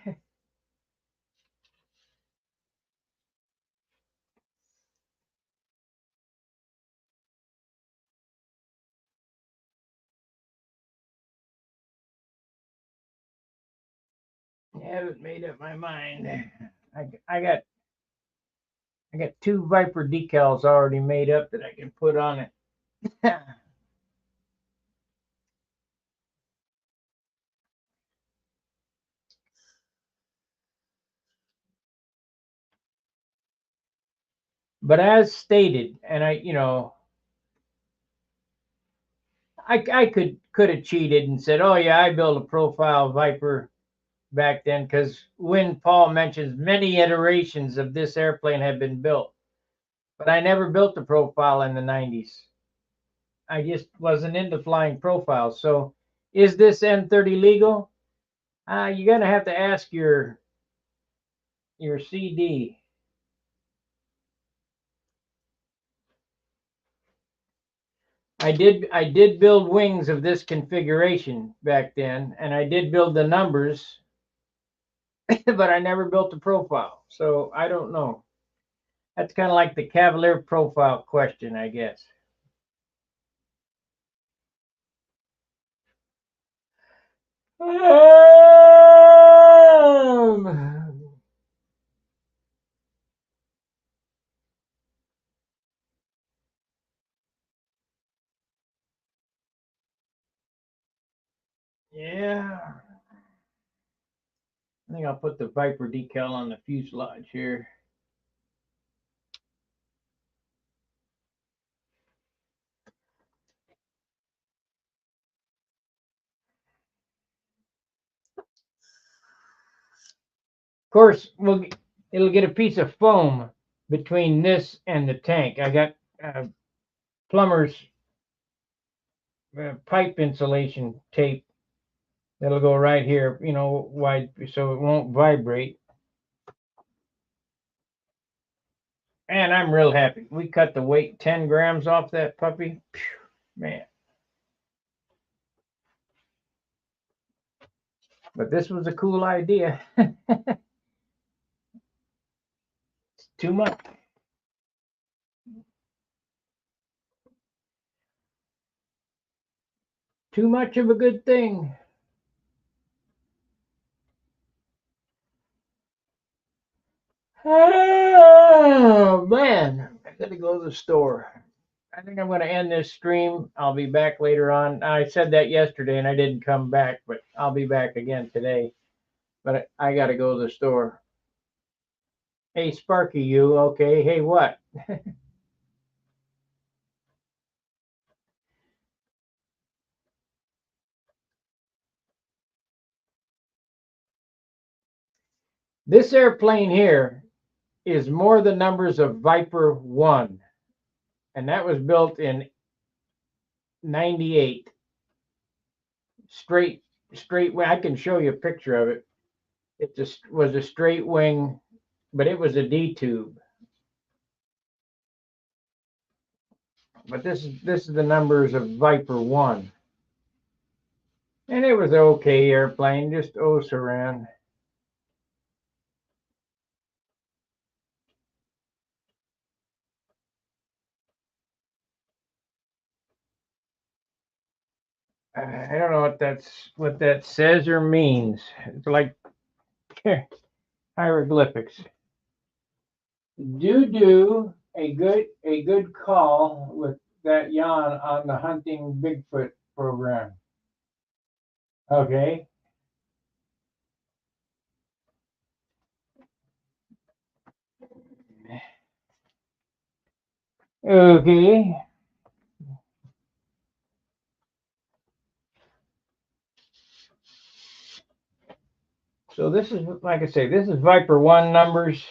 [SPEAKER 1] haven't made up my mind. I got 2 Viper decals already made up that I can put on it. But as stated, and I could have cheated and said, oh yeah, I built a profile Viper back then, because when Paul mentions many iterations of this airplane have been built, but I never built a profile in the 90s. I just wasn't into flying profiles. So is this N30 legal? You're gonna have to ask your your CD. I did build wings of this configuration back then, and I did build the numbers, but I never built the profile. So I don't know. That's kind of like the Cavalier profile question, I guess. Yeah. I think I'll put the VIPER decal on the fuselage here. Of course, it'll get a piece of foam between this and the tank. I got plumber's pipe insulation tape that'll go right here, you know, wide, so it won't vibrate. And I'm real happy. We cut the weight 10 grams off that puppy. Phew, man. But this was a cool idea. Too much. Too much of a good thing. Oh, man. I gotta go to the store. I think I'm going to end this stream. I'll be back later on. I said that yesterday and I didn't come back, but I'll be back again today. But I got to go to the store. Hey, Sparky, you okay? Hey, what? This airplane here is more the numbers of VIPER 1, and that was built in 98. Straight wing. I can show you a picture of it. It just was a straight wing, but it was a D tube. But this is the numbers of VIPER 1. And it was an okay airplane, just saran. I don't know what that says or means. It's like hieroglyphics. Do a good call with that Jan on the hunting Bigfoot program. Okay. Okay. So this is, like I say, this is VIPER 1 numbers.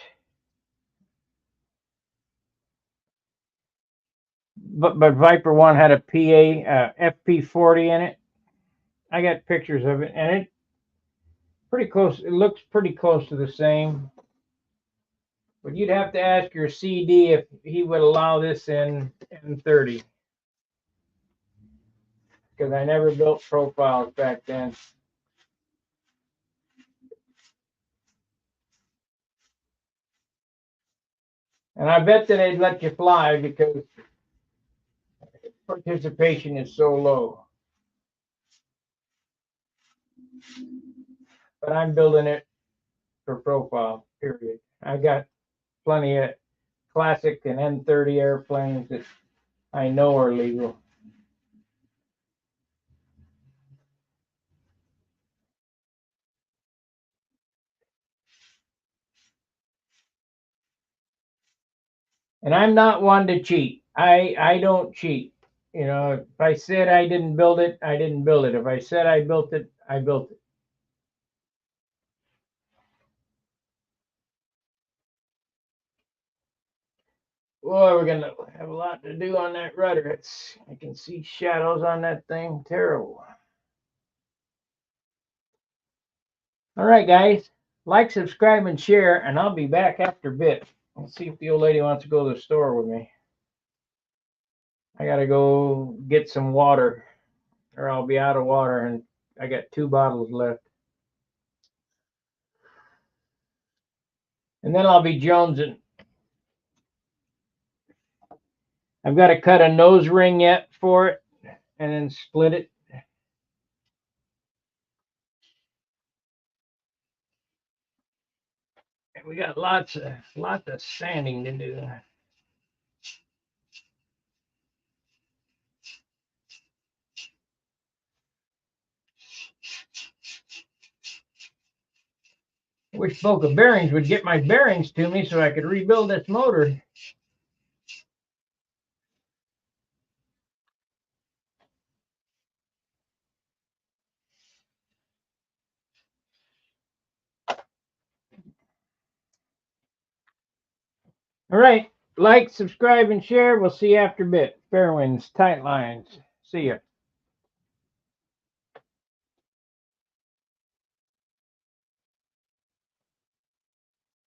[SPEAKER 1] But VIPER 1 had a PA FP40 in it. I got pictures of it, and it pretty close. It looks pretty close to the same. But you'd have to ask your CD if he would allow this in 30. Because I never built profiles back then. And I bet that they'd let you fly because participation is so low. But I'm building it for profile, period. I got plenty of classic and N30 airplanes that I know are legal. And I'm not one to cheat. I don't cheat. You know, if I said I didn't build it, I didn't build it. If I said I built it, I built it. Boy, we're gonna have a lot to do on that rudder. I can see shadows on that thing. Terrible. All right, guys. Like, subscribe, and share, and I'll be back after a bit. Let's see if the old lady wants to go to the store with me. I gotta go get some water, or I'll be out of water, and I got 2 bottles left. And then I'll be jonesing. I've got to cut a nose ring yet for it, and then split it. And we got lots of sanding to do. I wish Boca Bearings would get my bearings to me so I could rebuild this motor. All right. Like, subscribe, and share. We'll see you after a bit. Fair winds, tight lines. See ya.